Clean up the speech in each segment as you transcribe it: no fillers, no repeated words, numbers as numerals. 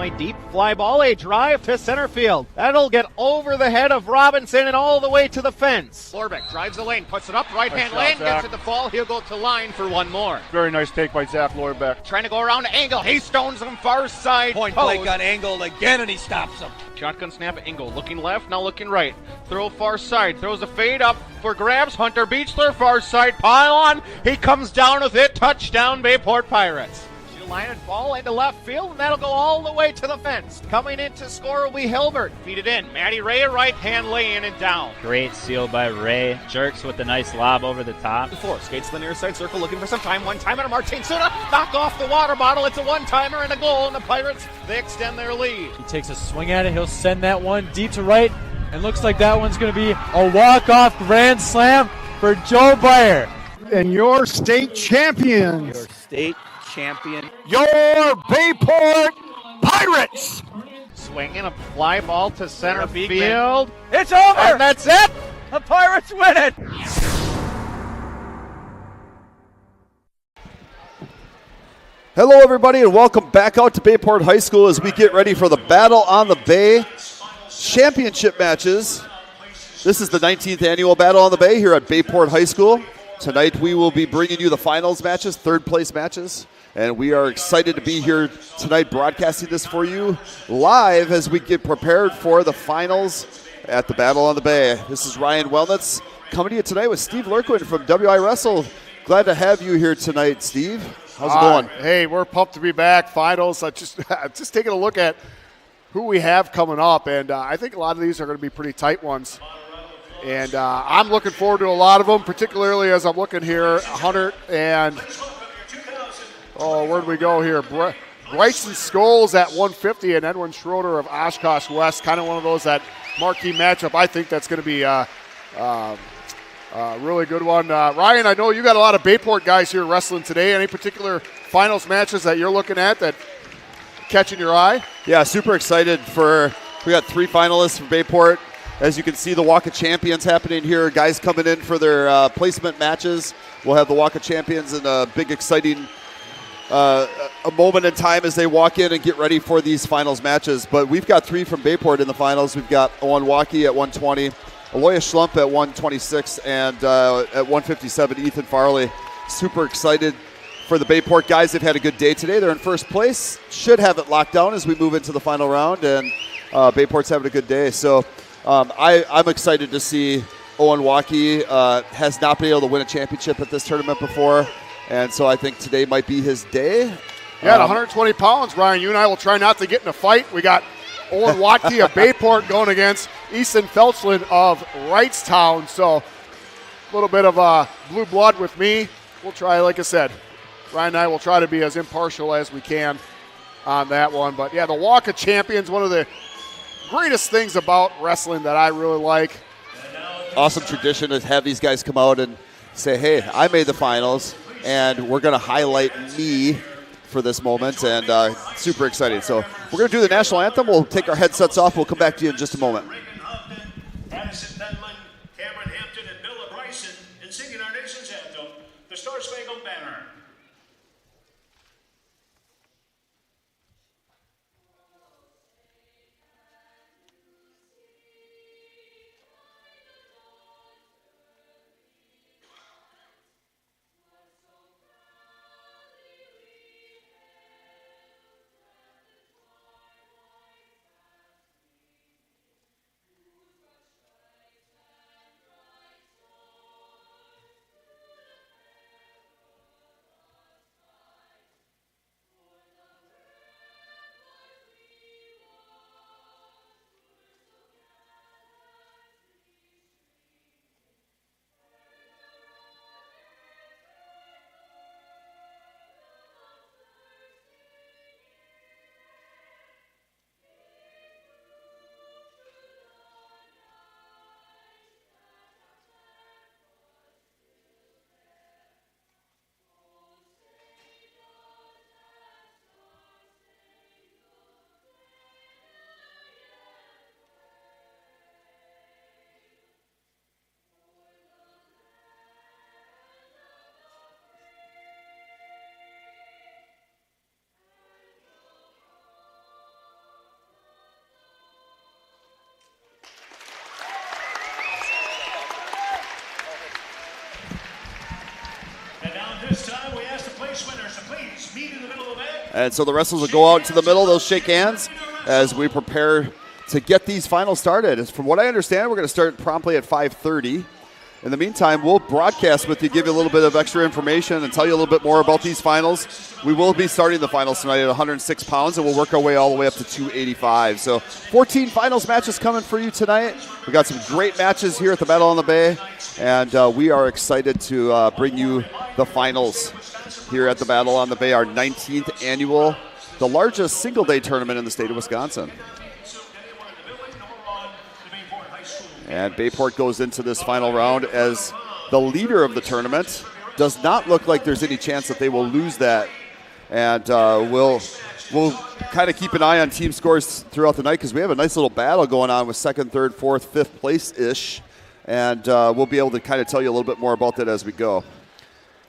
point deep fly ball, a drive to center field. That'll get over the head of Robinson and all the way to the fence. Lorbeck drives the lane, puts it up, right-hand lane, gets it to fall. He'll go to line for one more. Very nice take by Zach Lorbeck. Trying to go around the angle. He stones him far side. Point blank got angled again, and he stops him. Shotgun snap at Engel. Looking left, now looking right. Throw far side. Throws a fade up for grabs. Hunter Beechler, far side pylon. He comes down with it. Touchdown, Bayport Pirates. She'll line it ball into left field, and that'll go all the way to the fence. Coming in to score will be Hilbert. Feed it in. Matty Ray, right-hand lane and down. Great steal by Ray. Jerks with a nice lob over the top. Four skates to the near side circle, looking for some time. One timer to Martin Suda. Knock off the water bottle. It's a one-timer and a goal, and the Pirates, they extend their lead. He takes a swing at it. He'll send that one deep to right. And looks like that one's going to be a walk-off grand slam for Joe Byer. And your state champions. Your state champion. Your Bayport Pirates. Swinging a fly ball to center field. It's over! And that's it! The Pirates win it! Hello, everybody, and welcome back out to Bayport High School as we get ready for the Battle on the Bay championship matches. This is the 19th annual Battle on the Bay here at Bayport High School. Tonight we will be bringing you the finals matches, third place matches, and we are excited to be here tonight broadcasting this for you live as we get prepared for the finals at the Battle on the Bay. This is Ryan Wellnitz coming to you tonight with Steve Lurquin from WI Wrestle. Glad to have you here tonight, Steve. How's it going? Hey, we're pumped to be back. Finals. Just taking a look at who we have coming up, and I think a lot of these are going to be pretty tight ones. And I'm looking forward to a lot of them, particularly as I'm looking here. Hunter and, where do we go here? Bryson Scholes at 150 and Edwin Schroeder of Oshkosh West. Kind of one of those, that marquee matchup. I think that's going to be a really good one. Ryan, I know you got a lot of Bayport guys here wrestling today. Any particular finals matches that you're looking at that catching your eye? Yeah, super excited we got 3 finalists from Bayport. As you can see, the Walk of Champions happening here. Guys coming in for their placement matches. We'll have the Walk of Champions and a big, exciting a moment in time as they walk in and get ready for these finals matches. But we've got 3 from Bayport in the finals. We've got Owen Waukee at 120, Aloya Schlump at 126, and at 157, Ethan Farley. Super excited for the Bayport guys. They've had a good day today. They're in first place. Should have it locked down as we move into the final round, and Bayport's having a good day. So I'm excited to see Owen Waukee. Has not been able to win a championship at this tournament before, and so I think today might be his day. Yeah, at 120 pounds, Ryan, you and I will try not to get in a fight. We got Owen Waukee of Bayport going against Easton Felchland of Wrightstown. So a little bit of blue blood with me. We'll try, like I said, Ryan and I will try to be as impartial as we can on that one. But, yeah, the Walk of Champions, one of the greatest things about wrestling that I really like. Awesome tradition to have these guys come out and say, hey, I made the finals, and we're going to highlight me for this moment, and super excited. So we're going to do the national anthem. We'll take our headsets off. We'll come back to you in just a moment. Addison Penman, Cameron Hampton, and Bill Bryson in singing our nation's anthem, the Star Spangled Banner. place winners to please meet in the middle of the mat. And so the wrestlers will go out to the middle. They'll shake hands as we prepare to get these finals started. From what I understand, we're going to start promptly at 5:30. In the meantime, we'll broadcast with you, give you a little bit of extra information, and tell you a little bit more about these finals. We will be starting the finals tonight at 106 pounds, and we'll work our way all the way up to 285. So 14 finals matches coming for you tonight. We got some great matches here at the Battle on the Bay, and we are excited to bring you the finals here at the Battle on the Bay, our 19th annual, the largest single-day tournament in the state of Wisconsin. And Bayport goes into this final round as the leader of the tournament. Does not look like there's any chance that they will lose that. And we'll kind of keep an eye on team scores throughout the night because we have a nice little battle going on with second, third, fourth, fifth place-ish. And we'll be able to kind of tell you a little bit more about that as we go.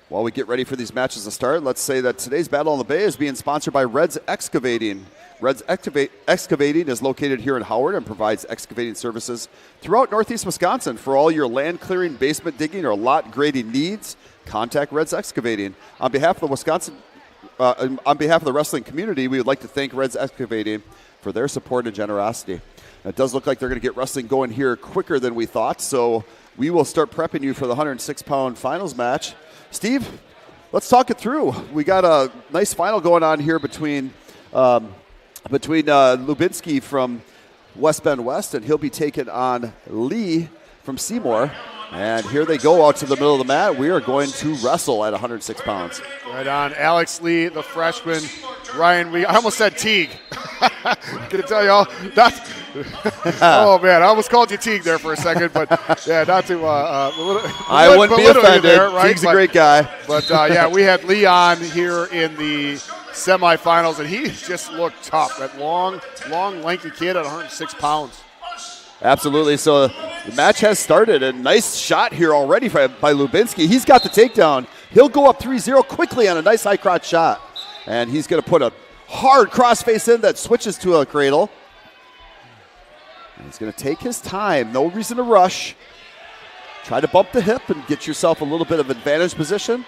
While we get ready for these matches to start, let's say that today's Battle on the Bay is being sponsored by Red's Excavating. Red's Excavating is located here in Howard and provides excavating services throughout Northeast Wisconsin. For all your land clearing, basement digging, or lot grading needs, contact Red's Excavating. On behalf of the wrestling community, we would like to thank Red's Excavating for their support and generosity. It does look like they're going to get wrestling going here quicker than we thought, so we will start prepping you for the 106-pound finals match. Steve, let's talk it through. We got a nice final going on here between Lubinski from West Bend West, and he'll be taking on Lee from Seymour. And here they go out to the middle of the mat. We are going to wrestle at 106 pounds. Right on. Alex Lee, the freshman. Ryan, I almost said Teague. Can I tell y'all? Oh, man, I almost called you Teague there for a second, but yeah, not to I wouldn't be offended. There, right? Teague's a great guy. But, yeah, we had Lee on here in the semifinals, and he just looked tough. That long, lanky kid at 106 pounds. Absolutely. So the match has started. A nice shot here already by Lubinski. He's got the takedown. He'll go up 3-0 quickly on a nice high crotch shot. And he's going to put a hard crossface in that switches to a cradle. And he's going to take his time. No reason to rush. Try to bump the hip and get yourself a little bit of advantage position.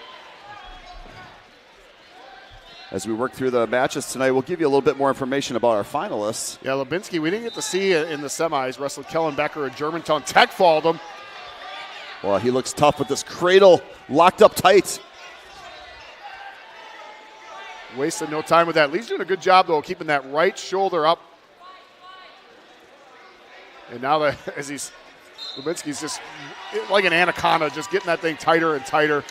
As we work through the matches tonight, we'll give you a little bit more information about our finalists. Yeah, Lubinski, we didn't get to see in the semis. Wrestled Kellen Becker at Germantown. Tech fouled him. Well, he looks tough with this cradle locked up tight. Wasted no time with that. Lee's doing a good job, though, keeping that right shoulder up. And now Lubinski's just like an anaconda, just getting that thing tighter and tighter.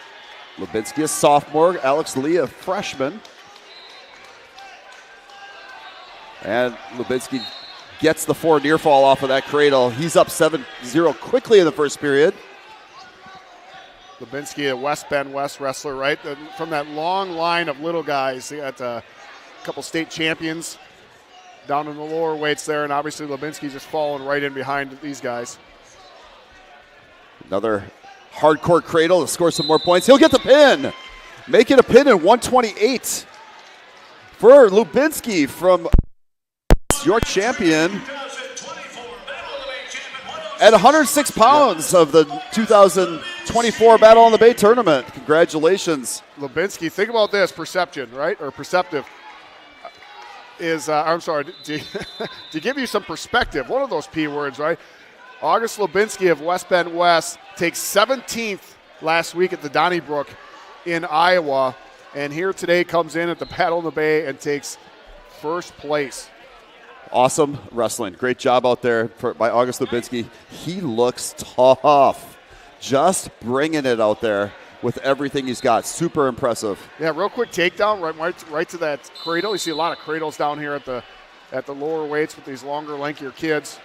Lubinski, a sophomore. Alex Lee, a freshman. And Lubinski gets the 4 near fall off of that cradle. He's up 7-0 quickly in the first period. Lubinski, a West Bend West wrestler, right? From that long line of little guys. They got a couple state champions down in the lower weights there, and obviously Lubinski just falling right in behind these guys. Another hardcore cradle to score some more points. He'll get the pin. Make it a pin in 128 for Lubinski from your champion at 106 pounds of the 2024 Battle on the Bay tournament. Congratulations. Lubinski, think about this, perception, right? Or perceptive is, I'm sorry, to give you some perspective, one of those P words, right? August Lubinski of West Bend West takes 17th last week at the Donnybrook in Iowa, and here today comes in at the Battle on the Bay and takes first place. Awesome wrestling. Great job out there by August Lubinski. He looks tough. Just bringing it out there with everything he's got. Super impressive. Yeah, real quick takedown right to that cradle. You see a lot of cradles down here at the lower weights with these longer, lankier kids.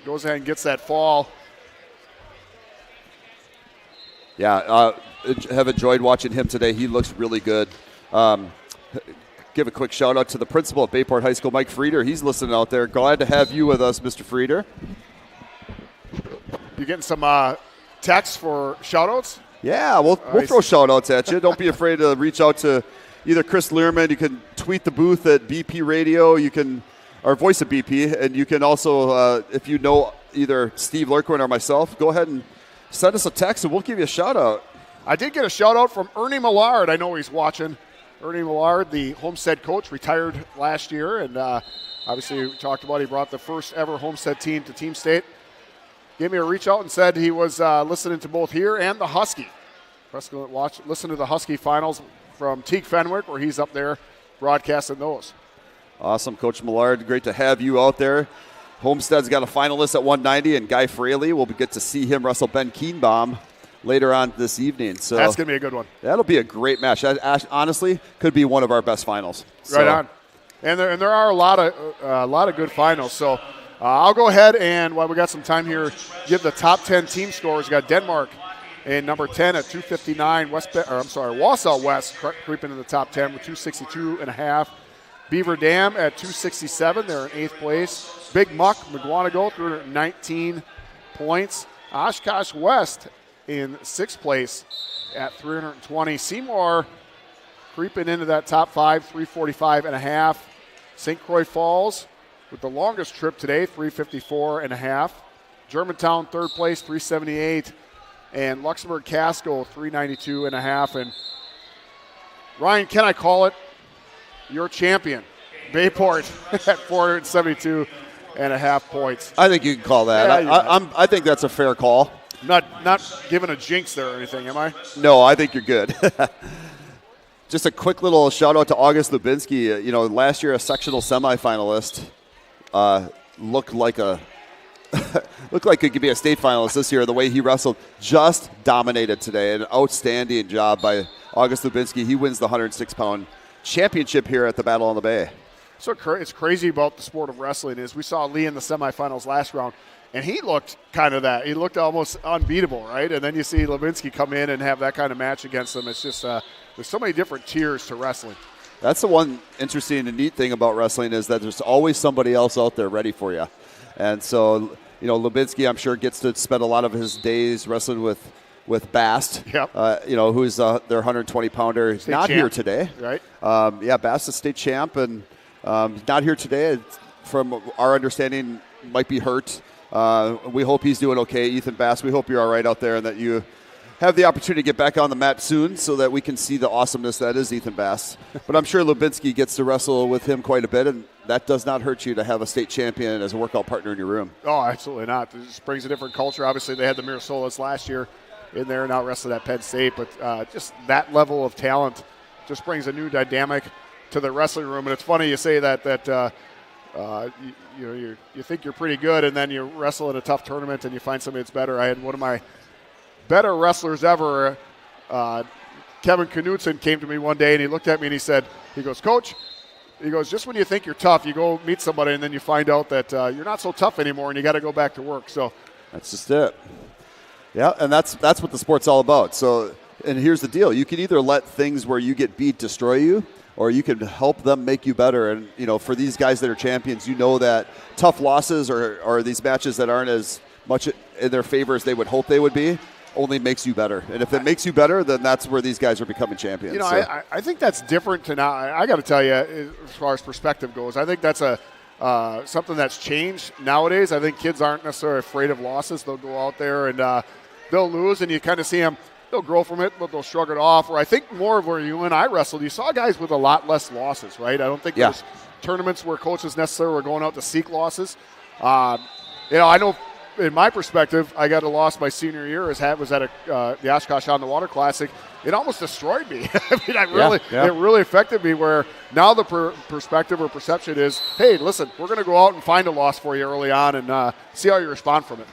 Goes ahead and gets that fall. Yeah, have enjoyed watching him today. He looks really good. Give a quick shout out to the principal at Bayport High School, Mike Frieder. He's listening out there. Glad to have you with us, Mr. Frieder. You getting some texts for shout outs? Yeah, we'll throw shout outs at you. Don't be afraid to reach out to either Chris Learman. You can tweet the booth at BP Radio. You can, or Voice of BP, and you can also, if you know either Steve Lurquin or myself, go ahead and send us a text and we'll give you a shout out. I did get a shout out from Ernie Millard. I know he's watching. Ernie Millard, the Homestead coach, retired last year, and obviously we talked about he brought the first ever Homestead team to Team State. Gave me a reach out and said he was listening to both here and the Husky. Listen to the Husky finals from Teague Fenwick, where he's up there broadcasting those. Awesome, Coach Millard. Great to have you out there. Homestead's got a finalist at 190, and Guy Fraley. We'll get to see him wrestle Ben Keenbaum later on this evening. So that's going to be a good one. That'll be a great match. That honestly could be one of our best finals. Right on. And there are a lot of good finals. So I'll go ahead and while we got some time here, give the top 10 team scores. We got Denmark in number 10 at 259. Wausau West creeping in the top 10 with 262.5. Beaver Dam at 267. They're in 8th place. Big Muck, McGuanago, 319 points. Oshkosh West in 6th place at 320. Seymour creeping into that top 5, 345.5. St. Croix Falls with the longest trip today, 354.5. Germantown, 3rd place, 378. And Luxembourg Casco, 392.5. And Ryan, can I call it? Your champion, Bayport, at 472.5 points. I think you can call that. Yeah, I think that's a fair call. Not giving a jinx there or anything, am I? No, I think you're good. Just a quick little shout out to August Lubinski. Last year a sectional semifinalist. Looked like he could be a state finalist this year. The way he wrestled, just dominated today. An outstanding job by August Lubinski. He wins the 106-pound championship here at the Battle on the Bay. So it's crazy about the sport of wrestling is we saw Lee in the semifinals last round, and he looked kind of that. He looked almost unbeatable, right? And then you see Levinsky come in and have that kind of match against him. It's just there's so many different tiers to wrestling. That's the one interesting and neat thing about wrestling is that there's always somebody else out there ready for you. And so, Lubinsky, I'm sure, gets to spend a lot of his days wrestling with Bast, yep. Who's their 120-pounder. He's not here today. Right. Bast is state champ, and not here today. From our understanding, might be hurt. We hope he's doing okay. Ethan Bast, we hope you're all right out there and that you have the opportunity to get back on the mat soon so that we can see the awesomeness that is Ethan Bast. But I'm sure Lubinsky gets to wrestle with him quite a bit, and that does not hurt you to have a state champion as a workout partner in your room. Oh, absolutely not. It just brings a different culture. Obviously, they had the Mirasolas last year in there and out wrestled at Penn State, but just that level of talent just brings a new dynamic to the wrestling room. And it's funny you say that you think you're pretty good, and then you wrestle in a tough tournament and you find somebody that's better. I had one of my better wrestlers ever, Kevin Knutson, came to me one day and he looked at me and he goes, Coach, he goes, just when you think you're tough, you go meet somebody and then you find out that you're not so tough anymore and you got to go back to work. So that's just it. Yeah, and that's what the sport's all about. So, and here's the deal. You can either let things where you get beat destroy you, or you can help them make you better. And, for these guys that are champions, that tough losses or these matches that aren't as much in their favor as they would hope they would be only makes you better. And if it makes you better, then that's where these guys are becoming champions. I think that's different to now. I got to tell you, as far as perspective goes, I think that's something that's changed nowadays. I think kids aren't necessarily afraid of losses. They'll go out there and they'll lose, and you kind of see them. They'll grow from it, but they'll shrug it off. Or I think more of where you and I wrestled, you saw guys with a lot less losses, right? I don't think there's tournaments where coaches necessarily were going out to seek losses. I know in my perspective, I got a loss my senior year. Was at the Oshkosh On the Water Classic. It almost destroyed me. It really affected me. Where now the perspective or perception is, hey, listen, we're going to go out and find a loss for you early on and see how you respond from it.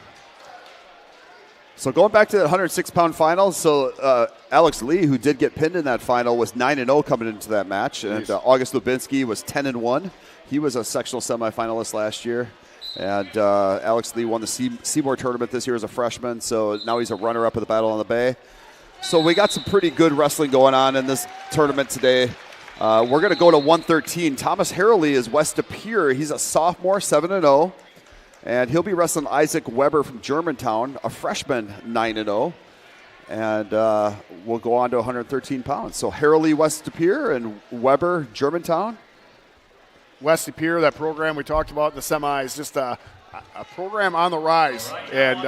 So going back to the 106-pound final, so Alex Lee, who did get pinned in that final, was 9-0 coming into that match, and August Lubinski was 10-1. He was a sectional semifinalist last year, and Alex Lee won the Seymour tournament this year as a freshman, so now he's a runner-up of the Battle on the Bay. So we got some pretty good wrestling going on in this tournament today. We're going to go to 113. Thomas Harrelly is West De Pere. He's a sophomore, 7-0. And he'll be wrestling Isaac Weber from Germantown, a freshman, 9-0. And we'll go on to 113 pounds. So Harrelly, West De Pere, and Weber, Germantown. West De Pere, that program we talked about in the semis, just a program on the rise. And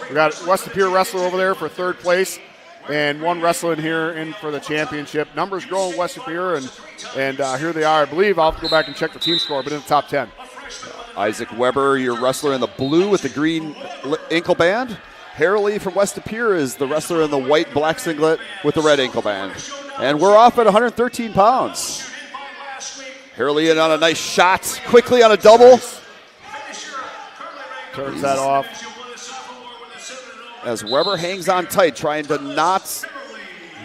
we got West De Pere wrestler over there for third place. and one wrestler in here in for the championship. Numbers growing West Superior, and here they are. I believe I'll have to go back and check the team score, but in the top 10. Isaac Weber, your wrestler in the blue with the green ankle band. Harley from West Superior is the wrestler in the white black singlet with the red ankle band. And we're off at 113 pounds. Harley in on a nice shot, quickly on a double. Turns that off. As Weber hangs on tight, trying to not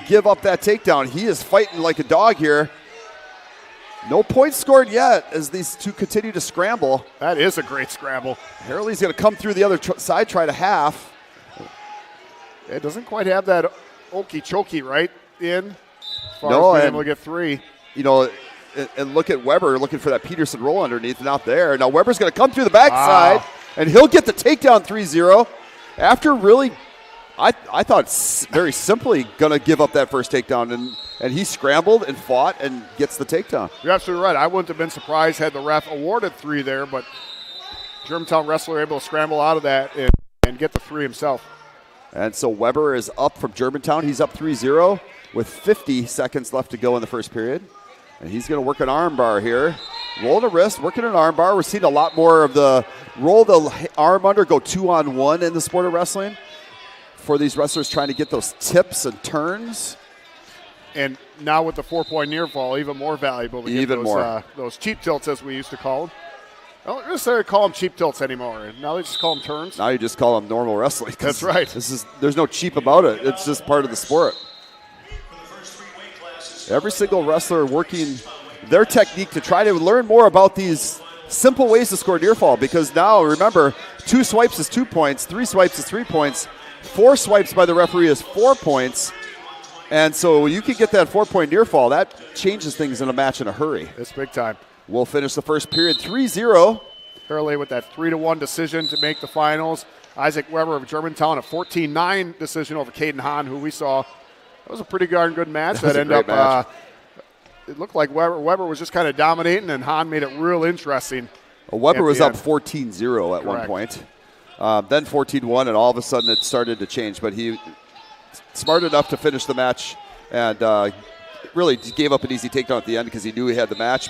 give up that takedown. He is fighting like a dog here. No points scored yet as these two continue to scramble. That is a great scramble. Harley's going to come through the other side, try to half. It doesn't quite have that okey-chokey right in as far No, as being and able to get 3. you know, and look at Weber looking for that Peterson roll underneath, not there. Now Weber's going to come through the backside, and he'll get the takedown 3-0 after really, I thought very simply going to give up that first takedown, and he scrambled and fought and gets the takedown. You're absolutely right. I wouldn't have been surprised had the ref awarded 3 there, but Germantown wrestler able to scramble out of that and get the 3 himself. And so Weber is up from Germantown. He's up 3-0 with 50 seconds left to go in the first period. And he's going to work an arm bar here. Roll the wrist, working an arm bar. We're seeing a lot more of the roll the arm under, go 2-on-1 in the sport of wrestling for these wrestlers trying to get those tips and turns. And now with the 4-point near fall, even more valuable to get those cheap tilts, as we used to call them. I don't necessarily call them cheap tilts anymore. Now they just call them turns. Now you just call them normal wrestling. That's right. There's no cheap about it. It's just part of the sport. Every single wrestler working their technique to try to learn more about these simple ways to score near fall, because now, remember, 2 swipes is 2 points, 3 swipes is 3 points, 4 swipes by the referee is 4 points, and so you can get that 4-point near fall. That changes things in a match in a hurry. It's big time. We'll finish the first period 3-0. Hurley with that 3-1 decision to make the finals. Isaac Weber of Germantown, a 14-9 decision over Caden Hahn, who we saw. That was a pretty darn good match. That ended up, it looked like Weber was just kind of dominating, and Hahn made it real interesting. Well, Weber was up 14-0 at one point. Then 14-1, and all of a sudden it started to change. But he smart enough to finish the match and really gave up an easy takedown at the end because he knew he had the match.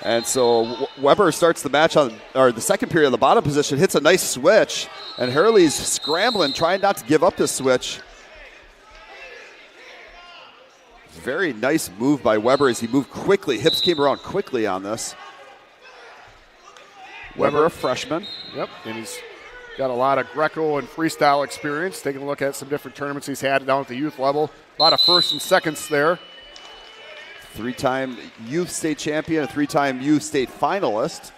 And so Weber starts the match the second period on the bottom position, hits a nice switch, and Hurley's scrambling, trying not to give up this switch. Very nice move by Weber as he moved quickly. Hips came around quickly on this. Weber, a freshman. Yep, and he's got a lot of Greco and freestyle experience. Taking a look at some different tournaments he's had down at the youth level. A lot of firsts and seconds there. 3-time youth state champion, a 3-time youth state finalist.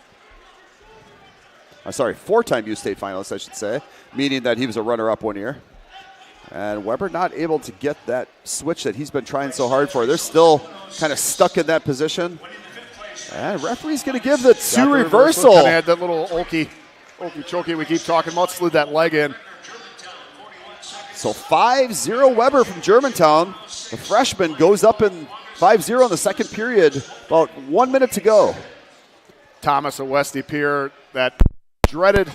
4-time youth state finalist, I should say, meaning that he was a runner-up one year. And Weber not able to get that switch that he's been trying so hard for. They're still kind of stuck in that position. And referee's going to give the 2 reversal. Kind of had that little okey-chokey we keep talking about, slid that leg in. So 5-0 Weber from Germantown. The freshman goes up in 5-0 in the second period, about 1 minute to go. Thomas of West Pier, that dreaded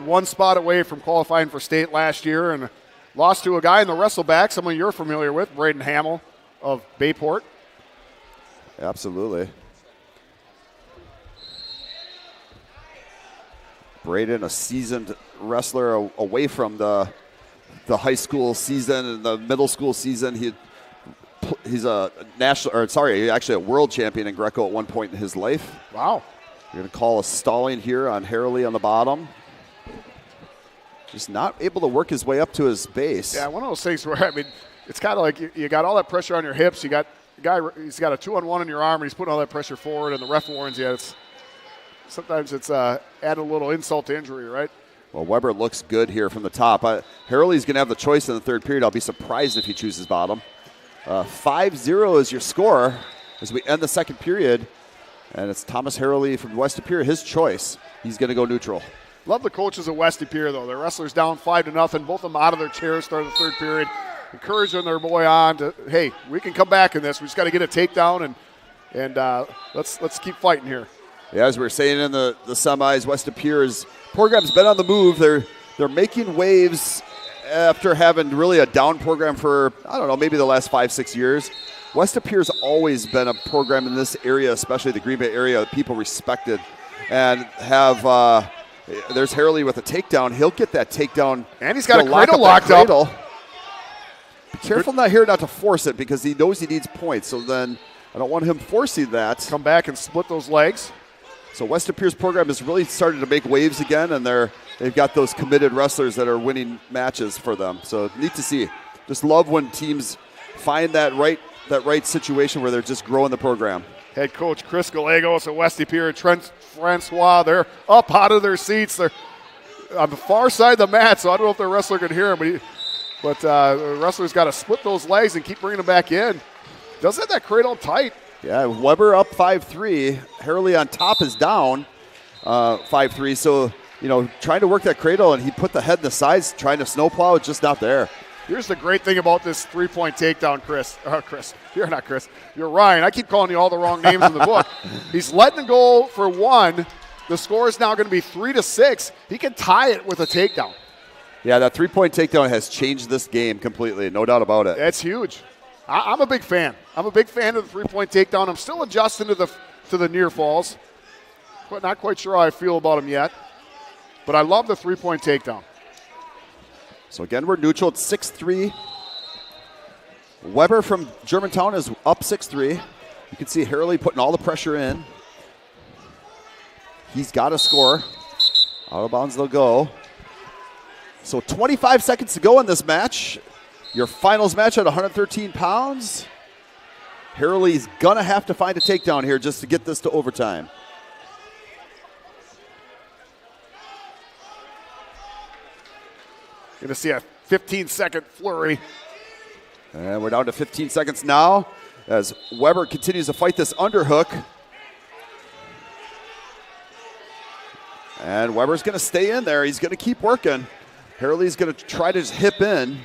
one spot away from qualifying for state last year, and lost to a guy in the wrestleback, someone you're familiar with, Braden Hamill of Bayport. Absolutely. Braden, a seasoned wrestler away from the high school season and the middle school season. He's actually a world champion in Greco at one point in his life. Wow. You're going to call a stalling here on Harley on the bottom. Just not able to work his way up to his base. Yeah, one of those things where, it's kind of like you got all that pressure on your hips. You got the guy, he's got a 2-on-1 in your arm, and he's putting all that pressure forward, and the ref warns you. Sometimes it's add a little insult to injury, right? Well, Weber looks good here from the top. Harley's going to have the choice in the third period. I'll be surprised if he chooses bottom. 5-0 is your score as we end the second period. And it's Thomas Harley from West Superior, his choice. He's going to go neutral. Love the coaches of West Pier, though. Their wrestlers down 5-0. Both of them out of their chairs, start of the third period, encouraging their boy on to, hey, we can come back in this. We just got to get a takedown, and let's keep fighting here. Yeah, as we were saying in the semis, West Pier's program's been on the move. They're making waves after having really a down program for, I don't know, maybe the last 5-6 years, West Appear's always been a program in this area, especially the Green Bay area, that people respected and have. There's Harley with a takedown. He'll get that takedown. And he's got a cradle locked up. Be careful not to force it because he knows he needs points. So then I don't want him forcing that. Come back and split those legs. So West Appear's program has really started to make waves again, and they've got those committed wrestlers that are winning matches for them. So neat to see. Just love when teams find that right situation where they're just growing the program. Head coach Chris Gallegos at West Appear, Trent Francois, they're up out of their seats. They're on the far side of the mat, so I don't know if the wrestler can hear him, but the wrestler's got to split those legs and keep bringing them back in. Does have that cradle tight. Yeah, Weber up 5-3. Harley on top is down 5-3. So, trying to work that cradle, and he put the head in the sides, trying to snowplow, it's just not there. Here's the great thing about this three-point takedown, Chris. You're not Chris. You're Ryan. I keep calling you all the wrong names in the book. He's letting it go for one. The score is now going to be 3-6. He can tie it with a takedown. Yeah, that three-point takedown has changed this game completely, no doubt about it. That's huge. I'm a big fan. I'm a big fan of the three-point takedown. I'm still adjusting to the near falls. But not quite sure how I feel about them yet. But I love the three-point takedown. So again, we're neutral at 6-3. Weber from Germantown is up 6-3. You can see Harley putting all the pressure in. He's got to score. Out of bounds they'll go. So 25 seconds to go in this match. Your finals match at 113 pounds. Harley's going to have to find a takedown here just to get this to overtime. Going to see a 15-second flurry. And we're down to 15 seconds now as Weber continues to fight this underhook. And Weber's going to stay in there. He's going to keep working. Harley's going to try to just hip in.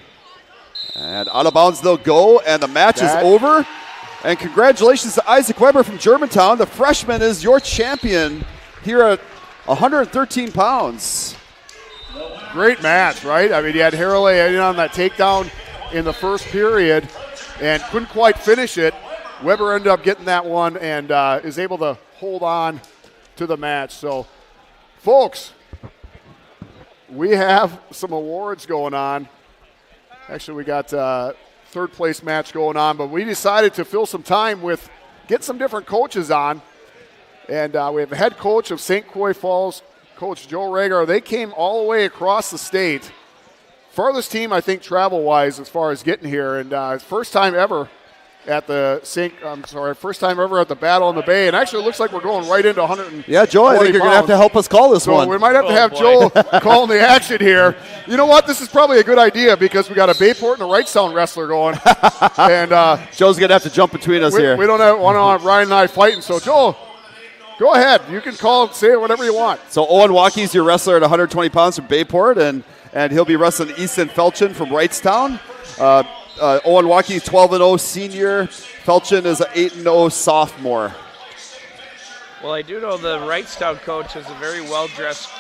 And out of bounds they'll go, and the match is over. And congratulations to Isaac Weber from Germantown. The freshman is your champion here at 113 pounds. Great match, right? I mean, you had Harley in on that takedown in the first period and couldn't quite finish it. Weber ended up getting that one and is able to hold on to the match. So, folks, we have some awards going on. Actually, we got third place match going on, but we decided to fill some time with get some different coaches on. And we have the head coach of St. Croix Falls, Coach Joe Rhaegar. They came all the way across the state. Farthest team, I think, travel-wise as far as getting here. And first time ever at the first time ever at the Battle in the Bay. And actually it looks like we're going right into 100. Yeah, Joe, I think you're going to have to help us call this one. We might have to have Joe calling the action here. You know what? This is probably a good idea because we got a Bayport and a Wrightstown wrestler going. And Joe's going to have to jump between us here. We don't want Ryan and I fighting. So, Joe, go ahead. You can call and say whatever you want. So Owen Waukke's your wrestler at 120 pounds from Bayport, and he'll be wrestling Easton Felchin from Wrightstown. Owen Waukke, 12-0 senior. Felchin is an 8-0 sophomore. Well, I do know the Wrightstown coach has a very well-dressed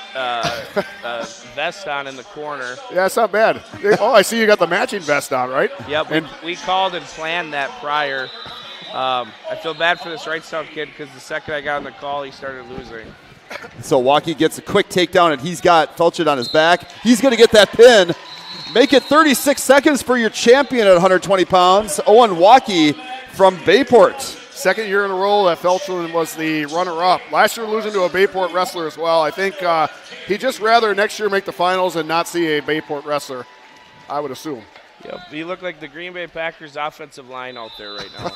vest on in the corner. Yeah, it's not bad. I see you got the matching vest on, right? Yep, we called and planned that prior. I feel bad for this Wrightstown kid because the second I got on the call, he started losing. So Waukke gets a quick takedown, and he's got Felchin on his back. He's going to get that pin. Make it 36 seconds for your champion at 120 pounds, Owen Waukke from Bayport. Second year in a row that Felchin was the runner-up. Last year losing to a Bayport wrestler as well. I think he'd just rather next year make the finals and not see a Bayport wrestler, I would assume. Yep, you look like the Green Bay Packers offensive line out there right now.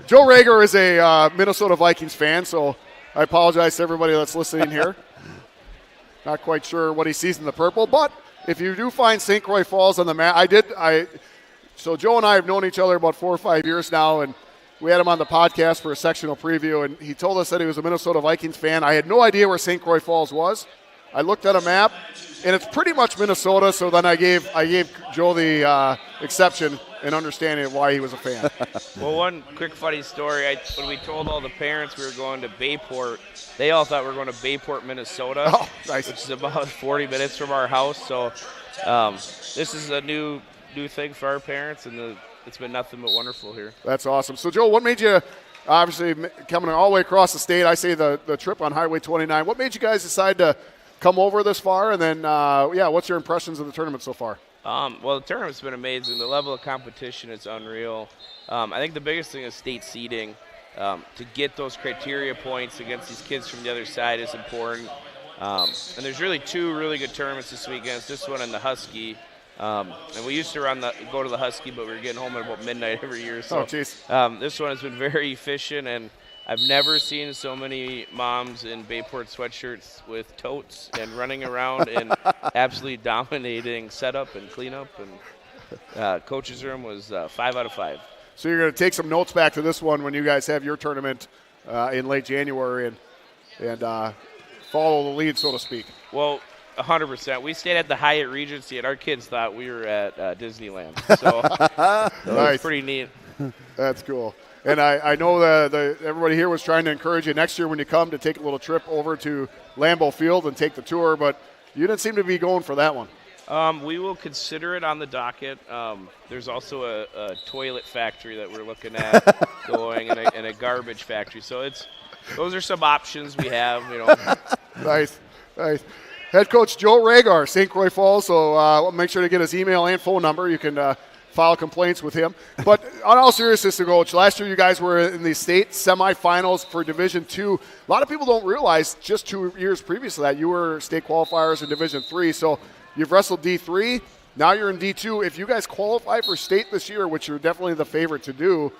Joe Rhaegar is a Minnesota Vikings fan, so I apologize to everybody that's listening here. Not quite sure what he sees in the purple, but if you do find St. Croix Falls on the map, so Joe and I have known each other about 4 or 5 years now, and we had him on the podcast for a sectional preview, and he told us that he was a Minnesota Vikings fan. I had no idea where St. Croix Falls was. I looked at a map, and it's pretty much Minnesota, so then I gave Joe the exception and understanding of why he was a fan. Well, one quick funny story. When we told all the parents we were going to Bayport, they all thought we were going to Bayport, Minnesota, Oh, nice. which is about 40 minutes from our house. So this is a new thing for our parents, and it's been nothing but wonderful here. That's awesome. So, Joe, what made you, obviously coming all the way across the state, I say the trip on Highway 29, what made you guys decide to come over this far? And then, what's your impressions of the tournament so far? Well, the tournament's been amazing. The level of competition is unreal. I think the biggest thing is state seeding. To get those criteria points against these kids from the other side is important. And there's really two really good tournaments this weekend. It's this one and the Husky. And we used to go to the Husky, but we were getting home at about midnight every year. So this one has been very efficient, and I've never seen so many moms in Bayport sweatshirts with totes and running around and absolutely dominating setup and cleanup. And coach's room was 5 out of 5. So you're going to take some notes back to this one when you guys have your tournament in late January and follow the lead, so to speak. Well, 100%. We stayed at the Hyatt Regency, and our kids thought we were at Disneyland. So it was pretty neat. That's cool. And I know that everybody here was trying to encourage you next year when you come to take a little trip over to Lambeau Field and take the tour, but you didn't seem to be going for that one. We will consider it on the docket. There's also a toilet factory that we're looking at going, and a garbage factory. So those are some options we have. Nice. Head coach Joe Rhaegar, St. Croix Falls. So we'll make sure to get his email and phone number. You can file complaints with him. But on all seriousness, Coach, last year you guys were in the state semifinals for Division II. A lot of people don't realize just 2 years previous to that you were state qualifiers in Division III. So you've wrestled D3. Now you're in D2. If you guys qualify for state this year, which you're definitely the favorite to do,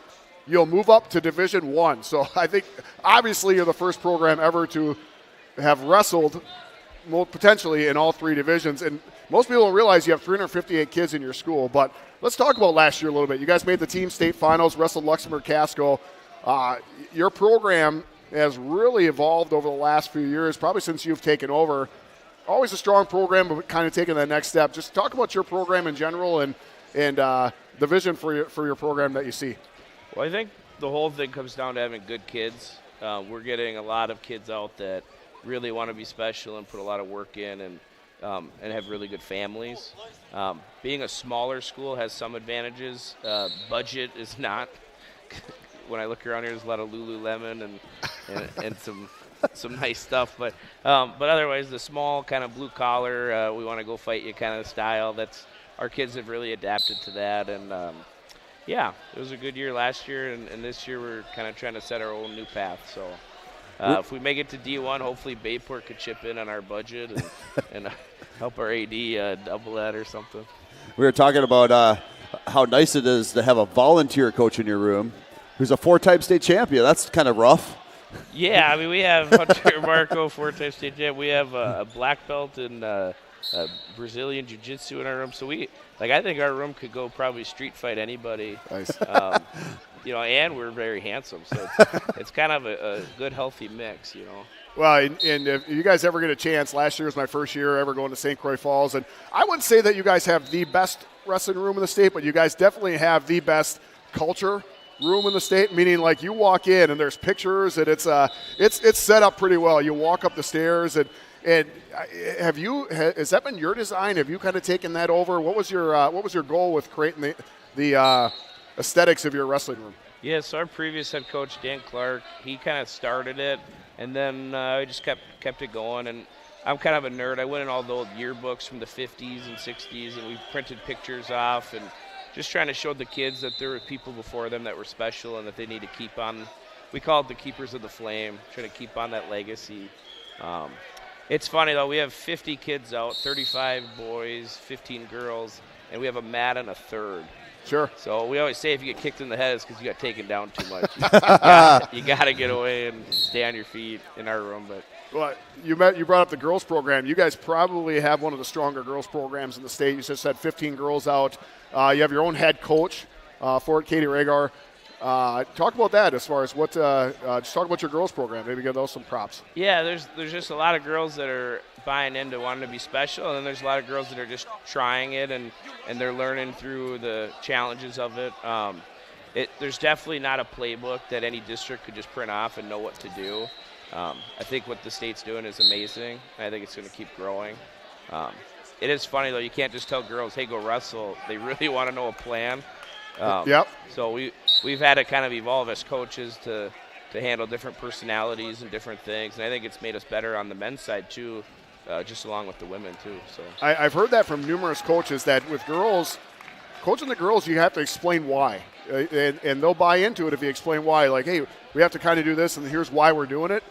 you'll move up to Division I. So I think obviously you're the first program ever to have wrestled potentially in all 3 divisions. And most people don't realize you have 358 kids in your school. But let's talk about last year a little bit. You guys made the team state finals, wrestled Luxembourg-Casco. Your program has really evolved over the last few years, probably since you've taken over. Always a strong program, but kind of taking that next step. Just talk about your program in general and the vision for your program that you see. Well, I think the whole thing comes down to having good kids. We're getting a lot of kids out that really want to be special and put a lot of work in and have really good families. Being a smaller school has some advantages. Budget is not. When I look around here, there's a lot of Lululemon and some nice stuff. But otherwise, the small kind of blue collar, we want to go fight you kind of style. Our kids have really adapted to that. And it was a good year last year, and this year we're kind of trying to set our own new path. So. If we make it to D1, hopefully Bayport could chip in on our budget and help our AD double that or something. We were talking about how nice it is to have a volunteer coach in your room who's a 4-time state champion. That's kind of rough. Yeah, I mean, we have Hunter Marco, 4-time state champ. We have a black belt in Brazilian jiu-jitsu in our room. So I think our room could go probably street fight anybody. Nice. And we're very handsome, so it's kind of a good, healthy mix, Well, and if you guys ever get a chance, last year was my first year ever going to St. Croix Falls, and I wouldn't say that you guys have the best wrestling room in the state, but you guys definitely have the best culture room in the state, meaning like you walk in and there's pictures and it's set up pretty well. You walk up the stairs and has that been your design? Have you kind of taken that over? What was your goal with creating the aesthetics of your wrestling room? Yeah, so our previous head coach, Dan Clark, he kind of started it, and then I just kept it going. And I'm kind of a nerd. I went in all the old yearbooks from the 50s and 60s, and we printed pictures off and just trying to show the kids that there were people before them that were special and that they need to keep on. We call it the Keepers of the Flame, trying to keep on that legacy. It's funny, though. We have 50 kids out, 35 boys, 15 girls, and we have a mat and a third. Sure. So we always say if you get kicked in the head, it's because you got taken down too much. You got to get away and stay on your feet in our room. But well, you brought up the girls program. You guys probably have one of the stronger girls programs in the state. You just had 15 girls out. You have your own head coach for it, Katie Rhaegar. Talk about that as far as what. Just talk about your girls program. Maybe give those some props. Yeah, there's just a lot of girls that are buying into wanting to be special, and then there's a lot of girls that are just trying it and they're learning through the challenges of it. There's definitely not a playbook that any district could just print off and know what to do. I think what the state's doing is amazing. I think it's going to keep growing. It is funny, though. You can't just tell girls, hey, go wrestle. They really want to know a plan. Yep. So we've had to kind of evolve as coaches to handle different personalities and different things. And I think it's made us better on the men's side, too, just along with the women, too. So I've heard that from numerous coaches that with girls, coaching the girls, you have to explain why. And they'll buy into it if you explain why. Like, hey, we have to kind of do this, and here's why we're doing it.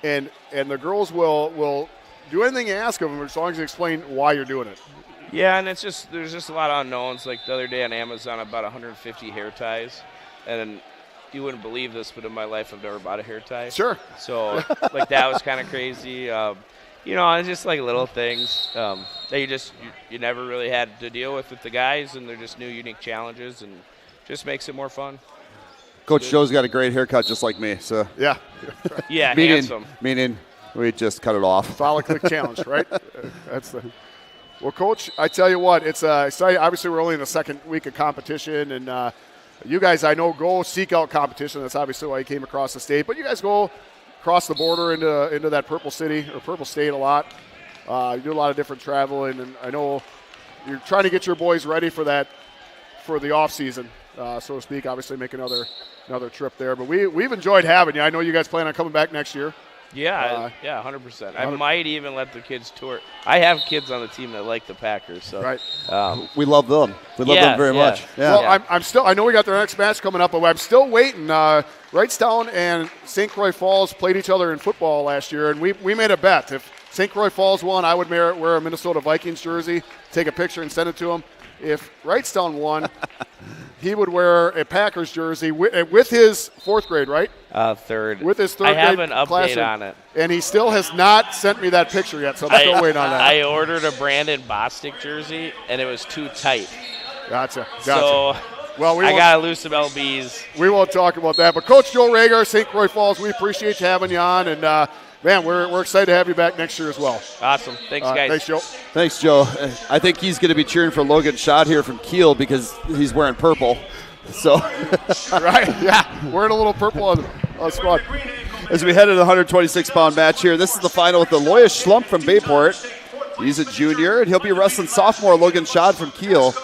And the girls will do anything you ask of them as long as you explain why you're doing it. Yeah, and there's just a lot of unknowns. Like the other day on Amazon, I bought 150 hair ties, and you wouldn't believe this, but in my life I've never bought a hair tie. Sure. So like that was kind of crazy. It's just like little things that you never really had to deal with the guys, and they're just new, unique challenges, and just makes it more fun. Coach Joe's got a great haircut just like me. So Yeah. Yeah, handsome. Meaning we just cut it off. Follow click challenge, right? That's the. Well, Coach, I tell you what, it's exciting. Obviously, we're only in the second week of competition, and you guys, I know, go seek out competition. That's obviously why you came across the state. But you guys go across the border into that Purple City or Purple State a lot. You do a lot of different traveling, and I know you're trying to get your boys ready for the off season, so to speak. Obviously, make another trip there. But we've enjoyed having you. I know you guys plan on coming back next year. Yeah, 100%. I might even let the kids tour. I have kids on the team that like the Packers, so right. We love them. We love them very much. Yeah. Well, I'm still. I know we got their next match coming up, but I'm still waiting. Wrightstown and St. Croix Falls played each other in football last year, and we made a bet. If St. Croix Falls won, I would wear a Minnesota Vikings jersey, take a picture, and send it to him. If Wrightstown won, he would wear a Packers jersey with his fourth grade, right? Third. With his third I grade have an update classroom. on it. And he still has not sent me that picture yet, so I'm still waiting on that. I ordered a Brandon Bostic jersey, and it was too tight. Gotcha. So well, I got to lose some LBs. We won't talk about that. But Coach Joe Rhaegar, St. Croix Falls, we appreciate you having you on. And, man, we're excited to have you back next year as well. Awesome. Thanks, guys. Thanks, Joe. Thanks, Joe. I think he's going to be cheering for Logan Schott here from Kiel because he's wearing purple. So, right, yeah, wearing a little purple on the squad. As we head to the 126-pound match here, this is the final with Aloysius Schlump from Bayport. He's a junior, and he'll be wrestling sophomore Logan Schott from Kiel.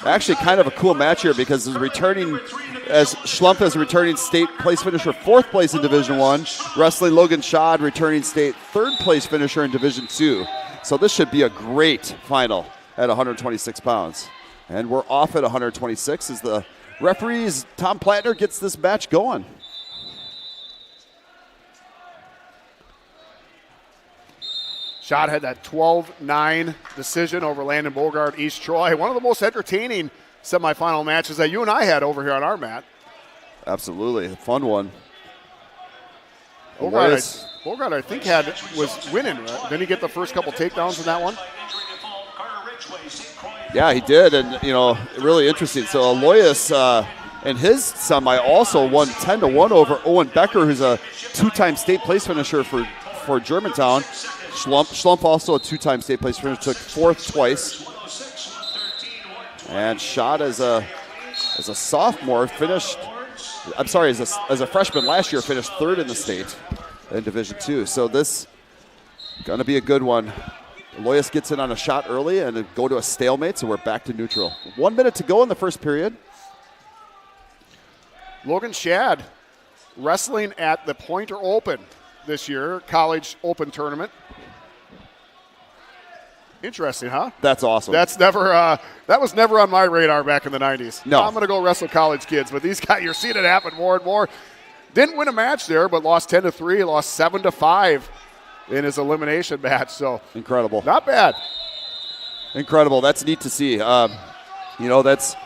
Actually, kind of a cool match here because Schlump is a returning state place finisher, fourth place in Division I, wrestling Logan Schott, returning state third place finisher in Division II. So this should be a great final at 126 pounds. And we're off at 126 as the referees, Tom Plattner, gets this match going. Schott had that 12-9 decision over Landon Bogart, East Troy. One of the most entertaining semifinal matches that you and I had over here on our mat. Absolutely, a fun one. Bogart, I think, was winning. Right? Didn't he get the first couple takedowns in that one? Yeah, he did, and really interesting. So Aloysius in his semi also won 10-1 over Owen Becker, who's a two-time state place finisher for Germantown. Schlump also a two-time state place finisher, took fourth twice. And Schott as a sophomore finished. I'm sorry, as a freshman last year finished third in the state in Division II. So this gonna be a good one. Aloysius gets in on a shot early and go to a stalemate, so we're back to neutral. 1 minute to go in the first period. Logan Schott wrestling at the Pointer Open this year, college open tournament. Interesting, huh? That's awesome. That was never on my radar back in the 90s. No. I'm going to go wrestle college kids, but these guys, you're seeing it happen more and more. Didn't win a match there, but lost 10-3, lost 7-5 in his elimination match. So incredible. Not bad. Incredible. That's neat to see. That's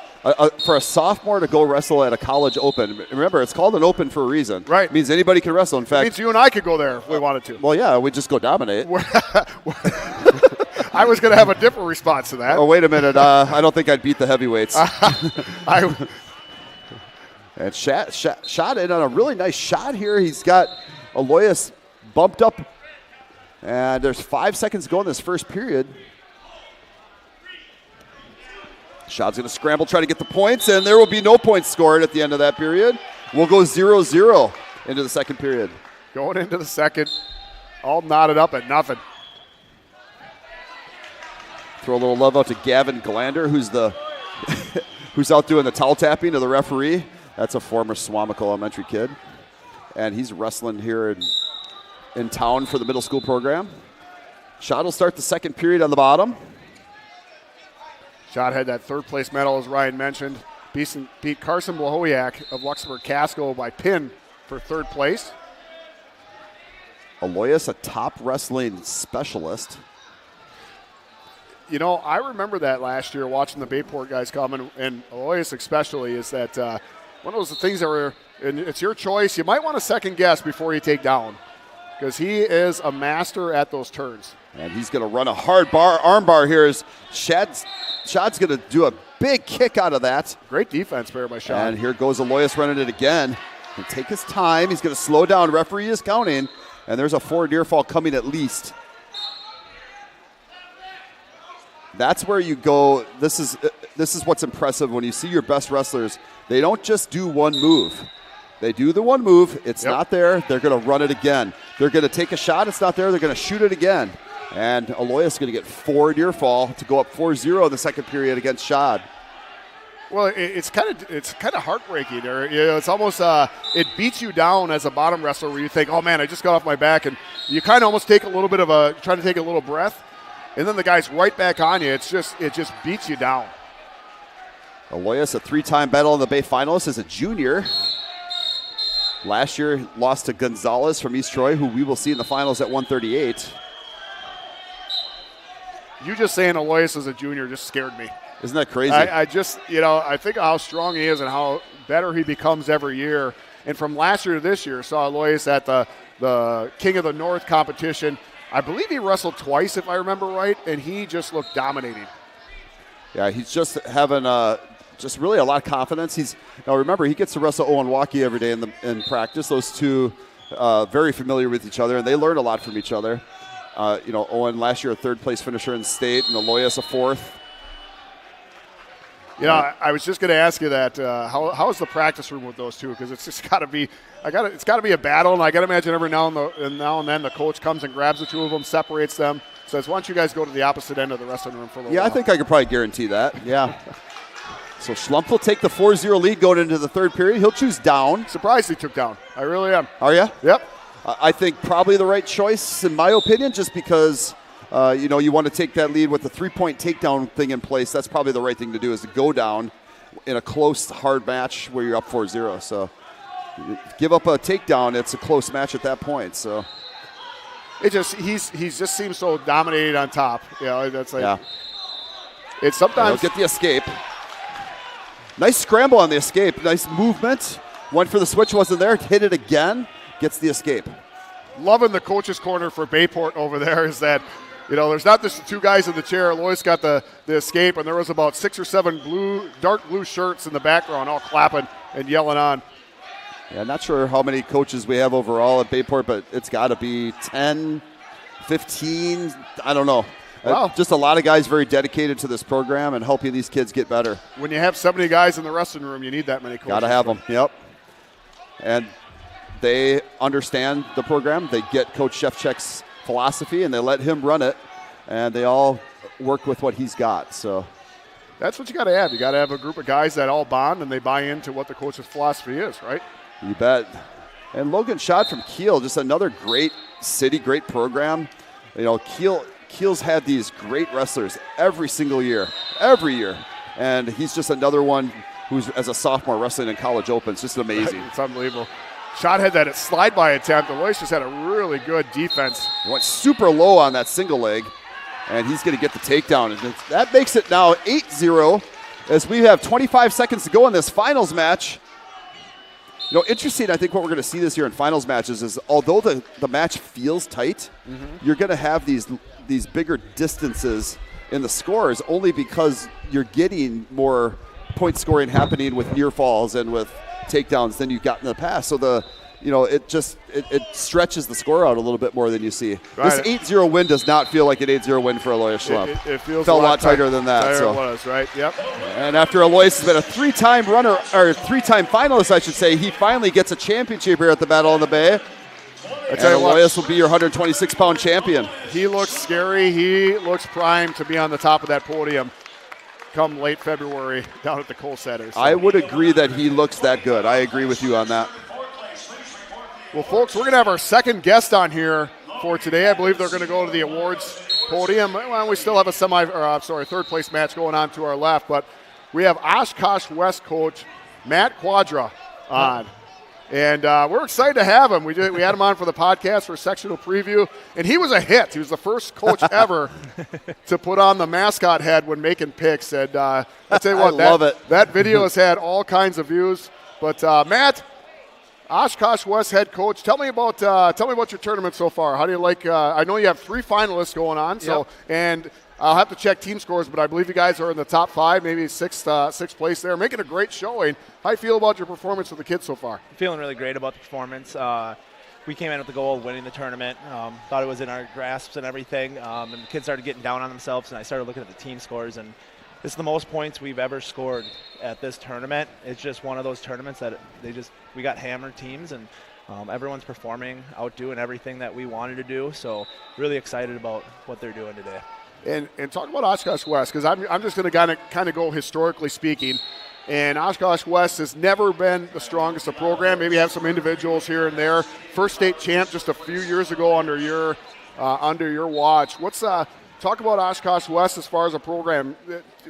for a sophomore to go wrestle at a college open. Remember, it's called an open for a reason. Right. It means anybody can wrestle. In fact, it means you and I could go there if we wanted to. Well, yeah, we just go dominate. I was going to have a different response to that. Oh, wait a minute. I don't think I'd beat the heavyweights. And shot in on a really nice shot here. He's got Aloyas bumped up. And there's 5 seconds to go in this first period. Shad's going to scramble, try to get the points, and there will be no points scored at the end of that period. We'll go 0-0 into the second period. Going into the second, all knotted up at nothing. Throw a little love out to Gavin Glander, who's out doing the towel tapping to the referee. That's a former Swamico Elementary kid. And he's wrestling here in town for the middle school program. Shad will start the second period on the bottom. Shad had that third place medal, as Ryan mentioned. Beat Carson Blahowiak of Luxembourg Casco by pin for third place. Aloyas, a top wrestling specialist. You know, I remember that last year watching the Bayport guys come, and Aloyas especially, is that one of those things that were, and it's your choice. You might want to second guess before you take down, because he is a master at those turns. And he's going to run a hard arm bar here as Shad's going to do a big kick out of that. Great defense there by Shad. And here goes Aloyas running it again. He'll take his time. He's going to slow down. Referee is counting. And there's a forward near fall coming at least. That's where you go. This is what's impressive when you see your best wrestlers. They don't just do one move. They do the one move. It's not there. They're going to run it again. They're going to take a shot. It's not there. They're going to shoot it again. And Aloyas is going to get forward near fall to go up 4-0 in the second period against Shad. Well, it's kind of heartbreaking. Or, you know, it's almost it beats you down as a bottom wrestler where you think, oh man, I just got off my back, and you kind of almost take a little bit of trying to take a little breath, and then the guy's right back on you. It just beats you down. Aloyas, a 3-time Battle of the Bay finalist as a junior. Last year, lost to Gonzalez from East Troy, who we will see in the finals at 138. You just saying Aloyas as a junior just scared me. Isn't that crazy? I just, I think of how strong he is and how better he becomes every year. And from last year to this year, saw Aloyas at the King of the North competition. I believe he wrestled twice, if I remember right, and he just looked dominating. Yeah, he's just having just really a lot of confidence. Now remember, he gets to wrestle Owen Waukee every day in practice. Those two very familiar with each other, and they learn a lot from each other. Owen last year a third-place finisher in state, and Aloyas a fourth. I was just going to ask you that. How's the practice room with those two? Because it's just got to be, it's got to be a battle, and I got to imagine every now and then the coach comes and grabs the two of them, separates them, says, "Why don't you guys go to the opposite end of the wrestling room for a little while?" I think I could probably guarantee that. Yeah. So Schlumpf will take the 4-0 lead going into the third period. He'll choose down. Surprised he took down. I really am. Are you? Yep. I think probably the right choice, in my opinion, just because. You want to take that lead with the 3-point takedown thing in place. That's probably the right thing to do, is to go down in a close, hard match where you're up 4-0. So give up a takedown, it's a close match at that point. So he just seems so dominated on top. That's like it's He'll sometimes get the escape. Nice scramble on the escape. Nice movement. Went for the switch, wasn't there. Hit it again. Gets the escape. Loving the coach's corner for Bayport over there is that. There's not just the two guys in the chair. Aloyas got the escape, and there was about 6 or 7 dark blue shirts in the background all clapping and yelling on. Yeah, not sure how many coaches we have overall at Bayport, but it's got to be 10, 15, I don't know. Wow. Just a lot of guys very dedicated to this program and helping these kids get better. When you have 70 guys in the wrestling room, you need that many coaches. Got to have them, yep. And they understand the program. They get Coach Shevchek's philosophy, and they let him run it, and they all work with what he's got. So that's what you got to have. You got to have a group of guys that all bond and they buy into what the coach's philosophy is, right? You bet. And Logan Schott from Kiel, just another great city, great program. Kiel's had these great wrestlers every single year, and he's just another one who's as a sophomore wrestling in college open. It's just amazing. It's unbelievable. Schott had that slide-by attempt. Aloyas just had a really good defense. He went super low on that single leg, and he's going to get the takedown. And that makes it now 8-0 as we have 25 seconds to go in this finals match. Interesting, I think what we're going to see this year in finals matches is although the match feels tight, you're going to have these bigger distances in the scores only because you're getting more point scoring happening with near falls and with takedowns than you've got in the past. So it stretches the score out a little bit more than you see. Right. This 8-0 win does not feel like an 8-0 win for Alois Schlump. It feels felt a lot tighter than that. Tighter So. it was, right? Yep. And after Alois has been a three-time finalist, I should say, he finally gets a championship here at the Battle on the Bay. And Alois will be your 126-pound champion. He looks scary. He looks primed to be on the top of that podium come late February down at the Kohl Center. So. I would agree that he looks that good. I agree with you on that. Well, folks, we're going to have our second guest on here for today. I believe they're going to go to the awards podium. Well, we still have a third place match going on to our left, but we have Oshkosh West coach Matt Quadra on. And we're excited to have him. We had him on for the podcast for a sectional preview, and he was a hit. He was the first coach ever to put on the mascot head when making picks. And I'll tell you what, love it. That video has had all kinds of views. But Matt, Oshkosh West head coach, tell me about your tournament so far. How do you like? I know you have 3 finalists going on, and I'll have to check team scores, but I believe you guys are in the top 5, maybe sixth place there, making a great showing. How do you feel about your performance with the kids so far? I'm feeling really great about the performance. We came in with the goal of winning the tournament. Thought it was in our grasps and everything, and the kids started getting down on themselves, and I started looking at the team scores, and this is the most points we've ever scored at this tournament. It's just one of those tournaments that we got hammered teams, and everyone's performing, outdoing everything that we wanted to do. So really excited about what they're doing today. And talk about Oshkosh West, because I'm just going to kind of go historically speaking. And Oshkosh West has never been the strongest of program. Maybe have some individuals here and there. First state champ just a few years ago under your watch. Talk about Oshkosh West as far as a program.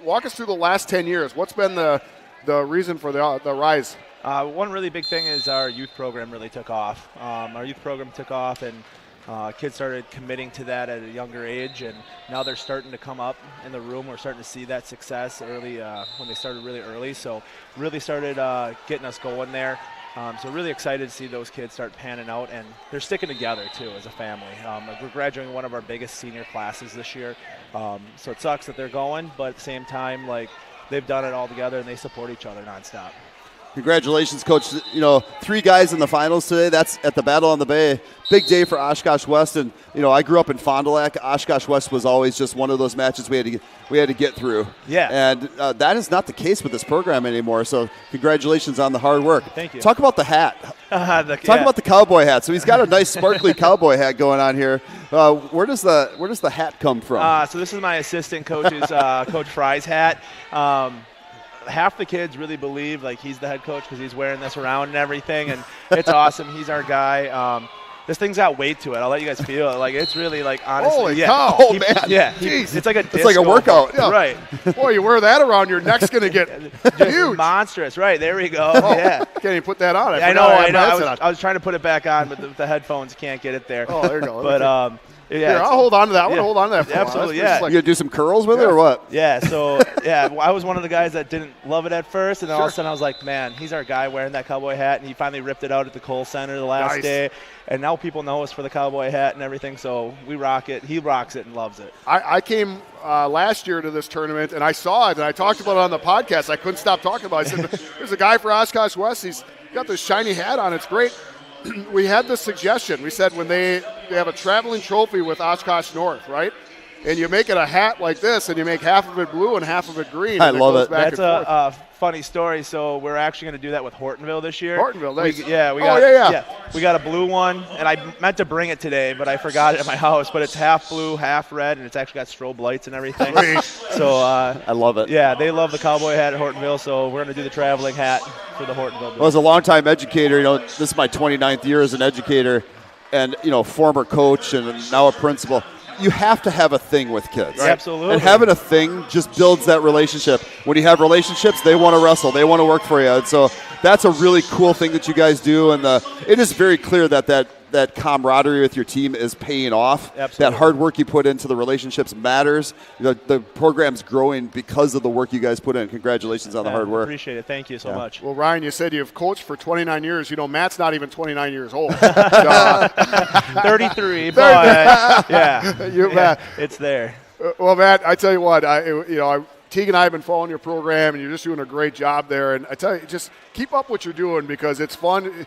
Walk us through the last 10 years. What's been the reason for the rise? One really big thing is our youth program really took off. Our youth program took off, and kids started committing to that at a younger age, and now they're starting to come up in the room. We're starting to see that success early when they started really early. So really started getting us going there. So really excited to see those kids start panning out, and they're sticking together too as a family. We're graduating one of our biggest senior classes this year, so it sucks that they're going, but at the same time, they've done it all together and they support each other nonstop. Congratulations, Coach. 3 guys in the finals today. That's at the Battle on the Bay. Big day for Oshkosh West. And, I grew up in Fond du Lac. Oshkosh West was always just one of those matches we had to get through. Yeah. And that is not the case with this program anymore. So congratulations on the hard work. Thank you. Talk about the hat. Talk about the cowboy hat. So he's got a nice sparkly cowboy hat going on here. Where does the hat come from? So this is my assistant coach's Coach Fry's hat. Half the kids really believe he's the head coach because he's wearing this around and everything, and it's awesome. He's our guy. This thing's got weight to it. I'll let you guys feel it. It's really honestly. Holy yeah. cow! Oh man! Yeah, it's like a workout. Yeah. Right. Boy, you wear that around, your neck's gonna get huge. Monstrous. Right. There we go. Oh, yeah. Can't even put that on. I know. I was trying to put it back on, but the headphones can't get it there. Oh, there you go. But yeah, here, I'll hold on to that. I want to hold on to that for a while. Absolutely, That's yeah. You gonna do some curls with it or what? Yeah, so I was one of the guys that didn't love it at first, and then all of a sudden I was like, man, he's our guy wearing that cowboy hat, and he finally ripped it out at the Kohl Center the last day, and now people know us for the cowboy hat and everything, so we rock it. He rocks it and loves it. I came last year to this tournament, and I saw it, and I talked about it on the podcast. I couldn't stop talking about it. I said, there's a guy for Oshkosh West. He's got this shiny hat on. It's great. We had this suggestion. We said when they have a traveling trophy with Oshkosh North, right? And you make it a hat like this, and you make half of it blue and half of it green. I love it. That's a funny story. So we're actually going to do that with Hortonville this year. Hortonville, nice. We got a blue one, and I meant to bring it today, but I forgot it at my house. But it's half blue, half red, and it's actually got strobe lights and everything. So I love it. Yeah, they love the cowboy hat at Hortonville, so we're going to do the traveling hat for the Hortonville. Well, as a longtime educator, this is my 29th year as an educator, and former coach and now a principal. You have to have a thing with kids. Right. Absolutely. And having a thing just builds that relationship. When you have relationships, they want to wrestle. They want to work for you. And so that's a really cool thing that you guys do. And it is very clear that camaraderie with your team is paying off. Absolutely. That hard work you put into the relationships matters. The program's growing because of the work you guys put in. Congratulations on the hard work. Appreciate it. Thank you so much. Well, Ryan, you said you've coached for 29 years. Matt's not even 29 years old. 33, but yeah, Matt. it's there. Well, Matt, I tell you what, I Teague and I have been following your program, and you're just doing a great job there. And I tell you, just keep up what you're doing because it's fun.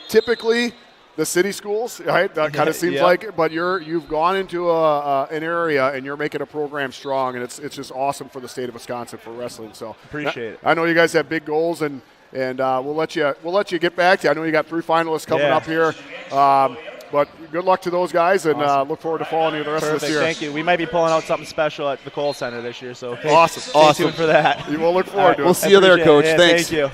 Typically the city schools, right? That kind of seems like, but you've gone into an area and you're making a program strong, and it's just awesome for the state of Wisconsin for wrestling. So appreciate it. I know you guys have big goals, and we'll let you get back to you. I know you got 3 finalists coming up here. But good luck to those guys, and look forward to following you the rest of this year. Thank you. We might be pulling out something special at the Kohl Center this year, so awesome. Stay tuned for that. We'll look forward to it. We'll see you there, Coach. Thanks. Thank you.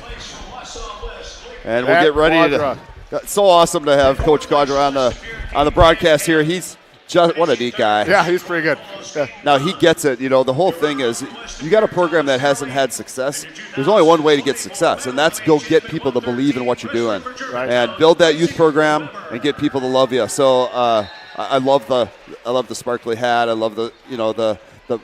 And we'll get ready to. It's so awesome to have Coach Quadra on the broadcast here. He's just what a neat guy. Yeah, he's pretty good. Yeah. Now he gets it. The whole thing is you got a program that hasn't had success. There's only one way to get success, and that's go get people to believe in what you're doing, and build that youth program and get people to love you. So I love the sparkly hat. I love the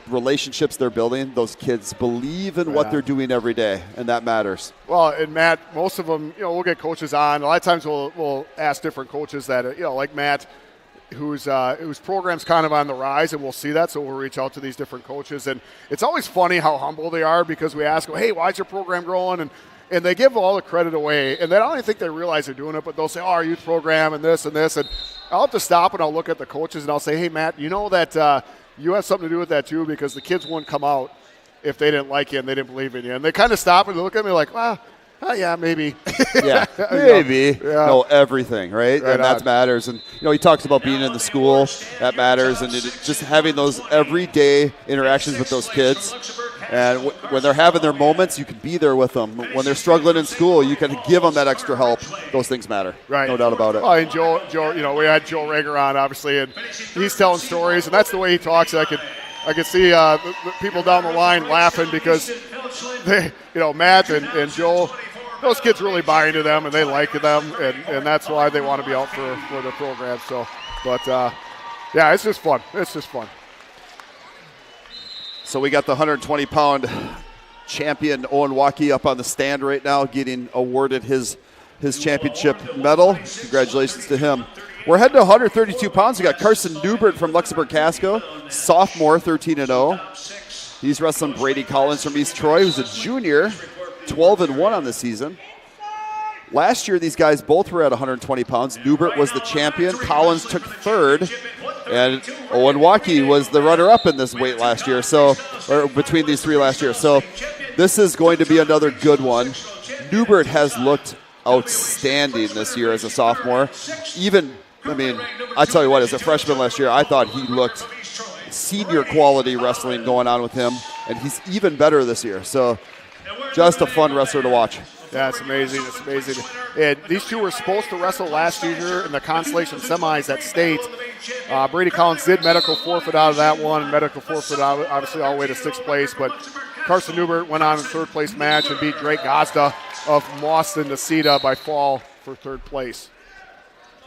relationships they're building. Those kids believe in what they're doing every day, and that matters. Well, and Matt, most of them, we'll get coaches on. A lot of times we'll ask different coaches that, like Matt, whose program's kind of on the rise, and we'll see that, so we'll reach out to these different coaches. And it's always funny how humble they are because we ask them, hey, why's your program growing? And they give all the credit away, and I don't even think they realize they're doing it, but they'll say, our youth program and this and this. And I'll have to stop and I'll look at the coaches and I'll say, hey, Matt, you know that you have something to do with that too, because the kids wouldn't come out if they didn't like you and they didn't believe in you. And they kind of stop and they look at me like, well, yeah, maybe. Yeah, maybe. No, everything, right? And that matters. And, he talks about being in the school. That matters. And just having those everyday interactions with those kids. And when they're having their moments, you can be there with them. When they're struggling in school, you can give them that extra help. Those things matter. Right. No doubt about it. Oh, and Joe, we had Joe Rhaegar on, obviously, and he's telling stories. And that's the way he talks. I could see the people down the line laughing because they, Matt and Joe, those kids really buy into them and they like them, and that's why they want to be out for the program. So, but it's just fun. It's just fun. So we got the 120-pound champion Owen Waukee up on the stand right now, getting awarded his championship medal. Congratulations to him. We're heading to 132 pounds. We got Carson Newbert from Luxembourg Casco, sophomore, 13-0. He's wrestling Brady Collins from East Troy, who's a junior, 12-1 on the season. Last year, these guys both were at 120 pounds. Newbert was the champion. Collins took third. And Owen Waukee was the runner-up in this weight last year, or between these three last year. So this is going to be another good one. Newbert has looked outstanding this year as a sophomore. I tell you what, as a freshman last year, I thought he looked senior quality wrestling going on with him, and he's even better this year. So just a fun wrestler to watch. Yeah, it's amazing. It's amazing. And these two were supposed to wrestle last year in the consolation semis at state. Brady Collins did medical forfeit out of that one, and medical forfeit out, obviously all the way to 6th place. But Carson Newbert went on in 3rd place match and beat Drake Gazda of Mawston Necedah by fall for 3rd place.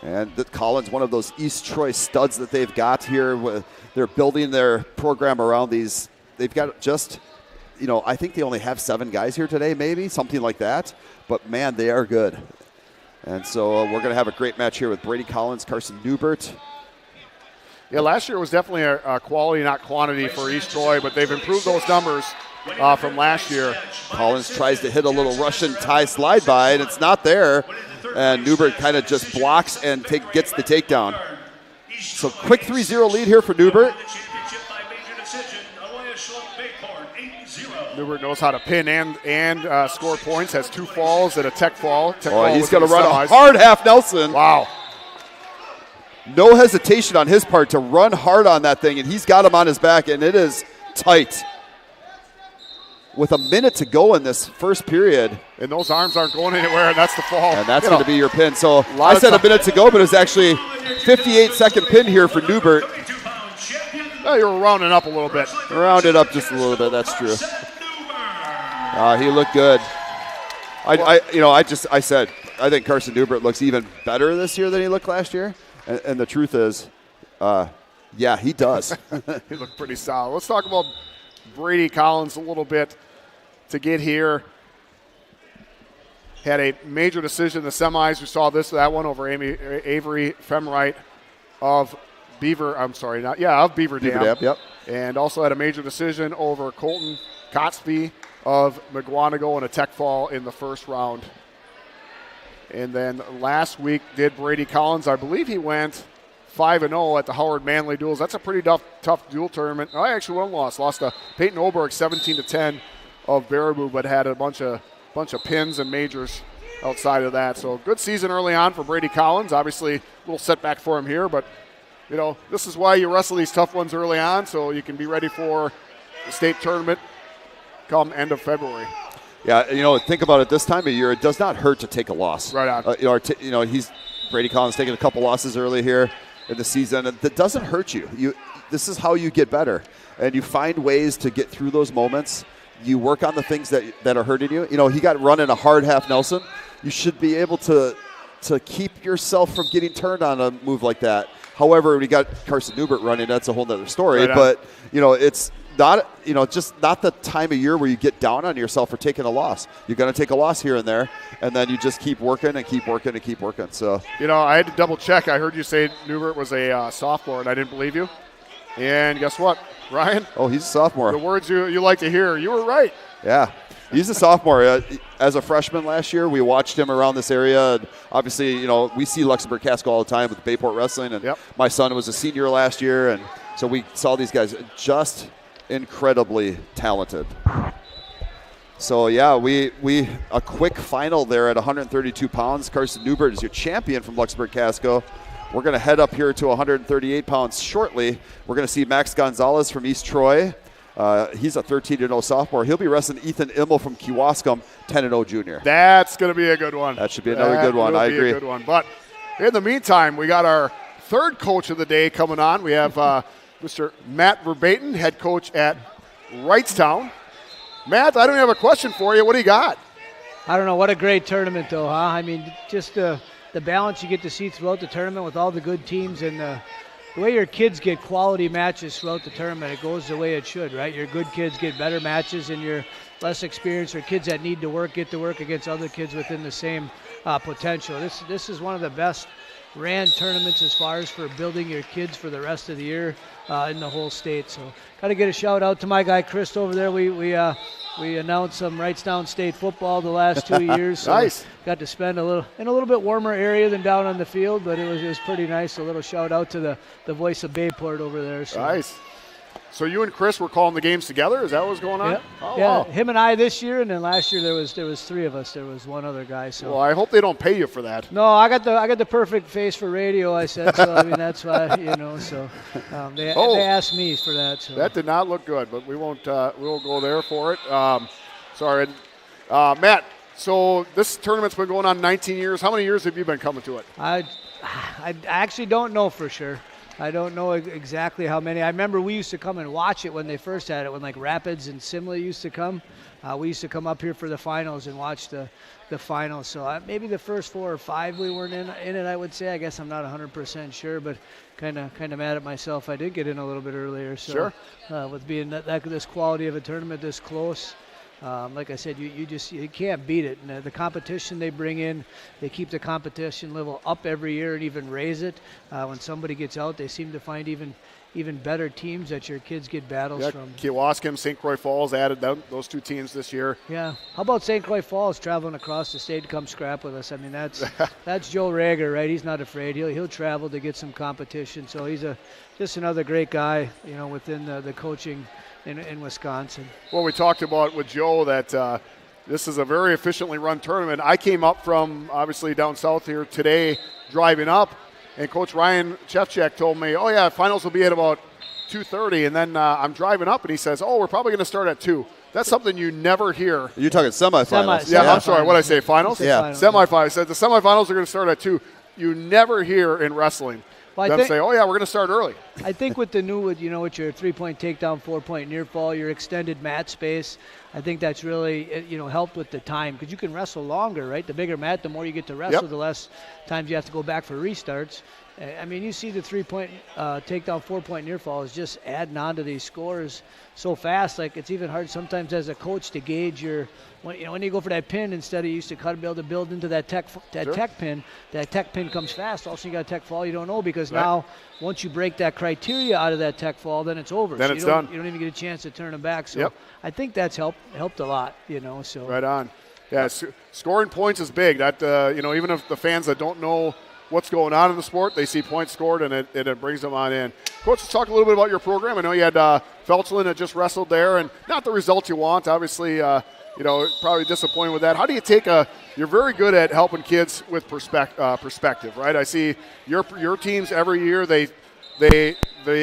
And Collins, one of those East Troy studs that they've got here. They're building their program around these. They've got just, I think they only have 7 guys here today, maybe, something like that. But, man, they are good. And so we're going to have a great match here with Brady Collins, Carson Newbert. Yeah, last year was definitely a quality, not quantity for East Troy, but they've improved those numbers from last year. Collins tries to hit a little Russian tie slide by, and it's not there. And Newbert kind of just blocks and gets the takedown. So quick 3-0 lead here for Newbert. Newbert knows how to pin and score points. Has 2 falls and a tech fall. He's going to run a hard half Nelson. Wow. No hesitation on his part to run hard on that thing, and he's got him on his back, and it is tight. With a minute to go in this first period. And those arms aren't going anywhere, and that's the fall. And that's going to be your pin. So I said a minute to go, but it's actually 58-second pin here for Newbert. Oh, you were rounding up a little bit. Rounded up just a little bit, that's true. He looked good. I said I think Carson Newbert looks even better this year than he looked last year. And the truth is, he does. He looked pretty solid. Let's talk about Brady Collins a little bit to get here. Had a major decision in the semis. We saw that one over Avery Femright of Beaver. I'm sorry, of Beaver Dam. Yep. And also had a major decision over Colton Cotsby of McGuanago and a tech fall in the first round. And then last week did Brady Collins. I believe he went 5-0 at the Howard Manley duels. That's a pretty tough duel tournament. Oh, I actually lost to Peyton Oberg 17-10 of Baraboo, but had a bunch of pins and majors outside of that. So good season early on for Brady Collins. Obviously a little setback for him here, but this is why you wrestle these tough ones early on, so you can be ready for the state tournament come end of February. Yeah, think about it this time of year. It does not hurt to take a loss. Right on. He's Brady Collins taking a couple losses early here in the season, and that doesn't hurt you. This is how you get better, and you find ways to get through those moments. You work on the things that are hurting you. He got run in a hard half Nelson. You should be able to keep yourself from getting turned on a move like that. However, when you got Carson Newbert running, that's a whole nother story. Right but it's not just not the time of year where you get down on yourself for taking a loss. You're going to take a loss here and there, and then you just keep working and keep working and keep working. So I had to double check. I heard you say Newbert was a sophomore, and I didn't believe you. And guess what, Ryan? Oh, he's a sophomore. The words you like to hear. You were right. Yeah. He's a sophomore. As a freshman last year, we watched him around this area. And obviously, we see Luxembourg Casco all the time with Bayport Wrestling. And my son was a senior last year. And so we saw these guys just incredibly talented. So, we a quick final there at 132 pounds. Carson Newbert is your champion from Luxembourg Casco. We're going to head up here to 138 pounds shortly. We're going to see Max Gonzalez from East Troy. He's a 13-0 sophomore. He'll be wrestling Ethan Immel from Kewaskum, 10-0 junior. That's going to be a good one. That should be another good one. I agree. A good one. But in the meantime, we got our third coach of the day coming on. We have Mr. Matt Verbaten, head coach at Wrightstown. Matt, I don't have a question for you. What do you got? I don't know. What a great tournament, though, huh? I mean, just the balance you get to see throughout the tournament with all the good teams and the way your kids get quality matches throughout the tournament, it goes the way it should, right? Your good kids get better matches, and your less experienced or kids that need to work get to work against other kids within the same potential. This is one of the best ran tournaments as far as for building your kids for the rest of the year in the whole state. So got to get a shout out to my guy Chris over there. We announced some Wrightstown State football the last 2 years. So nice. Got to spend in a little bit warmer area than down on the field, but it was pretty nice. A little shout out to the voice of Bayport over there. So. Nice. So you and Chris were calling the games together? Is that what was going on? Yeah. Oh, yeah. wow. Him and I this year, and then last year there was three of us. There was one other guy. So. Well, I hope they don't pay you for that. No, I got the perfect face for radio. I said so. I mean that's why So they asked me for that. So. That did not look good, but we won't go there for it. Sorry, Matt. So this tournament's been going on 19 years. How many years have you been coming to it? I actually don't know for sure. I don't know exactly how many. I remember we used to come and watch it when they first had it, when like Rapids and Simla used to come. We used to come up here for the finals and watch the finals. So maybe the first 4 or 5 we weren't in it, I would say. I guess I'm not 100% sure, but kind of mad at myself. I did get in a little bit earlier. So, sure. With being this quality of a tournament this close. Like I said, you can't beat it. And the competition they bring in, they keep the competition level up every year and even raise it. When somebody gets out, they seem to find even better teams that your kids get battles from. Kewaskum, St. Croix Falls added those 2 teams this year. Yeah. How about St. Croix Falls traveling across the state to come scrap with us? I mean, that's Joe Rhaegar, right? He's not afraid. He'll travel to get some competition. So he's just another great guy, within the coaching in Wisconsin. Well, we talked about with Joe that this is a very efficiently run tournament. I came up from, obviously, down south here today driving up, and Coach Ryan Chefchek told me, oh, yeah, finals will be at about 2:30, and then I'm driving up, and he says, oh, we're probably going to start at 2. That's something you never hear. You're talking semifinals. Yeah, I'm sorry, what did I say, finals? Yeah. Semifinals. I said the semifinals are going to start at 2. You never hear in wrestling them say, oh, yeah, we're going to start early. I think with the new, with your 3-point takedown, 4-point near fall, your extended mat space, I think that's really helped with the time because you can wrestle longer, right? The bigger mat, the more you get to wrestle, the less times you have to go back for restarts. I mean, you see the 3-point takedown, 4-point near fall is just adding on to these scores so fast. Like it's even hard sometimes as a coach to gauge when you go for that pin instead of you used to be able to build into that tech pin. That tech pin comes fast. Also, you got a tech fall. You don't know because now once you break that criteria out of that tech fall, then it's over. Then it's done. You don't even get a chance to turn them back. So I think that's helped a lot. So right on. Yeah, scoring points is big. That even if the fans that don't know what's going on in the sport, they see points scored and it brings them on in. Coach, let's talk a little bit about your program. I know you had Feltzlin that just wrestled there, and not the results you want. Obviously, probably disappointed with that. How do you take you're very good at helping kids with perspective, right? I see your teams every year, they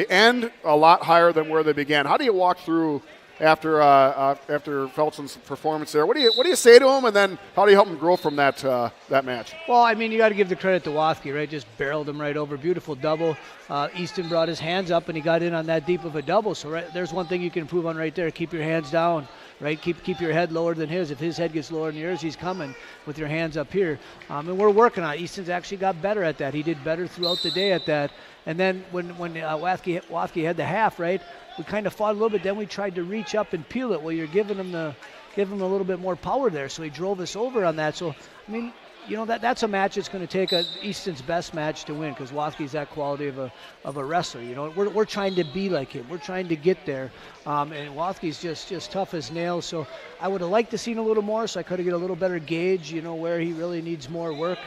end a lot higher than where they began. How do you walk through after Feltzlin's performance there? What do you say to him, and then how do you help him grow from that match? Well, I mean, you got to give the credit to Wathke, right? Just barreled him right over. Beautiful double. Easton brought his hands up, and he got in on that deep of a double. So there's one thing you can improve on right there. Keep your hands down, right? Keep your head lower than his. If his head gets lower than yours, he's coming with your hands up here. And we're working on it. Easton's actually got better at that. He did better throughout the day at that. And then when Wathke had the half, right, we kind of fought a little bit. Then we tried to reach up and peel it. Well, you're giving him a little bit more power there. So he drove us over on that. So, I mean, that's a match that's going to take Easton's best match to win because Wathke's that quality of a wrestler. We're trying to be like him. We're trying to get there. And Wathke's just tough as nails. So I would have liked to seen a little more so I could have get a little better gauge, where he really needs more work.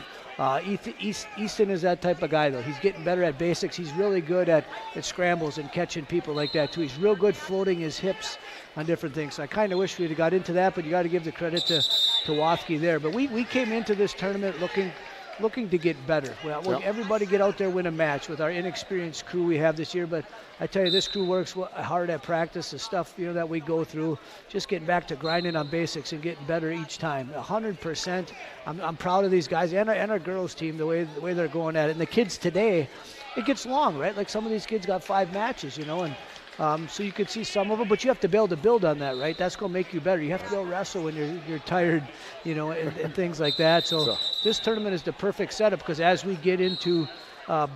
Easton is that type of guy, though. He's getting better at basics. He's really good at scrambles and catching people like that, too. He's real good floating his hips on different things. So I kind of wish we'd have got into that, but you got to give the credit to Wathke there. But we came into this tournament looking to get better. Everybody get out there, win a match with our inexperienced crew we have this year. But I tell you, this crew works hard at practice, the stuff that we go through, just getting back to grinding on basics and getting better each time. 100%. I'm proud of these guys and our girls team, the way they're going at it. And the kids today, it gets long, right? Like some of these kids got 5 matches, and so you could see some of them, but you have to be able to build on that, right? That's going to make you better. You have to be able to wrestle when you're tired, and things like that. So this tournament is the perfect setup because as we get into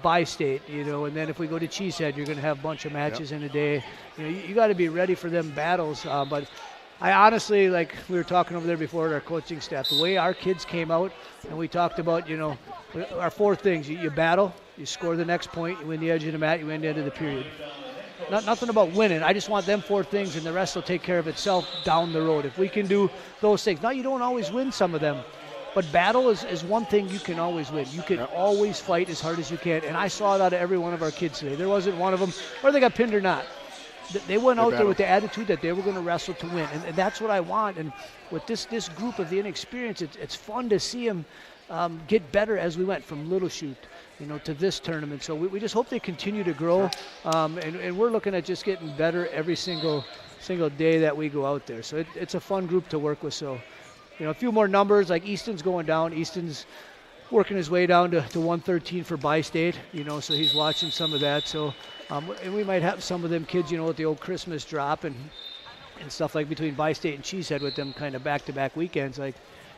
bi-state, and then if we go to Cheesehead, you're going to have a bunch of matches in a day. You got to be ready for them battles. But I honestly, like we were talking over there before with our coaching staff, the way our kids came out and we talked about, our 4 things. You battle, you score the next point, you win the edge of the mat, you win the end of the period. Nothing about winning. I just want them 4 things, and the rest will take care of itself down the road. If we can do those things. Now, you don't always win some of them, but battle is one thing you can always win. You can always fight as hard as you can, and I saw it out of every one of our kids today. There wasn't one of them, whether they got pinned or not. They went out there with the attitude that they were going to wrestle to win, and that's what I want. And with this group of the inexperienced, it's fun to see them get better as we went from Little Shoot, to this tournament. So we just hope they continue to grow, and we're looking at just getting better every single day that we go out there. So it's a fun group to work with. So, a few more numbers, like Easton's going down. Easton's working his way down to 113 for bi-state, so he's watching some of that. So, and we might have some of them kids, with the old Christmas drop and stuff like between bi-state and Cheesehead with them kind of back-to-back weekends. Like,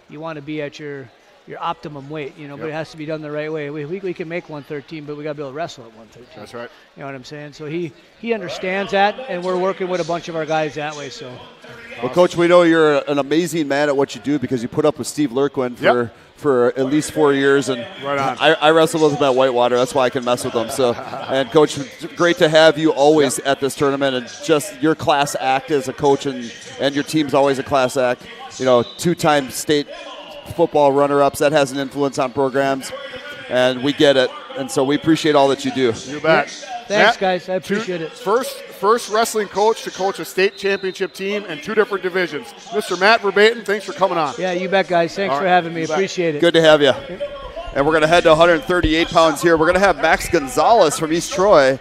you want to be at your optimum weight, but it has to be done the right way. We can make 113, but we got to be able to wrestle at 113. That's right. You know what I'm saying? So he understands that, and we're working with a bunch of our guys that way. So, well, Coach, we know you're an amazing man at what you do because you put up with Steve Lurquin for at least 4 years, and right on. I wrestled with him at Whitewater. That's why I can mess with him. So, and Coach, great to have you always at this tournament, and just your class act as a coach, and your team's always a class act. 2-time state football runner-ups, that has an influence on programs, and we get it, and so we appreciate all that you do. You bet. Thanks, Matt, guys. I appreciate it. First wrestling coach to coach a state championship team in 2 different divisions. Mr. Matt Verban, thanks for coming on. Yeah, you bet, guys. Thanks for having me. Appreciate it. Good to have you. And we're going to head to 138 pounds here. We're going to have Max Gonzalez from East Troy.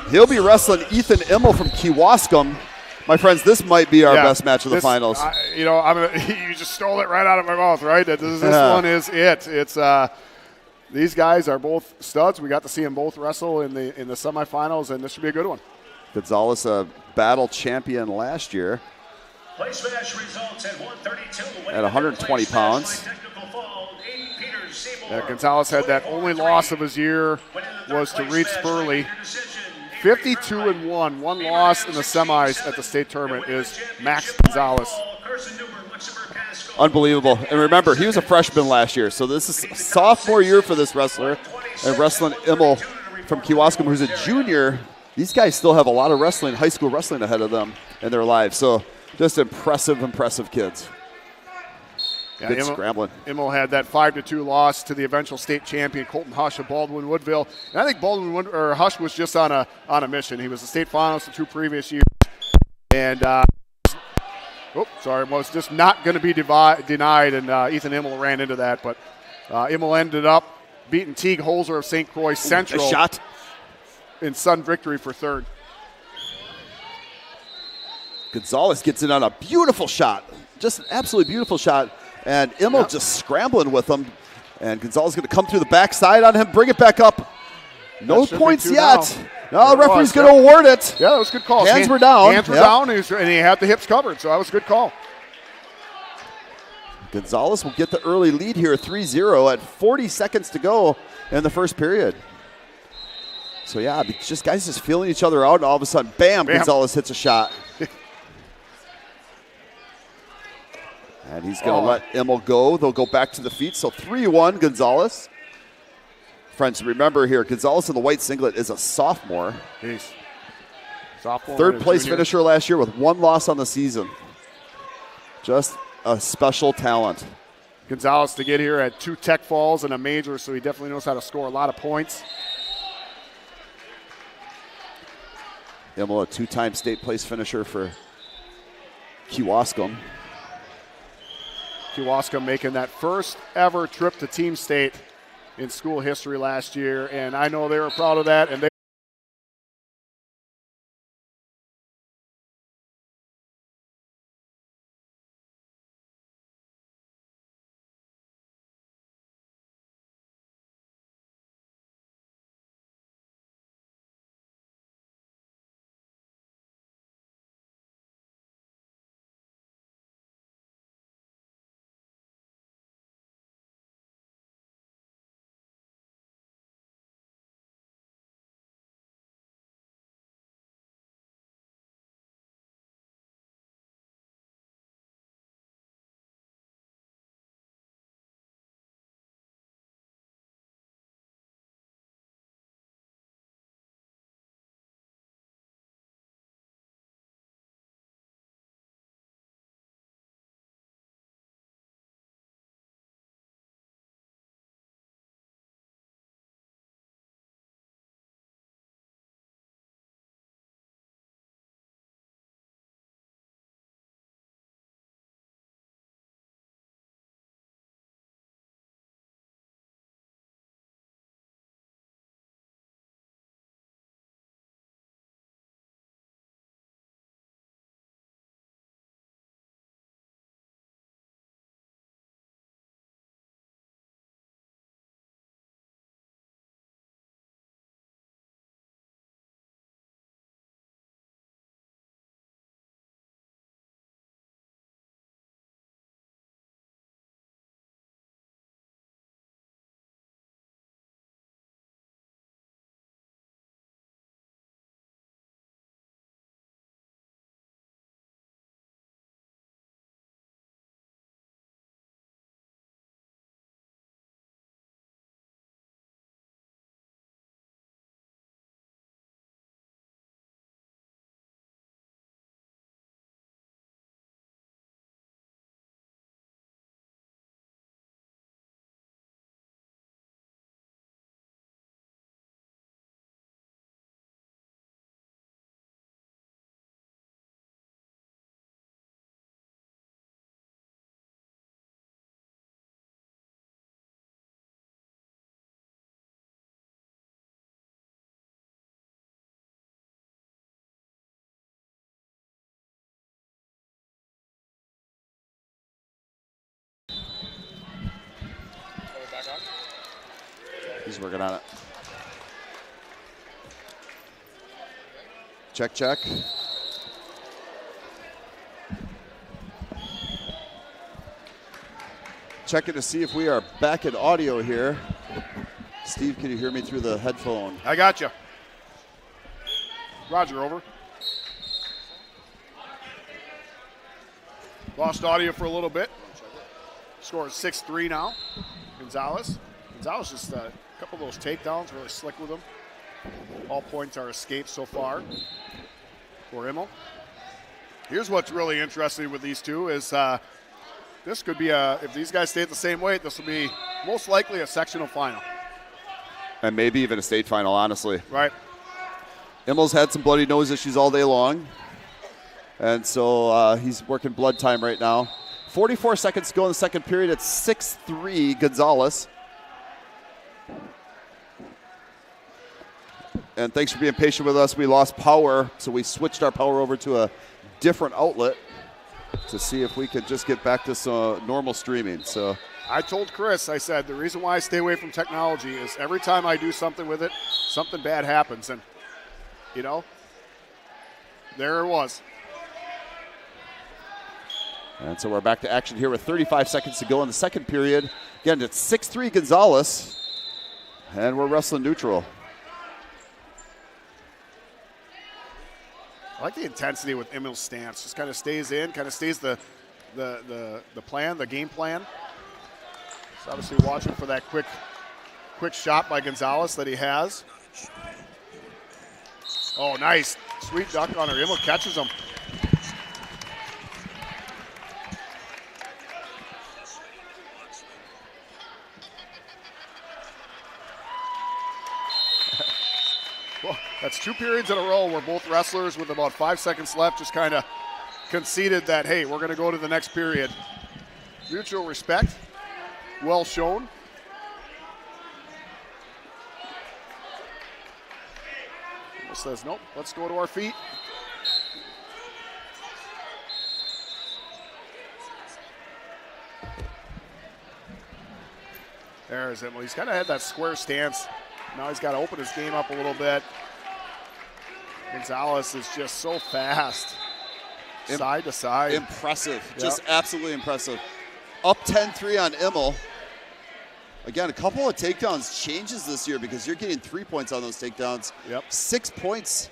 He'll be wrestling Ethan Immel from Kewaskum. My friends, this might be our best match of the finals. You just stole it right out of my mouth, right? This one is it. It's these guys are both studs. We got to see them both wrestle in the semifinals, and this should be a good one. Gonzalez, a battle champion last year. Place match results at 132. At 120 pounds. Yeah, Gonzalez had that only loss of his year was to Reed Spurley. 52-1, one loss in the semis at the state tournament is Max Gonzalez. Unbelievable. And remember, he was a freshman last year, so this is sophomore year for this wrestler. And Wrestling Immel from Kewaskum, who's a junior. These guys still have a lot of wrestling, high school wrestling ahead of them in their lives. So just impressive kids. Yeah, Good scrambling. Immel had that 5-2 loss to the eventual state champion Colton Hush of Baldwin Woodville. And I think Hush was just on a mission. He was the state finalist the 2 previous years. And was just not going to be denied, and Ethan Immel ran into that. But Immel ended up beating Teague Holzer of St. Croix Central. A shot. In Sun victory for 3rd. Gonzalez gets in on a beautiful shot. Just an absolutely beautiful shot. And Immel just scrambling with him. And Gonzalez going to come through the backside on him, bring it back up. No points yet. No, the referee's going to award it. Yeah, that was a good call. Hands were down. Hands were down, and he had the hips covered, so that was a good call. Gonzalez will get the early lead here, 3-0 at 40 seconds to go in the first period. So, yeah, guys just feeling each other out, and all of a sudden, bam. Gonzalez hits a shot. And he's going to let Immel go. They'll go back to the feet. So 3-1, Gonzalez. Friends, remember here, Gonzalez in the white singlet is a sophomore. Jeez. Sophomore. 3rd place finisher last year with 1 loss on the season. Just a special talent. Gonzalez to get here at 2 tech falls and a major, so he definitely knows how to score a lot of points. Immel, a 2-time state place finisher for Kewaskum. Kewaskum making that first ever trip to team state in school history last year, and I know they were proud of that. And He's working on it. Check, check. checking to see if we are back in audio here. Steve, can you hear me through the headphone? I got you. Roger, over. Lost audio for a little bit. Score is 6-3 now. Gonzalez just a couple of those takedowns, really slick with them. All points are escaped so far for Immel. Here's what's really interesting with these two is this could be if these guys stay at the same weight, this will be most likely a sectional final. And maybe even a state final, honestly. Right. Immel's had some bloody nose issues all day long. And so he's working blood time right now. 44 seconds to go in the second period. It's 6-3 Gonzalez. And thanks for being patient with us. We lost power, so we switched our power over to a different outlet to see if we could just get back to some normal streaming. So I told Chris, I said, the reason why I stay away from technology is every time I do something with it, something bad happens. And, you know, there it was. And so we're back to action here with 35 seconds to go in the second period. Again, it's 6-3 Gonzalez, and we're wrestling neutral. I like the intensity with Immel's stance. Just kind of stays in, kind of stays the plan, the game plan. He's obviously watching for that quick shot by Gonzalez that he has. Oh, nice. Sweet duck on her. Immel catches him. Well, that's 2 periods in a row where both wrestlers with about 5 seconds left just kind of conceded that, hey, we're going to go to the next period. Mutual respect, well shown. Immel says, nope, let's go to our feet. There's Immel. He's kind of had that square stance. Now he's got to open his game up a little bit. Gonzalez is just so fast. Side to side. Impressive. Yep. Just absolutely impressive. Up 10-3 on Immel. Again, a couple of takedowns changes this year because you're getting 3 points on those takedowns. Yep. 6 points,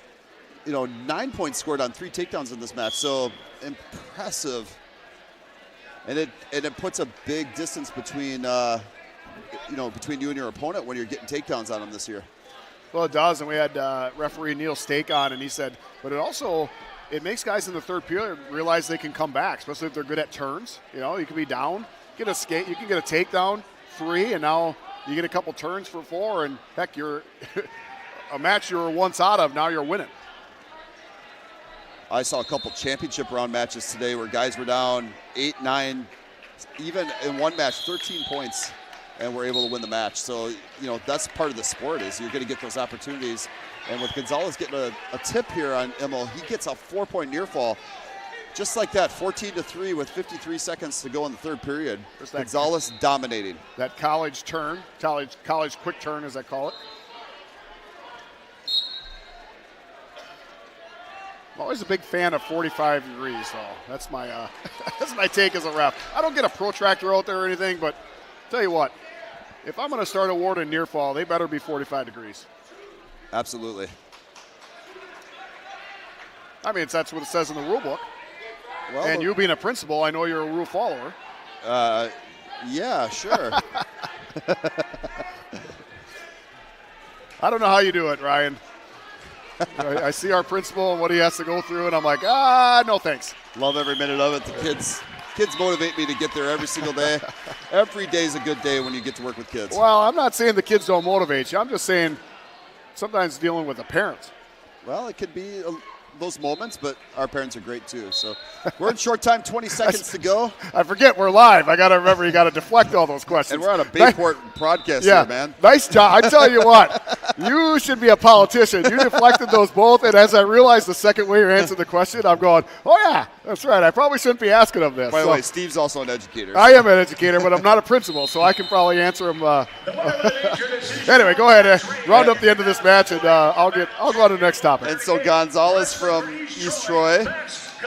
9 points scored on 3 takedowns in this match. So impressive. And it puts a big distance between between you and your opponent when you're getting takedowns on them this year. Well, it does, and we had referee Neil Stake on, and he said, but it makes guys in the third period realize they can come back, especially if they're good at turns. You can be down, get a skate, you can get a takedown, 3, and now you get a couple turns for 4, and heck, you're a match you were once out of, now you're winning. I saw a couple championship round matches today where guys were down 8, 9, even in one match, 13 points. And we're able to win the match. So, that's part of the sport is you're going to get those opportunities. And with Gonzalez getting a tip here on Immel, he gets a 4-point near fall. Just like that, 14-3 with 53 seconds to go in the third period. Gonzalez dominating. That college turn, college quick turn as I call it. I'm always a big fan of 45 degrees, so that's my that's my take as a ref. I don't get a protractor out there or anything, but tell you what, if I'm going to start awarding near fall, they better be 45 degrees. Absolutely. I mean, that's what it says in the rule book. Well, and you being a principal, I know you're a rule follower. Yeah, sure. I don't know how you do it, Ryan. I see our principal and what he has to go through, and I'm like, no thanks. Love every minute of it. The kids motivate me to get there every single day. Every day is a good day when you get to work with kids. Well, I'm not saying the kids don't motivate you. I'm just saying sometimes dealing with the parents. Well, it could be those moments, but our parents are great too. So we're in short time, 20 seconds to go. I forget we're live. I got to remember you got to deflect all those questions. And we're on a Bayport broadcast here, man. Nice job. I tell you what, you should be a politician. You deflected those both, and as I realized the second way you answered the question, I'm going, oh yeah, that's right. I probably shouldn't be asking him this. By the way, Steve's also an educator. I am an educator, but I'm not a principal, so I can probably answer him. Anyway, go ahead. Round up the end of this match, and I'll go on to the next topic. And so Gonzalez from East Troy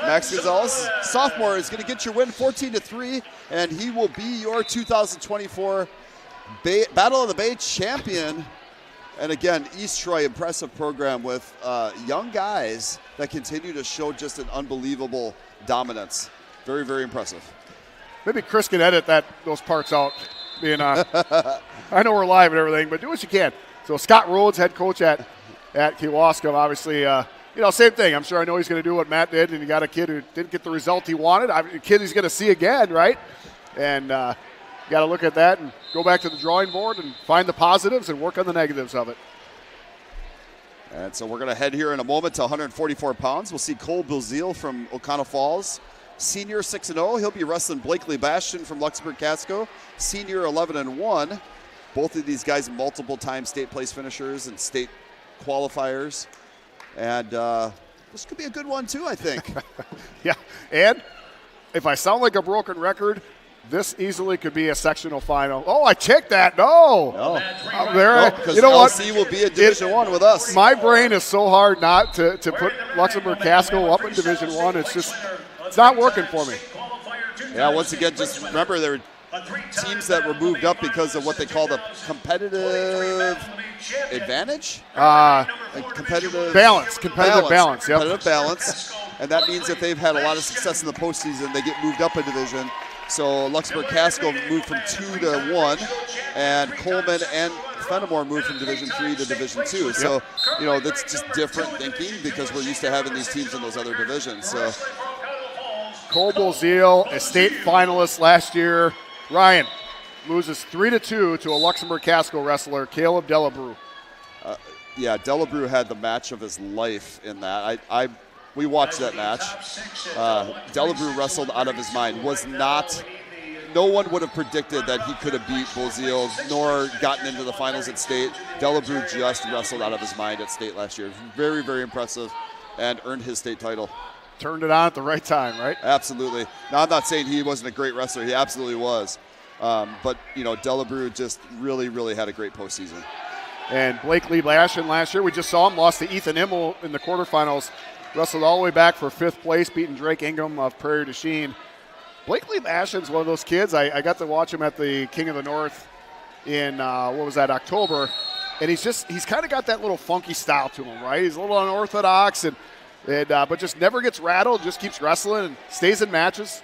Max Gonzalez, sophomore, is going to get your win 14-3, and he will be your 2024 Battle of the Bay champion. And again, East Troy, impressive program with young guys that continue to show just an unbelievable dominance. Very, very impressive. Maybe Chris can edit those parts out. I know we're live and everything, but do what you can. So Scott Rhodes, head coach at Kewaskum, obviously, same thing. I'm sure I know he's going to do what Matt did, and he got a kid who didn't get the result he wanted. A kid he's going to see again, right? And you got to look at that and go back to the drawing board and find the positives and work on the negatives of it. And so we're going to head here in a moment to 144 pounds. We'll see Cole Bilzeal from O'Connell Falls, senior 6-0. He'll be wrestling Blakely Bastian from Luxembourg Casco, senior 11-1. Both of these guys multiple-time state place finishers and state qualifiers. And this could be a good one, too, I think. Yeah, and if I sound like a broken record, this easily could be a sectional final. Oh, I checked that. No. Because LC will be in Division I with us. My brain is so hard not to put Luxembourg Casco up in Division I. It's not working for me. Yeah, once again, just remember there were teams that were moved up because of what they call the competitive advantage? Competitive balance. Yep. Competitive balance. And that means that they've had a lot of success in the postseason, they get moved up a division. So Luxembourg Casco moved from 2 to 1, and Coleman and Fenimore moved from Division 3 to Division 2. So, that's just different thinking because we're used to having these teams in those other divisions. So, Cole Bilzeal, a state finalist last year. Ryan loses 3-2 to a Luxembourg Casco wrestler, Caleb Delabrew. Delabrew had the match of his life in that. We watched that match. Delabrew wrestled out of his mind. No one would have predicted that he could have beat Bilzeal nor gotten into the finals at state. Delabrew just wrestled out of his mind at state last year. Very, very impressive and earned his state title. Turned it on at the right time, right? Absolutely. Now, I'm not saying he wasn't a great wrestler. He absolutely was. But Delabrew just really, really had a great postseason. And Blakely Bastian last year, we just saw him, lost to Ethan Immel in the quarterfinals. Wrestled all the way back for 5th place, beating Drake Ingham of Prairie du Chien. Blakely Bastian's one of those kids. I got to watch him at the King of the North in, October. And he's kind of got that little funky style to him, right? He's a little unorthodox, but just never gets rattled, just keeps wrestling and stays in matches.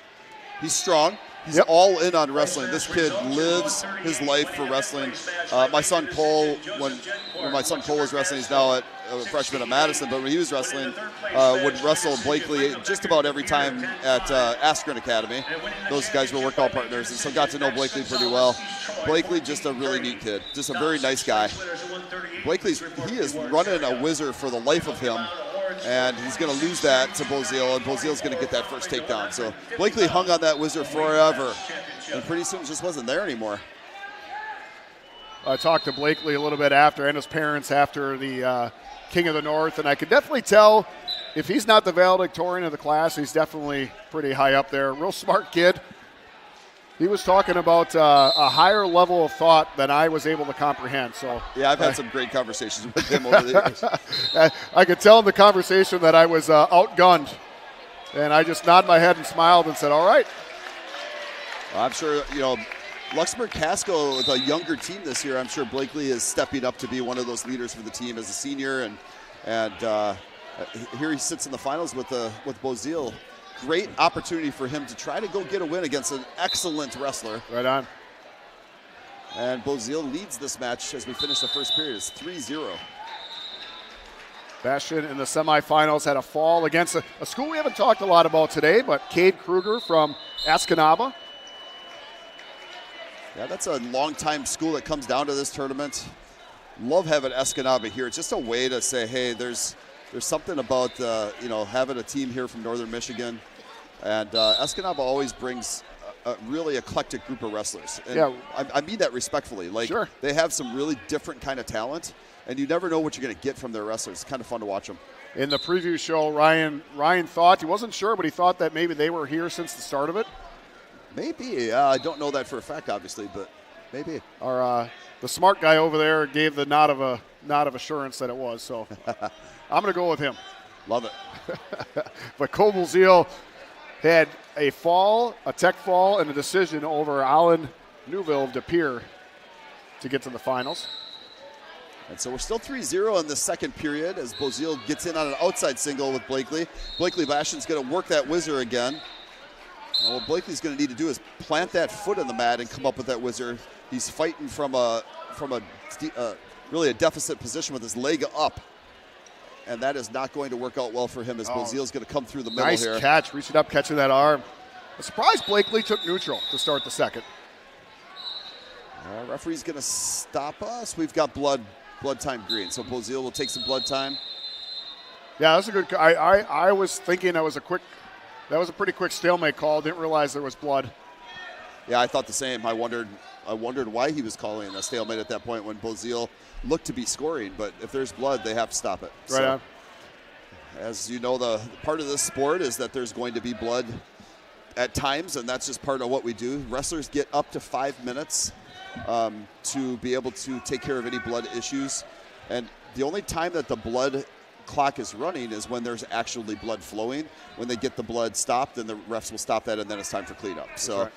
He's strong. He's all in on wrestling. This kid lives his life for wrestling. My son Cole, when my son Cole was wrestling, he's now a freshman at Madison, but when he was wrestling, would wrestle Blakely just about every time at Askren Academy. Those guys were workout partners, and so got to know Blakely pretty well. Blakely, just a really neat kid, just a very nice guy. He is running a whizzer for the life of him. And he's going to lose that to Bilzeal, and Bilzeal's going to get that first takedown. So Blakely hung on that whizzer forever, and pretty soon just wasn't there anymore. I talked to Blakely a little bit after, and his parents after the King of the North, and I could definitely tell if he's not the valedictorian of the class, he's definitely pretty high up there. Real smart kid. He was talking about a higher level of thought than I was able to comprehend. So yeah, I've had some great conversations with him over the years. I could tell in the conversation that I was outgunned, and I just nodded my head and smiled and said, all right. I'm sure, Luxembourg Casco with a younger team this year, I'm sure Blakely is stepping up to be one of those leaders for the team as a senior, and here he sits in the finals with Bilzeal. Great opportunity for him to try to go get a win against an excellent wrestler. Right on. And Bilzeal leads this match as we finish the first period. It's 3-0. Bastian in the semifinals had a fall against a school we haven't talked a lot about today, but Cade Kruger from Escanaba. Yeah, that's a long-time school that comes down to this tournament. Love having Escanaba here. It's just a way to say, hey, there's something about having a team here from Northern Michigan, and Escanaba always brings a really eclectic group of wrestlers. And yeah, I mean that respectfully. Sure. They have some really different kind of talent, and you never know what you're going to get from their wrestlers. It's kind of fun to watch them. In the preview show, Ryan thought, he wasn't sure, but he thought that maybe they were here since the start of it. Maybe. I don't know that for a fact, obviously, but maybe. The smart guy over there gave the nod of assurance that it was. So I'm going to go with him. Love it. But Cole Bozil had a fall, a tech fall, and a decision over Alan Neuville de Peer to get to the finals. And so we're still 3-0 in the second period as Bozil gets in on an outside single with Blakely. Blakely Bastion's going to work that whizzer again. And what Blakely's going to need to do is plant that foot in the mat and come up with that whizzer. He's fighting from really a deficit position with his leg up. And that is not going to work out well for him as Bozil's going to come through the middle here. Nice catch, reaching up, catching that arm. I'm surprised Blakely took neutral to start the second. Referee's going to stop us. We've got blood time green. So Bozil will take some blood time. Yeah, that's a good. I was thinking that was a pretty quick stalemate call. Didn't realize there was blood. Yeah, I thought the same. I wondered why he was calling a stalemate at that point when Bozil looked to be scoring. But if there's blood, they have to stop it. Right on. As you know, the part of this sport is that there's going to be blood at times, and that's just part of what we do. Wrestlers get up to 5 minutes to be able to take care of any blood issues. And the only time that the blood clock is running is when there's actually blood flowing. When they get the blood stopped, then the refs will stop that, and then it's time for cleanup. So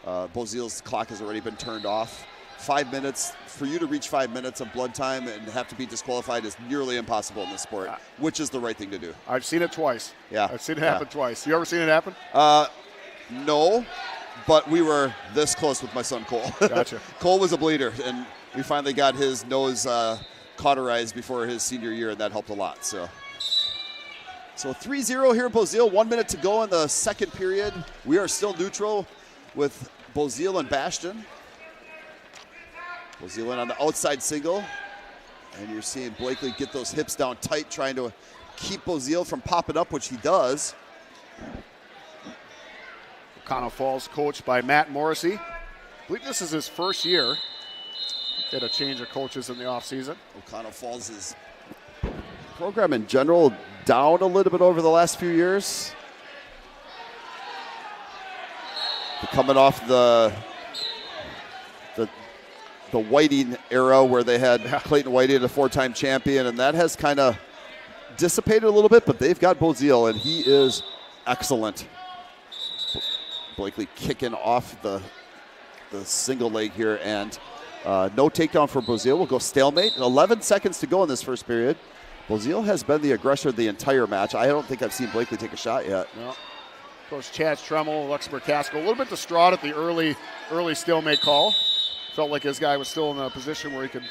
Bozil's clock has already been turned off. 5 minutes, for you to reach 5 minutes of blood time and have to be disqualified is nearly impossible in this sport, which is the right thing to do. I've seen it twice. Yeah. I've seen it happen twice. You ever seen it happen? No, but we were this close with my son Cole. Gotcha. Cole was a bleeder, and we finally got his nose cauterized before his senior year, and that helped a lot. So 3-0 here, Bozil. 1 minute to go in the second period. We are still neutral with Bozil and Bastion. Bozil in on the outside single, and you're seeing Blakely get those hips down tight, trying to keep Bozil from popping up, which he does. O'Connell Falls coached by Matt Morrissey. I believe this is his first year. Did a change of coaches in the offseason. O'Connell Falls' program in general down a little bit over the last few years. They're coming off the Whiting era where they had Clayton Whiting, a 4-time champion, and that has kind of dissipated a little bit, but they've got Bozil, and he is excellent. Blakely kicking off the single leg here, and no takedown for Bozil. We'll go stalemate. 11 seconds to go in this first period. Bozil has been the aggressor the entire match. I don't think I've seen Blakely take a shot yet. No. Coach Chad Tremmel, Luxembourg Casco, a little bit distraught at the early stalemate call. Felt like his guy was still in a position where he could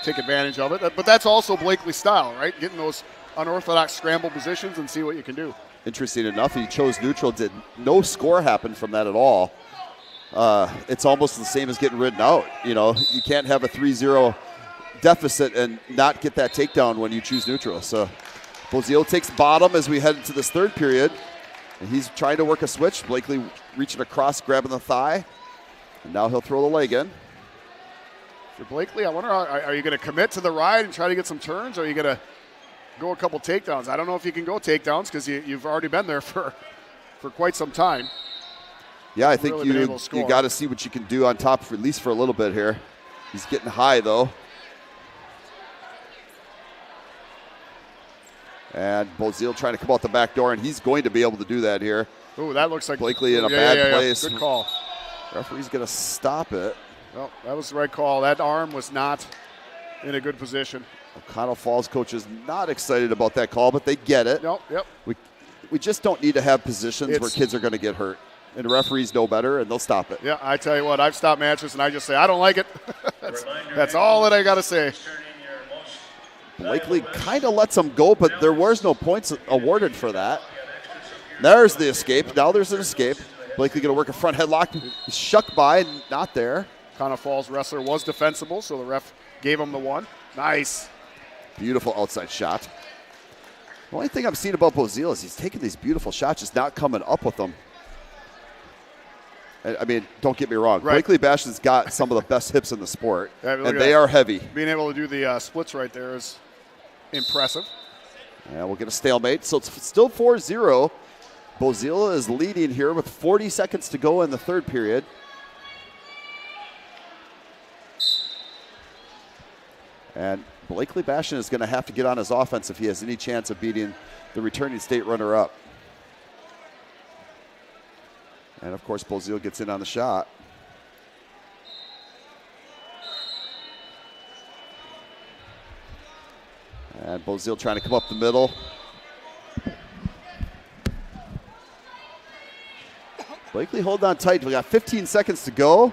take advantage of it. But that's also Blakely's style, right? Getting those unorthodox scramble positions and see what you can do. Interesting enough, he chose neutral. Did no score happen from that at all. It's almost the same as getting ridden out. You know, you can't have a 3-0 deficit and not get that takedown when you choose neutral. So Bozil takes bottom as we head into this third period. And he's trying to work a switch. Blakely reaching across, grabbing the thigh. And now he'll throw the leg in. For Blakely, I wonder, are you going to commit to the ride and try to get some turns, or are you going to go a couple takedowns? I don't know if you can go takedowns because you've already been there for quite some time. Yeah, I think really you got to see what you can do on top, at least for a little bit here. He's getting high, though. And Bozil trying to come out the back door, and he's going to be able to do that here. Ooh, that looks like Blakely in a bad place. Good call. Referee's going to stop it. Well, that was the right call. That arm was not in a good position. O'Connell Falls coach is not excited about that call, but they get it. Nope, yep. We just don't need to have positions where kids are going to get hurt. And referees know better, and they'll stop it. Yeah, I tell you what, I've stopped matches, and I just say, I don't like it. that's all that I got to say. Blakely kind of lets him go, but there was no points awarded for that. There's the escape. Now there's an escape. Blakely going to work a front headlock. He's shucked by, not there. O'Connell Falls wrestler was defensible, so the ref gave him the one. Nice. Beautiful outside shot. The only thing I'm seeing about Bozil is he's taking these beautiful shots, just not coming up with them. I mean, don't get me wrong. Right. Blakely Bastion's got some of the best hips in the sport, yeah, and they are heavy. Being able to do the splits right there is impressive. Yeah, we'll get a stalemate. So it's still 4-0. Bozil is leading here with 40 seconds to go in the third period. And Blakely Bastion is going to have to get on his offense if he has any chance of beating the returning state runner-up. And, of course, Bozil gets in on the shot. And Bozil trying to come up the middle. Blakely holding on tight. We got 15 seconds to go.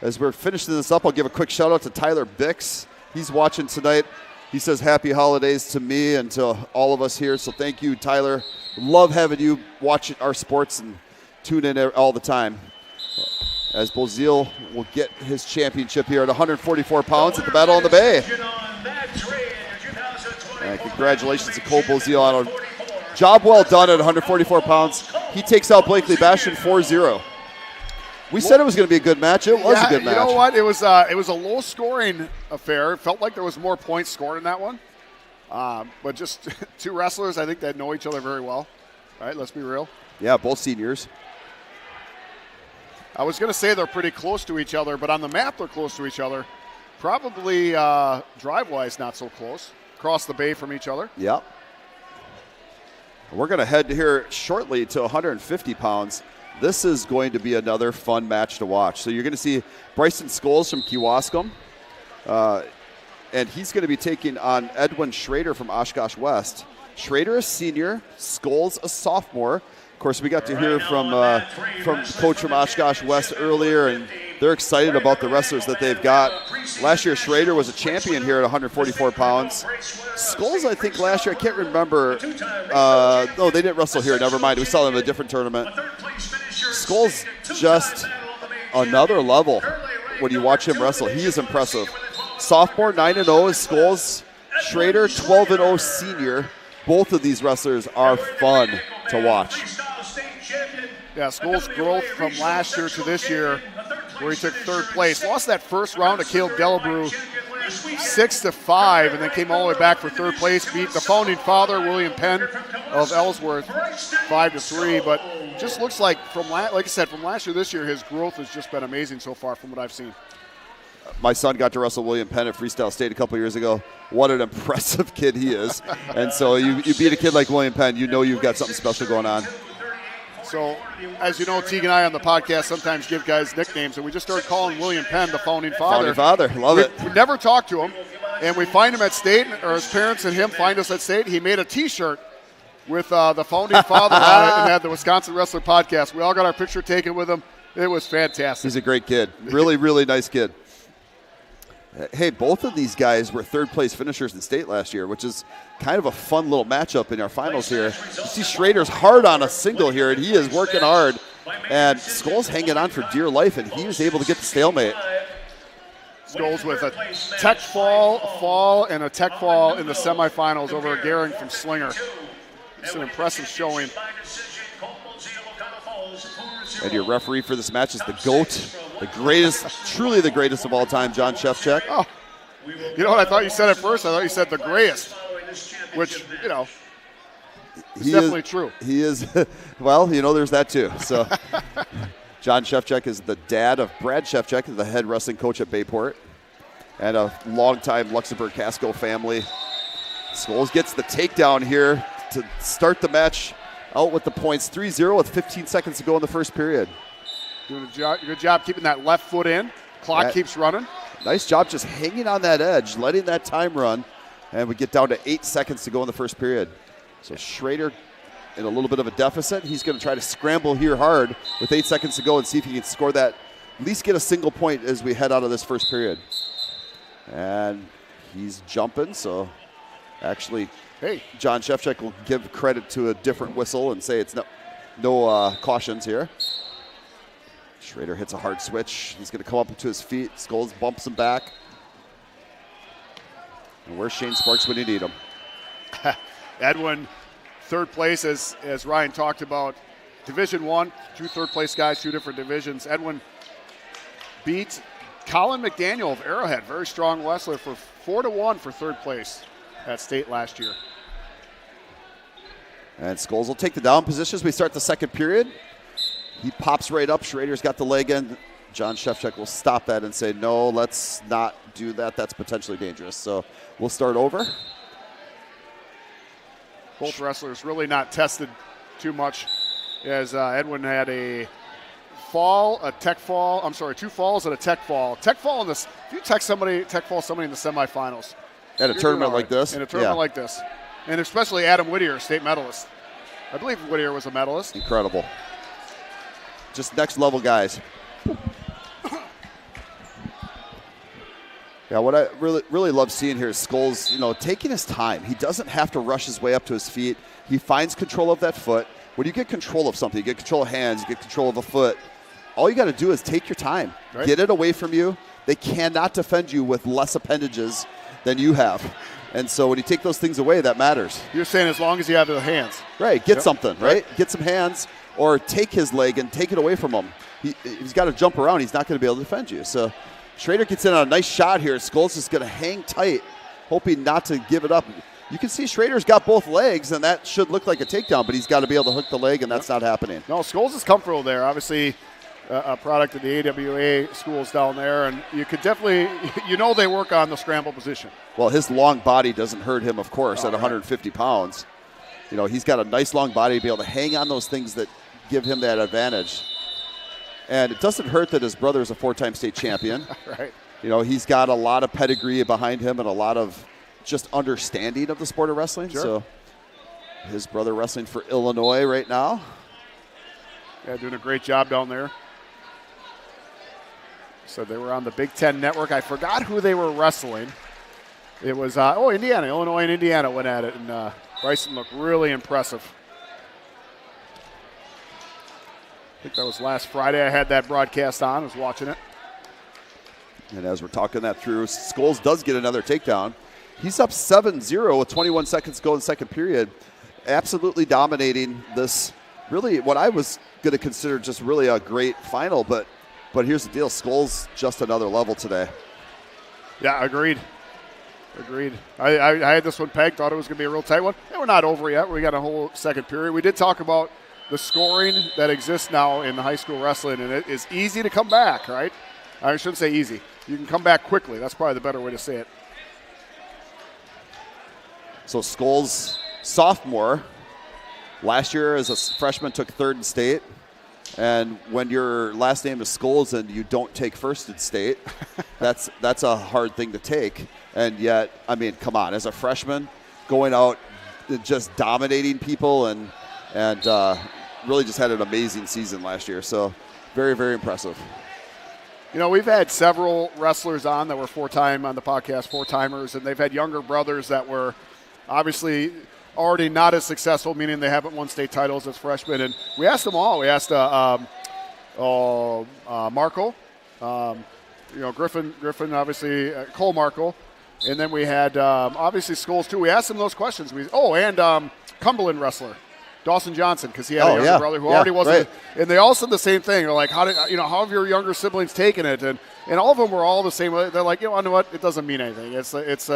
As we're finishing this up, I'll give a quick shout out to Tyler Bix. He's watching tonight. He says happy holidays to me and to all of us here. So thank you, Tyler. Love having you watch our sports and tune in all the time. As Bozil will get his championship here at 144 pounds at the Battle on the Bay. And congratulations to Cole Bozil on a job well done at 144 pounds. He takes out Blakely Bastion 4-0. We said it was going to be a good match. It was a good match. You know what? It was a low-scoring affair. It felt like there was more points scored in that one. But just two wrestlers, I think, that know each other very well. All right, let's be real. Yeah, both seniors. I was going to say they're pretty close to each other, but on the map they're close to each other. Probably drive-wise not so close. Across the bay from each other. Yep. We're going to head here shortly to 150 pounds. This is going to be another fun match to watch. So you're going to see Bryson Scholes from Kewaskum, and he's going to be taking on Edwin Schrader from Oshkosh West. Schrader a senior, Scholes a sophomore. Of course, we got to hear from coach from Oshkosh West earlier, and they're excited about the wrestlers that they've got. Last year, Schrader was a champion here at 144 pounds. Scholes, I think, last year, I can't remember. No, they didn't wrestle here. Never mind. We saw them in a different tournament. Scholes just another level when you watch him wrestle. He is impressive. Sophomore, 9-0 is Scholes. Schrader, 12-0 senior. Both of these wrestlers are fun to watch. Yeah, Scholes' growth from last year to this year, where he took third place. Lost that first round to Caleb Delabrew 6-5, and then came all the way back for third place. Beat the founding father, William Penn of Ellsworth, 5-3. But just looks like, like I said, from last year to this year, his growth has just been amazing so far from what I've seen. My son got to wrestle William Penn at Freestyle State a couple years ago. What an impressive kid he is. And so you beat a kid like William Penn, you know you've got something special going on. So, as you know, Teague and I on the podcast sometimes give guys nicknames, and we just started calling William Penn the founding father. Founding father, love it. We never talked to him, and we find him at state, or his parents and him find us at state. He made a T-shirt with the founding father on it and had the Wisconsin Wrestler Podcast. We all got our picture taken with him. It was fantastic. He's a great kid. Really, really nice kid. Hey, both of these guys were third-place finishers in state last year, which is kind of a fun little matchup in our finals here. You see Schrader's hard on a single here, and he is working hard. And Scholes hanging on for dear life, and he was able to get the stalemate. Scholes with a tech fall, and a tech fall in the semifinals over Gehring from Slinger. It's an impressive showing. And your referee for this match is the GOAT, the greatest, truly the greatest of all time, John Shevchuk. Oh, you know what? I thought you said at first. I thought you said the greatest, which, you know, is definitely true. He is, well, you know, there's that too. So John Shevchuk is the dad of Brad Shevchuk, the head wrestling coach at Bayport, and a longtime Luxembourg Casco family. Scholes gets the takedown here to start the match out with the points, 3-0 with 15 seconds to go in the first period. Doing a good job keeping that left foot in. Clock keeps running. Nice job just hanging on that edge, letting that time run. And we get down to 8 seconds to go in the first period. So Schrader in a little bit of a deficit. He's going to try to scramble here hard with 8 seconds to go and see if he can score that, at least get a single point as we head out of this first period. And he's jumping, so actually John Shevchuk will give credit to a different whistle and say it's no cautions here. Schrader hits a hard switch. He's going to come up to his feet. Scholes bumps him back. And where's Shane Sparks when you need him? Edwin, third place, as Ryan talked about. Division I, two third-place guys, two different divisions. Edwin beat Colin McDaniel of Arrowhead, very strong wrestler, for 4-1 for third place at state last year. And Scholes will take the down position as we start the second period. He pops right up. Schrader's got the leg end John Shevchuk will stop that and say, no, let's not do that. That's potentially dangerous. So we'll start over. Both wrestlers really not tested too much, as Edwin had a fall, a tech fall. I'm sorry, 2 falls and a tech fall. Tech fall in this. If you tech fall somebody in the semifinals at a tournament like this, in a tournament like this, and especially Adam Whittier, state medalist. I believe Whittier was a medalist. Incredible. Just next level guys. Yeah, what I really love seeing here is Skulls, taking his time. He doesn't have to rush his way up to his feet. He finds control of that foot. When you get control of something, you get control of hands, you get control of a foot, all you got to do is take your time. Right. Get it away from you. They cannot defend you with less appendages than you have. And so when you take those things away, that matters. You're saying as long as you have the hands. Right, get something, right? Get some hands, or take his leg and take it away from him. He's got to jump around. He's not going to be able to defend you. So Schrader gets in on a nice shot here. Skulls is going to hang tight, hoping not to give it up. You can see Schrader's got both legs, and that should look like a takedown, but he's got to be able to hook the leg, and that's not happening. No, Skulls is comfortable there. Obviously, a product of the AWA schools down there, and you could definitely, they work on the scramble position. Well, his long body doesn't hurt him, of course, at 150 pounds. He's got a nice long body to be able to hang on those things that give him that advantage. And it doesn't hurt that his brother is a 4-time state champion. Right. He's got a lot of pedigree behind him and a lot of just understanding of the sport of wrestling. Sure. So his brother wrestling for Illinois right now. Yeah, doing a great job down there. So they were on the Big Ten Network. I forgot who they were wrestling. It was, Indiana. Illinois and Indiana went at it, and Bryson looked really impressive. I think that was last Friday. I had that broadcast on. I was watching it. And as we're talking that through, Skulls does get another takedown. He's up 7-0 with 21 seconds to go in the second period. Absolutely dominating this, really what I was going to consider just really a great final. But here's the deal. Skulls just another level today. Yeah, agreed. I had this one pegged. Thought it was going to be a real tight one. And we're not over yet. We got a whole second period. We did talk about the scoring that exists now in the high school wrestling, and it is easy to come back, right? I shouldn't say easy. You can come back quickly. That's probably the better way to say it. So Skulls, sophomore, last year as a freshman took 3rd in state. And when your last name is Skulls and you don't take 1st in state, that's a hard thing to take. And yet, I mean, come on, as a freshman, going out and just dominating people and really just had an amazing season last year. So very, very impressive. We've had several wrestlers on that were 4-time on the podcast, 4-timers, and they've had younger brothers that were obviously already not as successful, meaning they haven't won state titles as freshmen. And we asked them all. We asked Marco, Griffin, obviously, Cole Marco, and then we had obviously Skulls too. We asked them those questions. And Cumberland wrestler Dawson Johnson, because he had a younger brother who already wasn't. Right. And they all said the same thing. They're like, how have your younger siblings taken it? And all of them were all the same. They're like, you know what? It doesn't mean anything. It's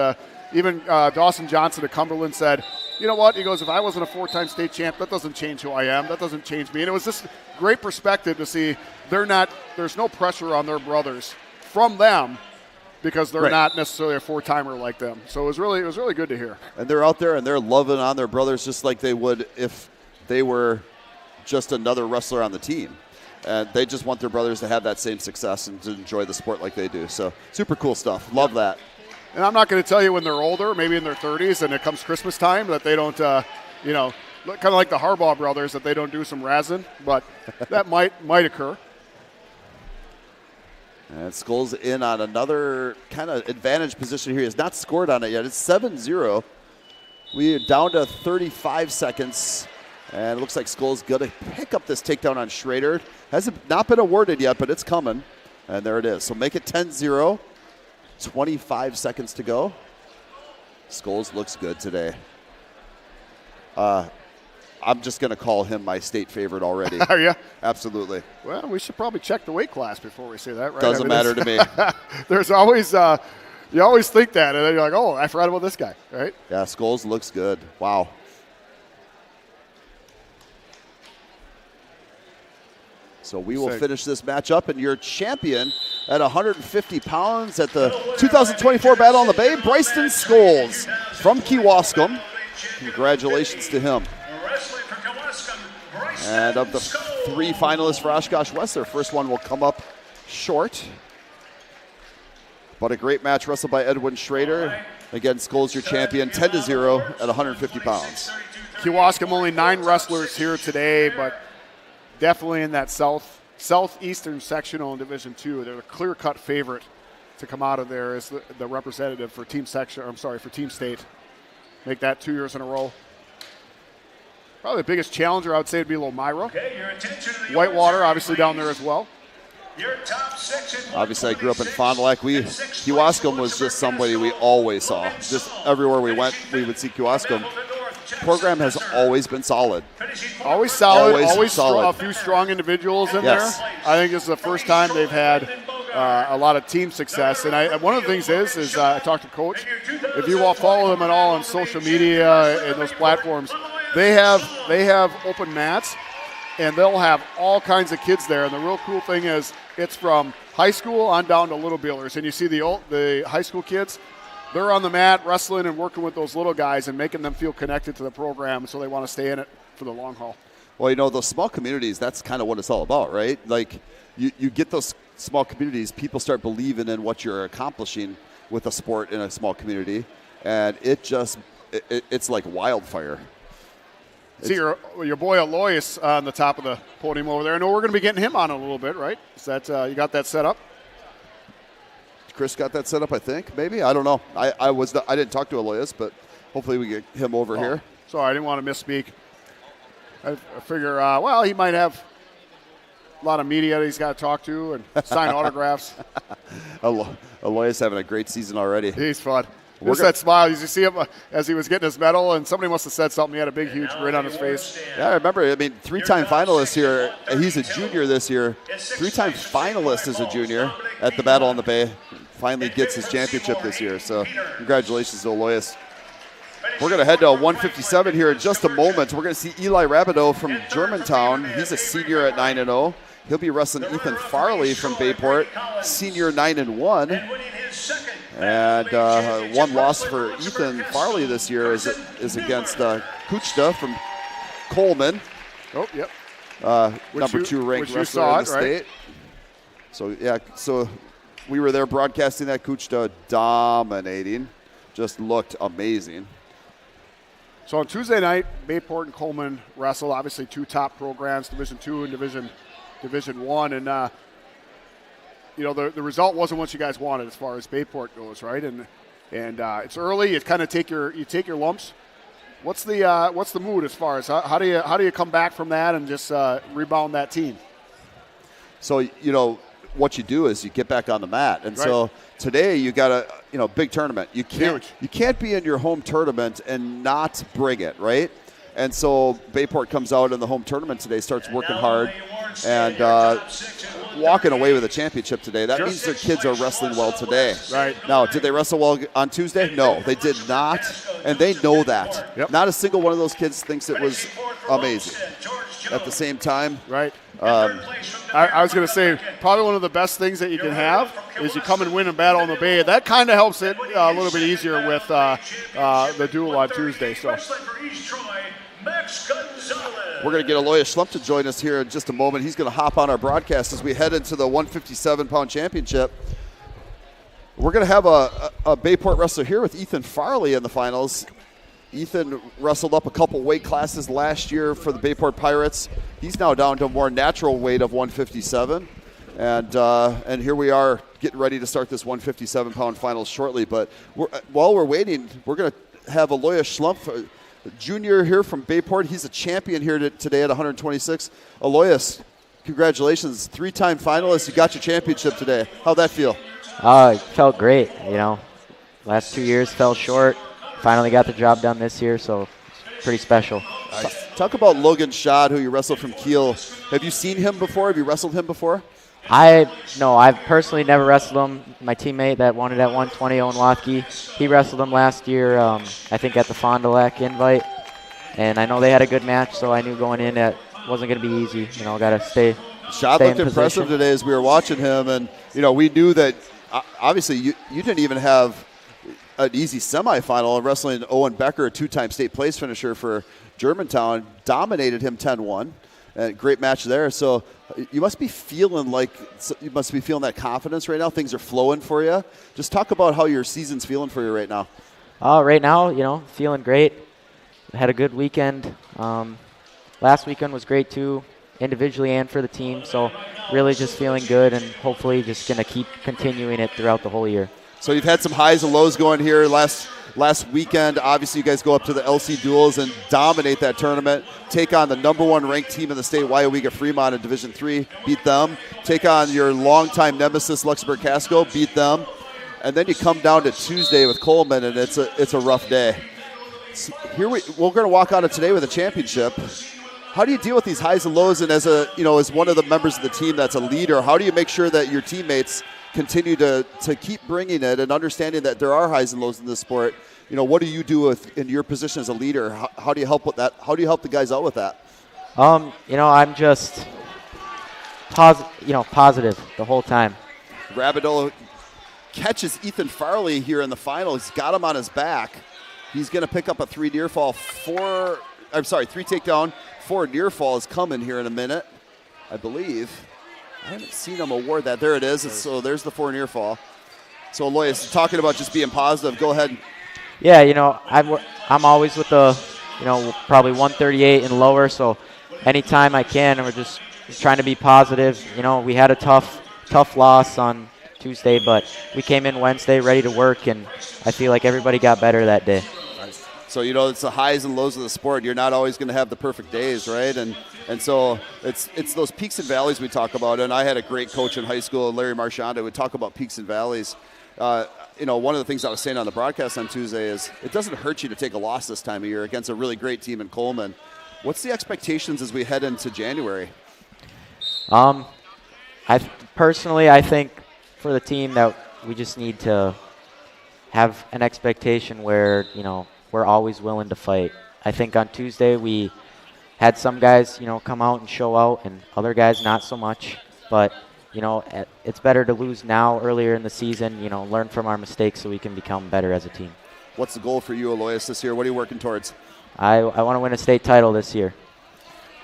even Dawson Johnson at Cumberland said, you know what? He goes, if I wasn't a 4-time state champ, that doesn't change who I am. That doesn't change me. And it was just great perspective to see there's no pressure on their brothers from them, because they're not necessarily a 4-timer like them. So it was really good to hear. And they're out there and they're loving on their brothers just like they would if they were just another wrestler on the team. And they just want their brothers to have that same success and to enjoy the sport like they do. So super cool stuff. Love that. And I'm not going to tell you when they're older, maybe in their 30s, and it comes Christmas time, that they don't, kind of like the Harbaugh brothers, that they don't do some razzing. But that might occur. And Skulls in on another kind of advantage position here. He has not scored on it yet. It's 7-0. We are down to 35 seconds. And it looks like Skulls going to pick up this takedown on Schrader. Hasn't not been awarded yet, but it's coming. And there it is. So make it 10-0. 25 seconds to go. Skulls looks good today. I'm just going to call him my state favorite already. Are you? Absolutely. Well, we should probably check the weight class before we say that, right? Doesn't matter to me. There's always, you always think that, and then you're like, oh, I forgot about this guy, right? Yeah, Skulls looks good. Wow. So we will Sick. finish this match up, and your champion at 150 pounds at the 2024 Battle on the Bay, Bryson Scholes from Kewaskum. Congratulations to him. And of the 3 finalists for Oshkosh West, their first one will come up short. But a great match wrestled by Edwin Schrader. Again, Scholes, your champion, 10-0 at 150 pounds. Kewaskum only 9 wrestlers here today, but definitely in that southeastern sectional in Division II. They're a clear-cut favorite to come out of there as the representative for Team State. Make that 2 years in a row. Probably the biggest challenger I would say would be Lomira. Whitewater, obviously down there as well. Obviously, I grew up in Fond du Lac. Kewaskum was just somebody we always saw. Just everywhere we went, we would see Kewaskum. Program has always been solid. Always solid. Always solid. A few strong individuals in Yes. there. I think this is the first time they've had a lot of team success. And one of the things is I talked to Coach. If you all follow them at all on social media and those platforms, they have open mats, and they'll have all kinds of kids there. And the real cool thing is it's from high school on down to little billers. And you see the high school kids, they're on the mat wrestling and working with those little guys and making them feel connected to the program, so they want to stay in it for the long haul. Well, those small communities, that's kind of what it's all about, right? Like, you get those small communities, people start believing in what you're accomplishing with a sport in a small community, and it's like wildfire. See your boy Alois on the top of the podium over there. I know we're going to be getting him on a little bit, right? Is that you got that set up? Chris got that set up, I think. Maybe, I don't know. I didn't talk to Alois, but hopefully we get him over here. Sorry, I didn't want to misspeak. I figure, he might have a lot of media that he's got to talk to and sign autographs. Alois having a great season already. He's fun. Just that smile. You see him as he was getting his medal, and somebody must have said something. He had a big, huge grin on his face. Yeah, I remember. 3-time finalist here. He's a junior this year. 3-time finalist as a junior at the Battle on the Bay. Finally gets his championship this year. So congratulations to Alois. We're going to head to 157 here in just a moment. We're going to see Eli Rabideau from Germantown. He's a senior at 9-0. He'll be wrestling Ethan Farley from Bayport, senior 9-1. And one loss for Ethan Farley this year is against Kuchta from Coleman. Oh, yep. Number 2 ranked wrestler in the state. Right? So we were there broadcasting that. Kuchta dominating. Just looked amazing. So on Tuesday night, Bayport and Coleman wrestled. Obviously 2 top programs, Division II and Division I. And the result wasn't what you guys wanted as far as Bayport goes, right? And it's early. You kind of take your lumps. What's the mood as far as how do you come back from that and just rebound that team? So what you do is you get back on the mat, and right. So today you got a big tournament. You can't be in your home tournament and not bring it, right? And so Bayport comes out in the home tournament today, starts working hard, and walking away with a championship today. That means their kids are wrestling well today. Right. Now, did they wrestle well on Tuesday? No, they did not, and they know that. Yep. Not a single one of those kids thinks it was amazing. At the same time, right. I was going to say, probably one of the best things that you can have is you come and win a battle on the Bay. That kind of helps it a little bit easier with the duel on Tuesday. So we're going to get Alois Schlump to join us here in just a moment. He's going to hop on our broadcast as we head into the 157-pound championship. We're going to have a Bayport wrestler here with Ethan Farley in the finals. Ethan wrestled up a couple weight classes last year for the Bayport Pirates. He's now down to a more natural weight of 157. And here we are getting ready to start this 157-pound finals shortly. But while we're waiting, we're going to have Alois Schlump, junior here from Bayport. He's a champion here today at 126. Alois, congratulations. 3-time finalist. You got your championship today. How'd that feel? It felt great. Last 2 years fell short. Finally got the job done this year, so it's pretty special. Nice. Talk about Logan Schad, who you wrestled from Kiel. Have you seen him before? Have you wrestled him before? No, I've personally never wrestled him. My teammate that won it at 120, Owen Wathke, he wrestled him last year, I think at the Fond du Lac invite. And I know they had a good match, so I knew going in that wasn't going to be easy. Got to stay Shot stay looked in impressive position. today as we were watching him, and we knew that obviously you didn't even have an easy semifinal and wrestling Owen Becker, a 2-time state place finisher for Germantown, dominated him 10-1. Great match there. So you must be feeling that confidence right now. Things are flowing for you. Just talk about how your season's feeling for you right now. Right now, feeling great. Had a good weekend. Last weekend was great too, individually and for the team. So really just feeling good and hopefully just going to keep continuing it throughout the whole year. So you've had some highs and lows going here last weekend. Obviously, you guys go up to the LC Duels and dominate that tournament. Take on the number 1 ranked team in the state, Wyowega Fremont in Division III. Beat them. Take on your longtime nemesis, Luxembourg Casco. Beat them. And then you come down to Tuesday with Coleman, and it's a rough day. So we're going to walk out of today with a championship. How do you deal with these highs and lows? And as one of the members of the team that's a leader, how do you make sure that your teammates continue to keep bringing it and understanding that there are highs and lows in this sport? What do you do in your position as a leader? How do you help with that? How do you help the guys out with that? I'm just positive the whole time. Rabideau catches Ethan Farley here in the final. He's got him on his back. He's going to pick up a 3 near fall. 3 takedown, 4 near fall is coming here in a minute, I believe. I haven't seen him award that. There it is. So there's the 4 near fall. So Aloysius, talking about just being positive, go ahead. Yeah, I'm always with the, probably 138 and lower. So anytime I can, we're just trying to be positive. We had a tough loss on Tuesday, but we came in Wednesday ready to work, and I feel like everybody got better that day. So, it's the highs and lows of the sport. You're not always going to have the perfect days, right? And so it's those peaks and valleys we talk about. And I had a great coach in high school, Larry Marchand, would talk about peaks and valleys. One of the things I was saying on the broadcast on Tuesday is it doesn't hurt you to take a loss this time of year against a really great team in Coleman. What's the expectations as we head into January? I think for the team that we just need to have an expectation where, we're always willing to fight. I think on Tuesday we had some guys, come out and show out, and other guys not so much. But, it's better to lose now earlier in the season, learn from our mistakes so we can become better as a team. What's the goal for you, Aloysius, this year? What are you working towards? I want to win a state title this year.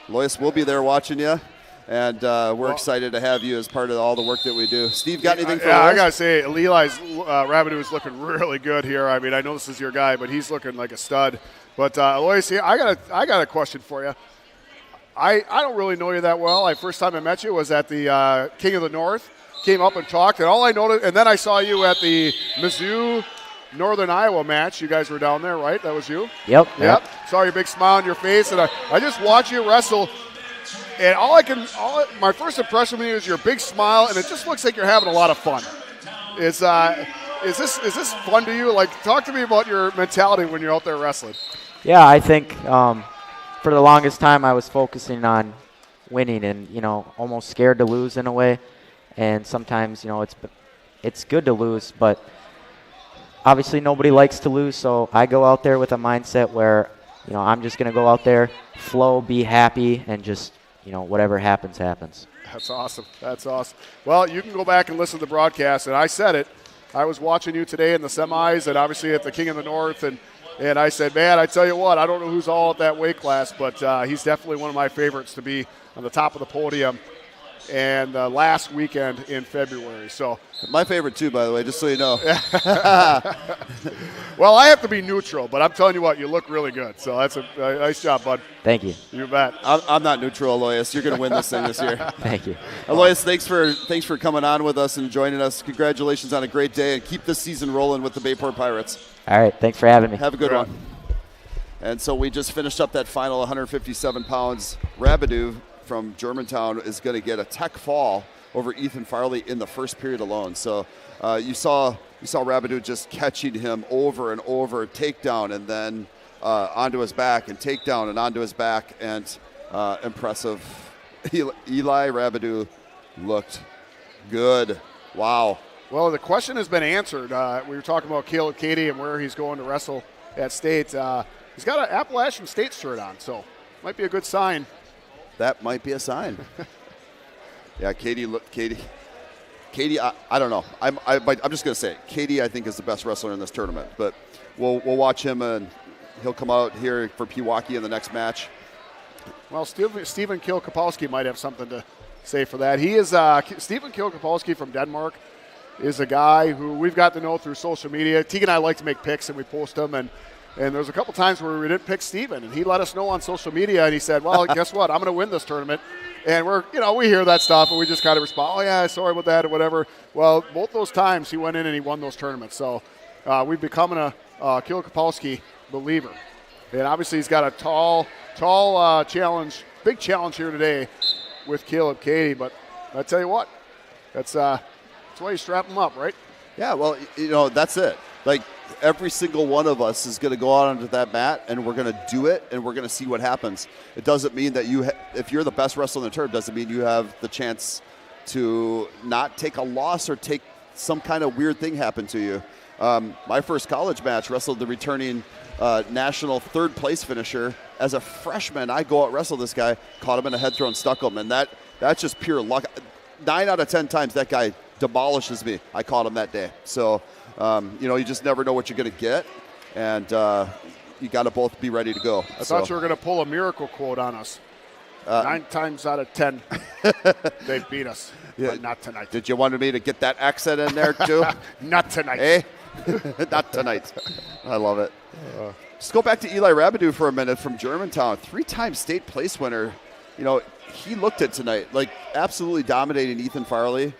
Aloysius, we'll be there watching you. And we're excited to have you as part of all the work that we do. Steve, got anything for us? I got to say, Eli's Rabideau is looking really good here. I mean, I know this is your guy, but he's looking like a stud. But, Aloysius, I got a question for you. I don't really know you that well. First time I met you was at the King of the North. Came up and talked, and all I noticed, and then I saw you at the Mizzou Northern Iowa match. You guys were down there, right? That was you? Yep. Saw your big smile on your face, and I just watched you wrestle. And my first impression of you is your big smile, and it just looks like you're having a lot of fun. Is this fun to you? Like, talk to me about your mentality when you're out there wrestling. Yeah, I think for the longest time I was focusing on winning and, almost scared to lose in a way. And sometimes, it's good to lose, but obviously nobody likes to lose. So I go out there with a mindset where, I'm just going to go out there, flow, be happy, and just, whatever happens, happens. That's awesome. Well, you can go back and listen to the broadcast, and I said it. I was watching you today in the semis and obviously at the King of the North, and I said, man, I tell you what, I don't know who's all at that weight class, but he's definitely one of my favorites to be on the top of the podium. And last weekend in February. So my favorite too, by the way, just so you know. Well, I have to be neutral, but I'm telling you what, you look really good. So that's a nice job, bud. Thank you. You bet. I'm not neutral, Aloysius. You're going to win this thing this year. Thank you. Aloysius, thanks for coming on with us and joining us. Congratulations on a great day, and keep this season rolling with the Bayport Pirates. All right, thanks for having me. Have a good one. And so we just finished up that final 157 pounds. Rabideau from Germantown is going to get a tech fall over Ethan Farley in the first period alone. So you saw Rabideau just catching him over and over, takedown, and then onto his back, and takedown and onto his back, and impressive. Eli Rabideau looked good. Wow. Well, the question has been answered. We were talking about Caleb Cady and where he's going to wrestle at state. He's got an Appalachian State shirt on, so might be a good sign. That might be a sign. Yeah, Katie. I don't know. I'm just gonna say it. Katie, I think, is the best wrestler in this tournament. But we'll watch him, and he'll come out here for Pewaukee in the next match. Well, Stephen Kilkopowski might have something to say for that. He is Stephen Kilkopowski from Denmark. Is a guy who we've got to know through social media. Teague and I like to make picks, and we post them. And there's a couple times where we didn't pick Stephen, and he let us know on social media, and he said, well, guess what? I'm going to win this tournament. And we hear that stuff, and we just kind of respond, oh, yeah, sorry about that or whatever. Well, both those times he went in and he won those tournaments. So we've become a Kilkopowski believer. And obviously he's got a tall challenge, big challenge here today with Caleb Cady. But I tell you what, that's why you strap him up, right? Yeah, well, that's it. Like, every single one of us is going to go out onto that mat, and we're going to do it, and we're going to see what happens. It doesn't mean that if you're the best wrestler in the tournament, doesn't mean you have the chance to not take a loss or take some kind of weird thing happen to you. My first college match, wrestled the returning national third place finisher. As a freshman, I go out wrestle this guy, caught him in a head throw and stuck him, and that's just pure luck. 9 out of 10 times that guy demolishes me. I caught him that day. So, you just never know what you're going to get, and you got to both be ready to go. I thought you were going to pull a miracle quote on us. 9 times out of 10, they beat us, but not tonight. Did you want me to get that accent in there too? Not tonight. Eh? Not tonight. I love it. Just go back to Eli Rabidou for a minute from Germantown. 3-time state place winner. He looked at tonight, like absolutely dominating Ethan Farley.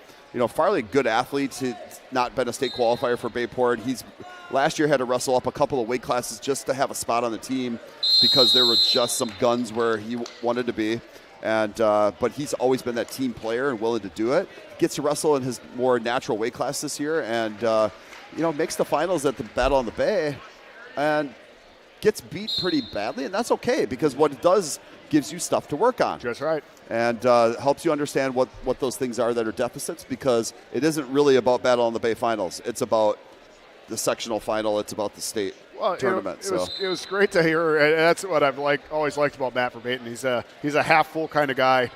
Farley, good athlete. He's not been a state qualifier for Bayport. He's last year had to wrestle up a couple of weight classes just to have a spot on the team because there were just some guns where he wanted to be. And but he's always been that team player and willing to do it. Gets to wrestle in his more natural weight class this year, and makes the finals at the Battle on the Bay, and gets beat pretty badly, and that's okay because what it does gives you stuff to work on. That's right. And helps you understand what those things are that are deficits, because it isn't really about Battle on the Bay finals. It's about the sectional final. It's about the state tournament. It was great to hear, and that's what I've always liked about Matt Verbatim. He's a half-full kind of guy,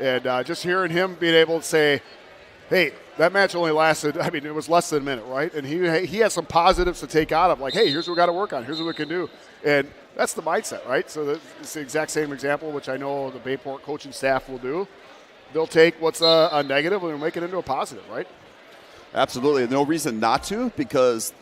and just hearing him being able to say, hey, that match only lasted, it was less than a minute, right? And he has some positives to take out of, like, hey, here's what we got to work on. Here's what we can do. And that's the mindset, right? So it's the exact same example, which I know the Bayport coaching staff will do. They'll take what's a negative and make it into a positive, right? Absolutely. No reason not to, because,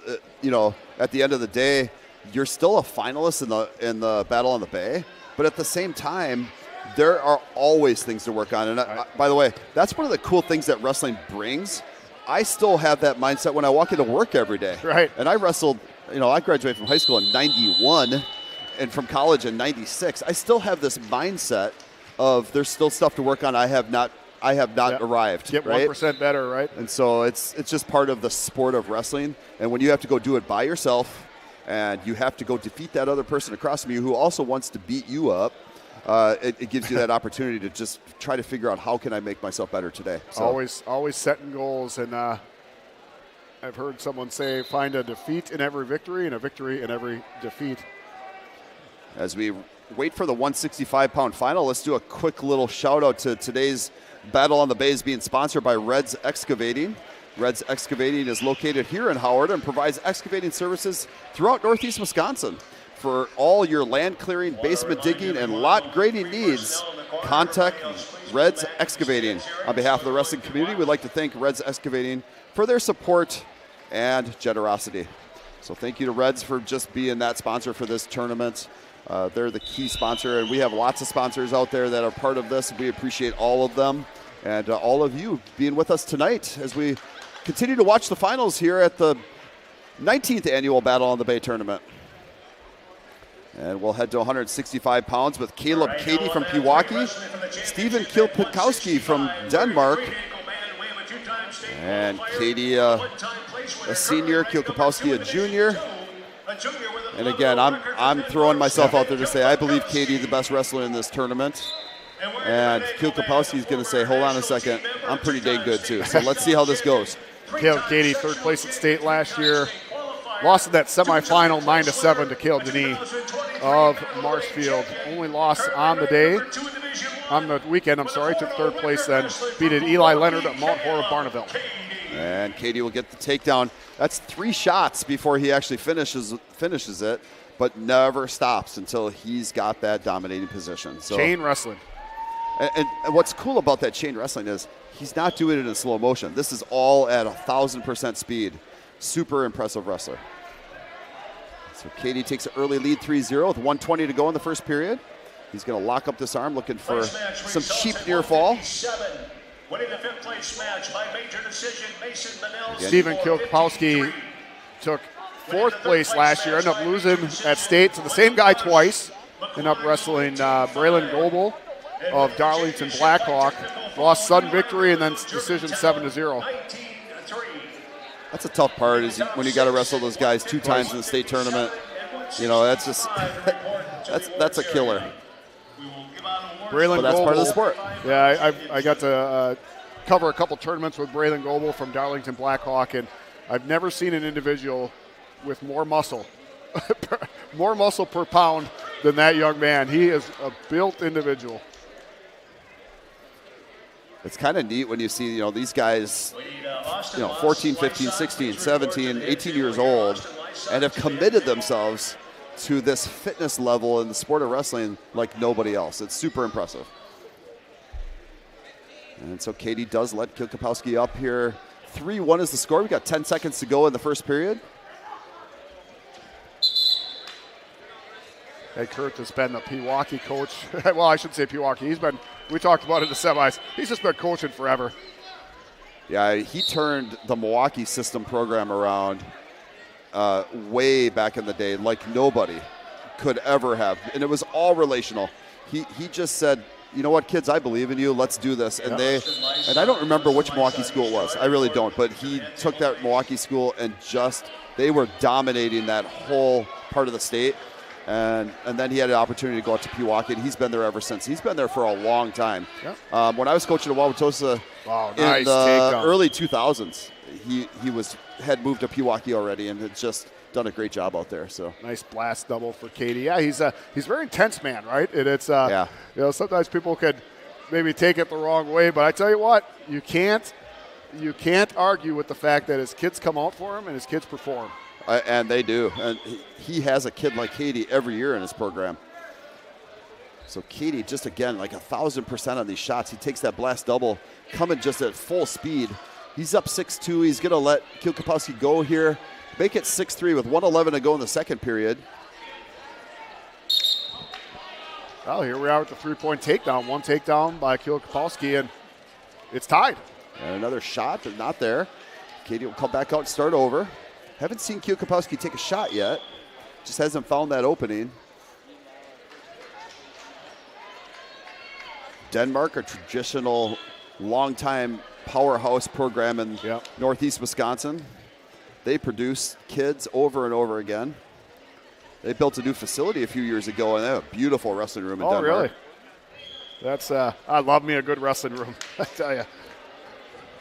at the end of the day, you're still a finalist in the Battle on the Bay. But at the same time, there are always things to work on. And by the way, that's one of the cool things that wrestling brings. I still have that mindset when I walk into work every day. Right. And I wrestled, I graduated from high school in 91 and from college in 96. I still have this mindset of there's still stuff to work on. I have not arrived. Get right? 1% better, right? And so it's just part of the sport of wrestling. And when you have to go do it by yourself and you have to go defeat that other person across from you who also wants to beat you up, it gives you that opportunity to just try to figure out how can I make myself better today. So. Always setting goals. And I've heard someone say, find a defeat in every victory and a victory in every defeat. As we wait for the 165-pound final, let's do a quick little shout-out to today's Battle on the Bay is being sponsored by Reds Excavating. Reds Excavating is located here in Howard and provides excavating services throughout northeast Wisconsin. For all your land clearing, basement digging, and lot grading needs, contact Reds Excavating. On behalf of the wrestling community, we'd like to thank Reds Excavating for their support and generosity. So thank you to Reds for just being that sponsor for this tournament. They're the key sponsor, and we have lots of sponsors out there that are part of this. We appreciate all of them and all of you being with us tonight as we continue to watch the finals here at the 19th annual Battle on the Bay tournament. And we'll head to 165 pounds with Caleb Cady from Pewaukee, Stephen Kilpikowski from Denmark, and Cady, a senior, Kilpikowski, a junior. And again, I'm throwing myself out there to say I believe Cady the best wrestler in this tournament. And Kilpikowski is going to say, hold on a second, I'm pretty dang good too. So let's see how this goes. Caleb Cady, third place at state last year. Lost in that semifinal 9-7 to Caleb Denis of Marshfield. Only loss on the day. on the weekend, took third place then, beated Eli Leonard at Mount Horeb Barneville. And Katie will get the takedown. That's 3 shots before he actually finishes it, but never stops until he's got that dominating position. So, chain wrestling. And what's cool about that chain wrestling is he's not doing it in slow motion. This is all at 1,000% speed. Super impressive wrestler. So Katie takes an early lead 3-0 with 1:20 to go in the first period. He's going to lock up this arm, looking for some cheap near fall. Winning the 5th place match by major decision, Mason Manel. Stephen Kilkopowski took 4th place last year, ended up losing at state to the same guy twice. Ended up wrestling Braylon Goebel of Darlington Blackhawk. Lost sudden victory and then decision 7-0. That's a tough part is when you got to wrestle those guys 2 times in the state tournament. You know, that's just that's a killer. Braylon but that's Goebel, part of the sport. Yeah, I got to cover a couple tournaments with Braylon Goebel from Darlington Blackhawk, and I've never seen an individual with more muscle per pound than that young man. He is a built individual. It's kind of neat when you see, these guys, 14, 15, 16, 17, 18 years old, and have committed themselves to this fitness level in the sport of wrestling like nobody else. It's super impressive. And so Katie does let Kilkopowski up here. 3-1 is the score. We've got 10 seconds to go in the first period. Ed Kurtz has been the Pewaukee coach. Well, I shouldn't say Pewaukee. We talked about it in the semis. He's just been coaching forever. Yeah, he turned the Milwaukee system program around way back in the day like nobody could ever have. And it was all relational. He just said, you know what, kids, I believe in you. Let's do this. And I don't remember which Milwaukee school it was. I really don't. But he took that Milwaukee school and they were dominating that whole part of the state. And then he had an opportunity to go out to Pewaukee, and he's been there ever since. He's been there for a long time. Yep. When I was coaching at Wauwatosa in the early 2000s, he had moved to Pewaukee already and had just done a great job out there. So nice blast double for Katie. Yeah, he's a very intense man, right? And it's sometimes people could maybe take it the wrong way, but I tell you what, you can't argue with the fact that his kids come out for him and his kids perform. And they do. And he has a kid like Katie every year in his program. So Katie, just again, like 1,000% on these shots. He takes that blast double, coming just at full speed. He's up 6-2. He's going to let Kilkopowski go here. Make it 6-3 with 1:11 to go in the second period. Well, here we are with the 3-point takedown. One takedown by Kilkopowski, and it's tied. And another shot, but not there. Katie will come back out and start over. Haven't seen Kilkopowski take a shot yet. Just hasn't found that opening. Denmark, a traditional, long-time powerhouse program in Northeast Wisconsin. They produce kids over and over again. They built a new facility a few years ago, and they have a beautiful wrestling room in Denmark. Oh, really? That's I love me a good wrestling room, I tell you.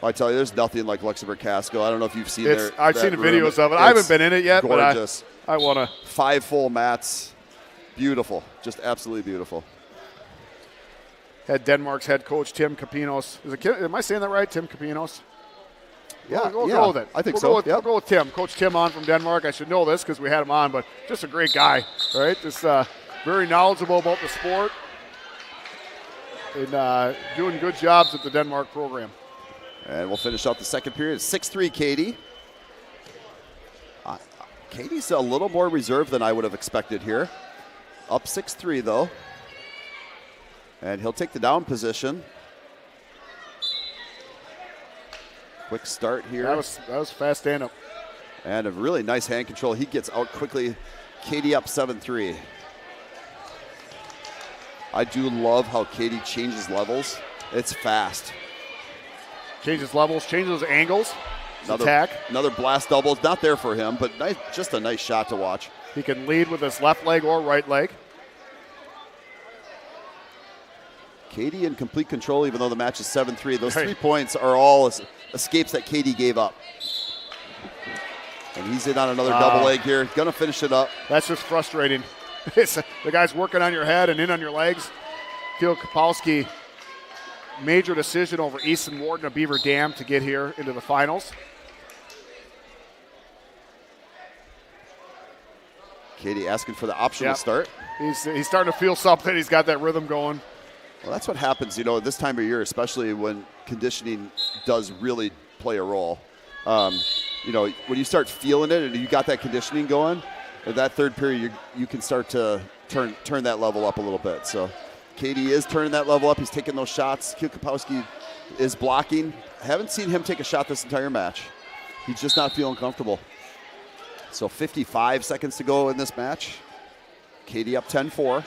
I tell you, there's nothing like Luxembourg Casco. I don't know if you've seen I've seen the videos of it. I haven't been in it yet, gorgeous. But I want to. 5 full mats. Beautiful. Just absolutely beautiful. Had Denmark's head coach, Tim Kapinos. Am I saying that right, Tim Kapinos? Yeah, we'll go with it. I think We'll go with Tim. Coach Tim on from Denmark. I should know this because we had him on, but just a great guy, right? Just very knowledgeable about the sport and doing good jobs at the Denmark program. And we'll finish out the second period. 6-3, Katie. Katie's a little more reserved than I would have expected here. Up 6-3, though. And he'll take the down position. Quick start here. That was fast stand-up. And a really nice hand control. He gets out quickly. Katie up 7-3. I do love how Katie changes levels. It's fast. Changes levels, changes angles. Another blast double. It's not there for him, but just a nice shot to watch. He can lead with his left leg or right leg. Katie in complete control, even though the match is 7-3. Those 3 points are all escapes that Katie gave up. And he's in on another double leg here. Going to finish it up. That's just frustrating. The guy's working on your head and in on your legs. Kilkopowski major decision over Easton Wharton of Beaver Dam to get here into the finals. Katie asking for the optional start. He's starting to feel something. He's got that rhythm going. Well, that's what happens, this time of year, especially when conditioning does really play a role. When you start feeling it and you got that conditioning going, in that third period, you can start to turn that level up a little bit. So Katie is turning that level up. He's taking those shots. Keel Kapowski is blocking. I haven't seen him take a shot this entire match. He's just not feeling comfortable. So 55 seconds to go in this match. Katie up 10-4. Well,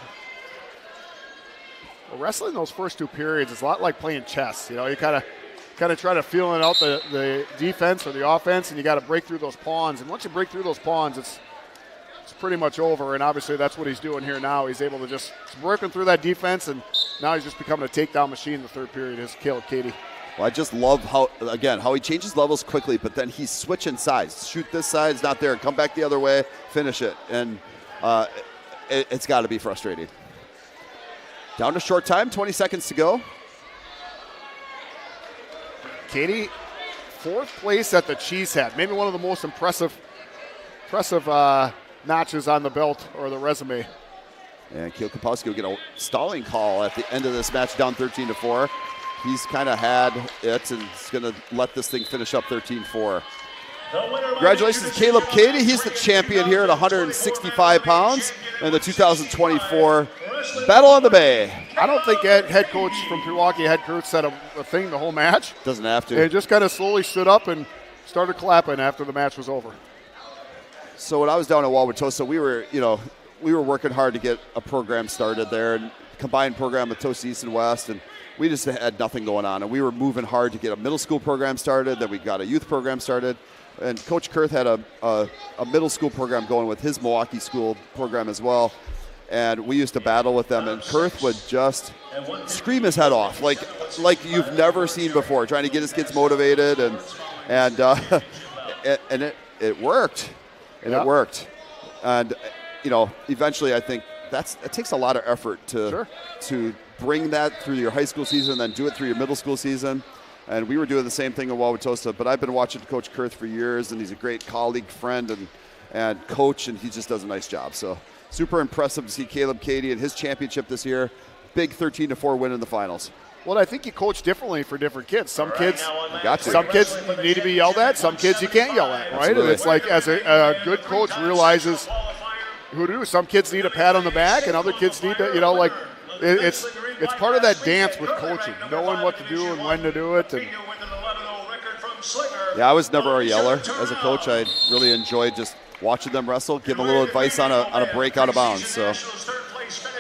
wrestling those first two periods is a lot like playing chess. You kind of try to feel out the defense or the offense, and you got to break through those pawns. And once you break through those pawns, it's pretty much over. And obviously that's what he's doing here now. He's able to just working through that defense, and now he's just becoming a takedown machine in the third period. Is Caleb Katie. Well, I just love how he changes levels quickly, but then he's switching sides. Shoot this side, it's not there. Come back the other way, finish it. And it's got to be frustrating. Down to short time, 20 seconds to go. Katie, fourth place at the Cheesehead. Maybe one of the most impressive notches on the belt or the resume. And Keel Kapowski will get a stalling call at the end of this match, down 13-4. He's kind of had it and is going to let this thing finish up 13-4. Congratulations to Caleb Katie. He's the champion here at 165 pounds in the 2024 Battle on the Bay. I don't think head coach from Milwaukee, Head Kurtz, said a thing the whole match. Doesn't have to. He just kind of slowly stood up and started clapping after the match was over. So when I was down at Wauwatosa, we were working hard to get a program started there, and combined program with Tosa East and West, and we just had nothing going on. And we were moving hard to get a middle school program started. Then we got a youth program started. And Coach Kurth had a middle school program going with his Milwaukee school program as well. And we used to battle with them. And Kurth would just scream his head off like you've never seen before, trying to get his kids motivated. And it worked. And it worked. And, eventually I think it takes a lot of effort to bring that through your high school season and then do it through your middle school season. And we were doing the same thing in Wauwatosa, but I've been watching Coach Kurth for years, and he's a great colleague, friend, and coach, and he just does a nice job. So super impressive to see Caleb Katie and his championship this year. Big 13-4 win in the finals. Well, I think you coach differently for different kids. Some kids need to be yelled at. Some kids you can't yell at, right? Absolutely. And it's like as a good coach realizes who to do. Some kids need a pat on the back, and other kids need to, it's part of that dance with coaching, knowing what to do and when to do it. And yeah, I was never a yeller as a coach. I really enjoyed just watching them wrestle, give them a little advice on a break out of bounds. So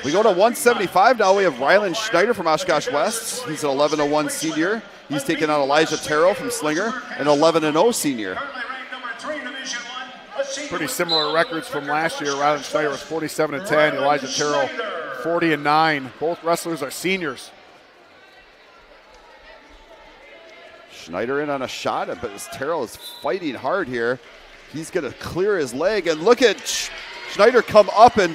we go to 175 now. We have Rylan Schneider from Oshkosh West. He's an 11-1 senior. He's taking on Elijah Terrell from Slinger, an 11-0 senior. Pretty similar records from last year. Rylan Schneider was 47-10. Elijah Terrell 40-9. Both wrestlers are seniors. Schneider in on a shot, but as Terrell is fighting hard here, he's going to clear his leg. And look at Schneider come up, and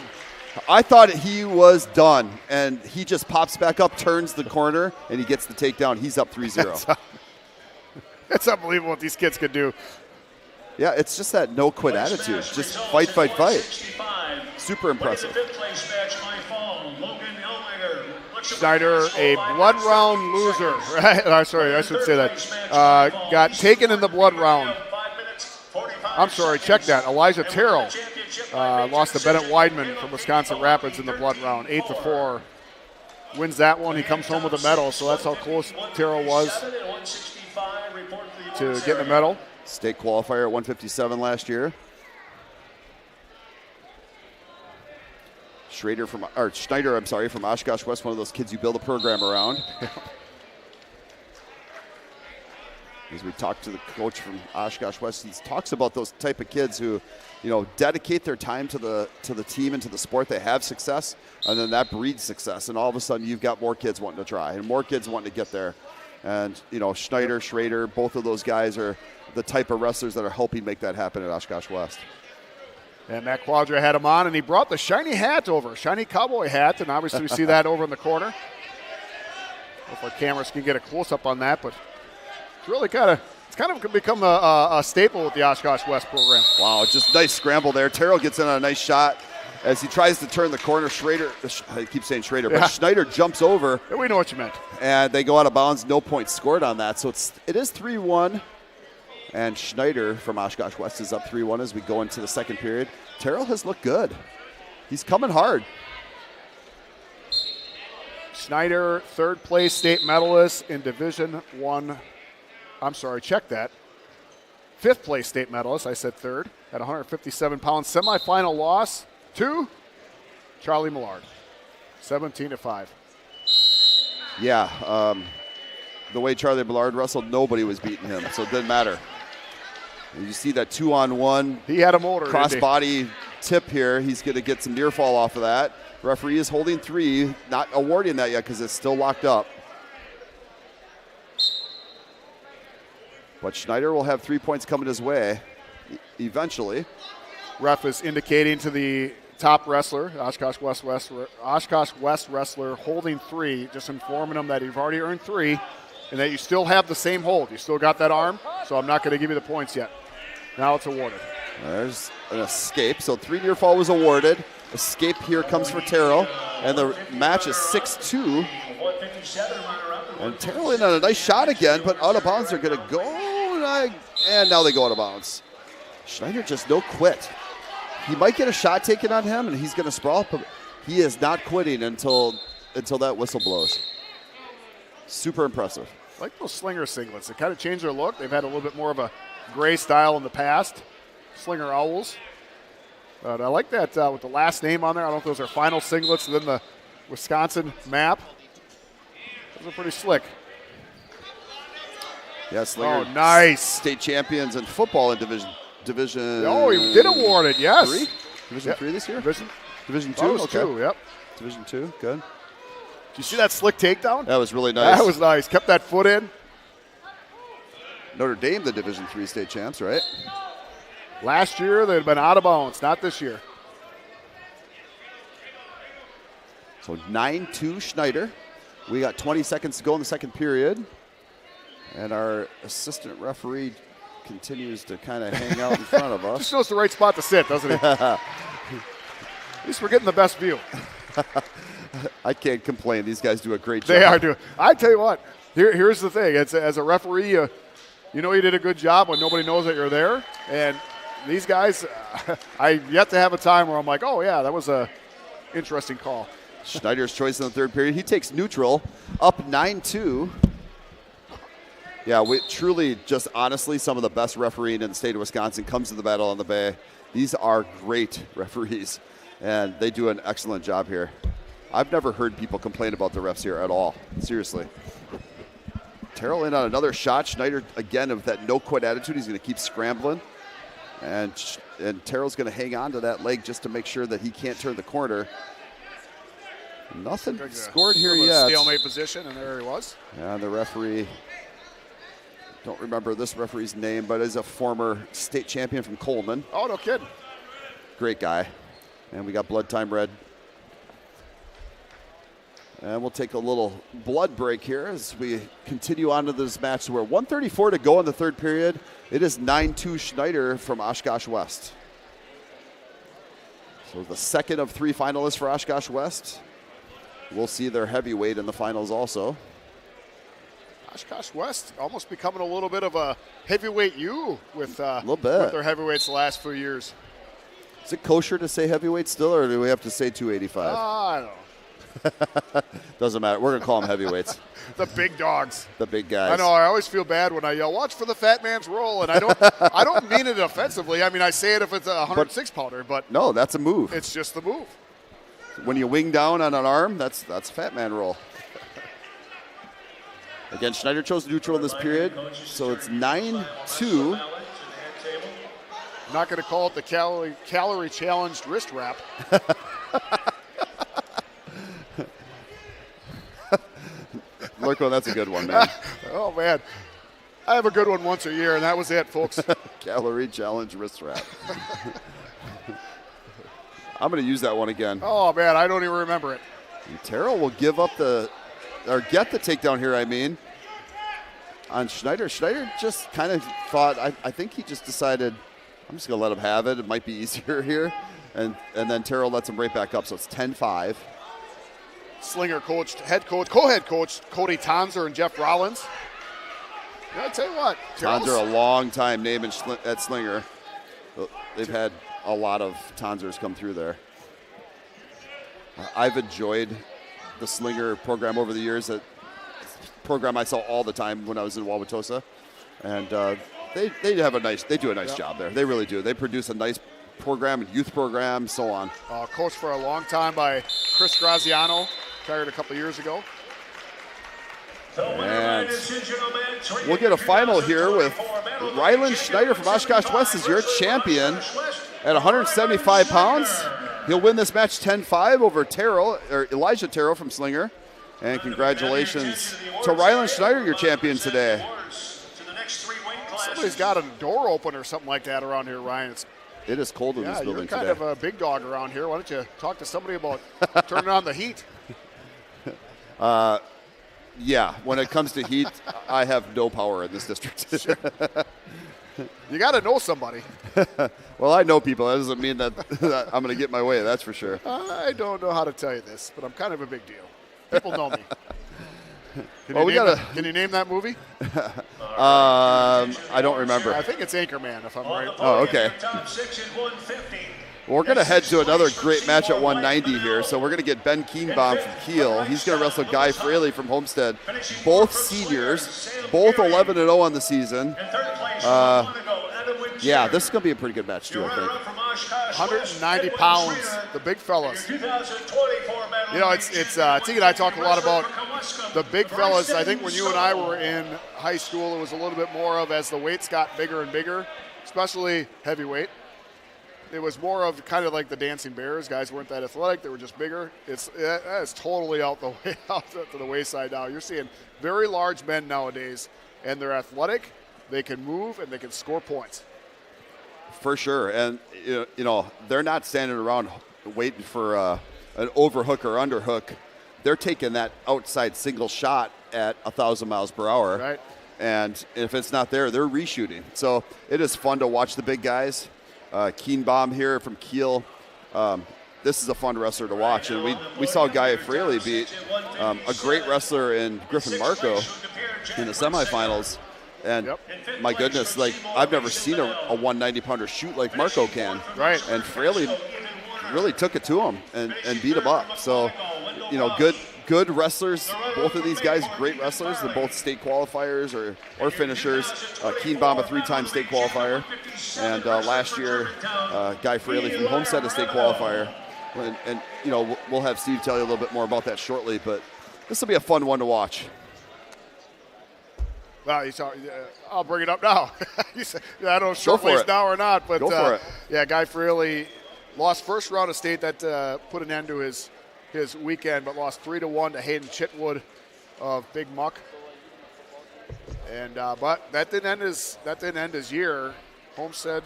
I thought he was done. And he just pops back up, turns the corner, and he gets the takedown. He's up 3-0. It's unbelievable what these kids could do. Yeah, it's just that no-quit attitude. Just fight, fight, fight. Super impressive. Schneider, a blood round loser. Right? Sorry, I should say that. Got taken in the blood round. I'm sorry, check that. Elijah Terrell lost to Bennett Weidman from Wisconsin Rapids in the blood round, 8-4. Wins that one. He comes home with a medal, so that's how close Terrell was to getting a medal. State qualifier at 157 last year. Schneider from Oshkosh West, one of those kids you build a program around. As we talk to the coach from Oshkosh West, he talks about those type of kids who, dedicate their time to the team and to the sport. They have success, and then that breeds success. And all of a sudden, you've got more kids wanting to try and more kids wanting to get there. And Schneider, Schrader, both of those guys are the type of wrestlers that are helping make that happen at Oshkosh West. And Matt Quadra had him on, and he brought the shiny hat over, shiny cowboy hat, and obviously we see that over in the corner. If our cameras can get a close-up on that, but it's really kind of become a staple with the Oshkosh West program. Wow, just nice scramble there. Terrell gets in on a nice shot as he tries to turn the corner. I keep saying Schrader, but Schneider jumps over. Yeah, we know what you meant. And they go out of bounds. No points scored on that. So it is 3-1. And Schneider from Oshkosh West is up 3-1 as we go into the second period. Terrell has looked good. He's coming hard. Schneider, third place state medalist in Division I. I'm sorry, check that. Fifth place state medalist, I said third, at 157 pounds. Semifinal loss to Charlie Millard, 17-5. Yeah, the way Charlie Millard wrestled, nobody was beating him, so it didn't matter. And you see that 2-on-1. He had a motor. Crossbody tip here. He's going to get some near fall off of that. Referee is holding 3, not awarding that yet because it's still locked up. But Schneider will have 3 points coming his way eventually. Ref is indicating to the top wrestler, Oshkosh West wrestler, holding 3, just informing him that you've already earned 3 and that you still have the same hold. You still got that arm, so I'm not going to give you the points yet. Now it's awarded. There's an escape. So 3 near fall was awarded. Escape here comes for Terrell, and the match is 6-2. And Terrell in on a nice shot again, but out of bounds. They're going to go, and now they go out of bounds. Schneider just no quit. He might get a shot taken on him, and he's going to sprawl, but he is not quitting until that whistle blows. Super impressive. I like those slinger singlets. They kind of changed their look. They've had a little bit more of a gray style in the past. Slinger Owls. But I like that with the last name on there. I don't know if those are final singlets and then the Wisconsin map. Those are pretty slick. Yeah, Slinger. Oh, nice. State champions in football in division. Oh, he did award it, yes. 3? Division 3 this year? Division 2? Oh, it was okay. 2, yep. Division 2, good. Did you see that slick takedown? That was really nice. That was nice. Kept that foot in. Notre Dame, the Division 3 state champs, right? Last year, they'd been out of bounds. Not this year. So 9-2 Schneider. We got 20 seconds to go in the second period. And our assistant referee continues to kind of hang out in front of us. Just knows the right spot to sit, doesn't he? At least we're getting the best view. I can't complain. These guys do a great job. They are doing. I tell you what, here's the thing. As a referee, you know you did a good job when nobody knows that you're there. And these guys, I've yet to have a time where I'm like, oh, yeah, that was a interesting call. Schneider's choice in the third period. He takes neutral, up 9-2. Yeah, we truly, just honestly, some of the best refereeing in the state of Wisconsin comes to the Battle on the Bay. These are great referees, and they do an excellent job here. I've never heard people complain about the refs here at all, seriously. Terrell in on another shot. Schneider, again, of that no-quit attitude. He's going to keep scrambling. And Terrell's going to hang on to that leg just to make sure that he can't turn the corner. Nothing scored here yet. Stalemate position, and there he was. Yeah, the referee, don't remember this referee's name, but is a former state champion from Coleman. Oh, no kidding. Great guy. And we got blood time red. And we'll take a little blood break here as we continue on to this match. So we're 1:34 to go in the third period. It is 9-2 Schneider from Oshkosh West. So the second of 3 finalists for Oshkosh West. We'll see their heavyweight in the finals also. Oshkosh West almost becoming a little bit of a heavyweight with a little bit with their heavyweights the last few years. Is it kosher to say heavyweight still, or do we have to say 285? I don't know. Doesn't matter. We're going to call them heavyweights. The big dogs. The big guys. I know. I always feel bad when I yell, "Watch for the fat man's roll," and I don't mean it offensively. I mean, I say it if it's a 106-pounder, but no, that's a move. It's just the move. When you wing down on an arm, that's fat man roll. Again, Schneider chose neutral in this period, so it's 9-2. I'm not going to call it the calorie challenged wrist wrap. Marco, that's a good one, man. Oh, man. I have a good one once a year, and that was it, folks. Calorie challenge wrist wrap. I'm going to use that one again. Oh, man, I don't even remember it. And Terrell will give up the or get the takedown here, I mean, on Schneider. Schneider just kind of thought, I think he just decided, I'm just going to let him have it. It might be easier here. And then Terrell lets him right back up, so it's 10-5. Slinger coached, co-head coach Cody Tonser and Jeff Rollins. Yeah, I tell you what, Tonser, a long time name at Slinger. They've had a lot of Tonsers come through there. I've enjoyed the Slinger program over the years. That program I saw all the time when I was in Wauwatosa, and they do a nice job there. They really do. They produce a nice program and youth program, so on. Coached for a long time by Chris Graziano, retired a couple years ago. And we'll get a final here with Ryland Schneider from Oshkosh West is your champion at 175 pounds. He'll win this match 10-5 over Elijah Terrell from Slinger. And congratulations to Ryland Schneider, your champion today. Somebody's got a door open or something like that around here, Ryan. It is cold in this building today. You're kind of a big dog around here. Why don't you talk to somebody about turning on the heat? Yeah, when it comes to heat, I have no power in this district. Sure. You got to know somebody. Well, I know people. That doesn't mean that I'm going to get my way, that's for sure. I don't know how to tell you this, but I'm kind of a big deal. People know me. Can you name that movie? I don't remember. I think it's Anchorman, if I'm right. Oh, okay. Well, we're going to head to another great match at 190 here. So we're going to get Ben Keenbaum from Kiel. He's going to wrestle Guy Fraley from Homestead. Both seniors, both 11-0 on the season. Yeah, this is going to be a pretty good match too, I think. 190 pounds, the big fellas. You know, it's Teague and I talk a lot about the big fellas. I think when you and I were in high school, it was a little bit more of as the weights got bigger and bigger, especially heavyweight. It was more of kind of like the Dancing Bears. Guys weren't that athletic; they were just bigger. That is totally out to the wayside now. You're seeing very large men nowadays, and they're athletic. They can move and they can score points. For sure, and you know they're not standing around waiting for an overhook or underhook. They're taking that outside single shot at 1,000 miles per hour, right? And if it's not there, they're reshooting. So it is fun to watch the big guys. Keenbaum here from Kiel. This is a fun wrestler to watch, and we saw Guy Fraley beat a great wrestler in Griffin Marco in the semifinals. And my goodness, like I've never seen a 190-pounder shoot like Marco can. Right. And Fraley really took it to him and beat him up. So, you know, good wrestlers. Both of these guys, great wrestlers. They're both state qualifiers or finishers. Keenbaum, a 3-time state qualifier. And last year, Guy Fraley from Homestead, a state qualifier. And, you know, we'll have Steve tell you a little bit more about that shortly. But this will be a fun one to watch. Well, I'll bring it up now. I don't know if short waist now or not, but Go for it. Yeah, Guy Fraley lost first round of state. That put an end to his weekend, but lost 3-1 to Hayden Chitwood of Big Muck. And but that didn't end his year. Homestead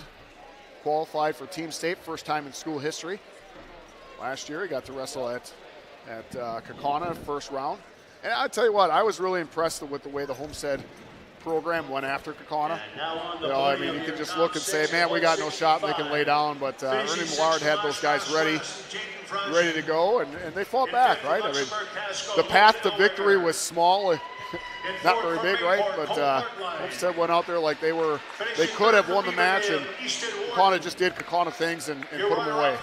qualified for Team State, first time in school history. Last year, he got to wrestle at Kaukauna first round. And I'll tell you what, I was really impressed with the way the Homestead program went after Kaukauna. You know, I mean, you can just look and say, man, we got no shot, and they can lay down. But Ernie Millard had those guys ready to go, and they fought back, right? I mean, the path to victory was small, not very big, right? But Homestead went out there like they could have won the match, and Kaukauna just did Kaukauna things and put them away.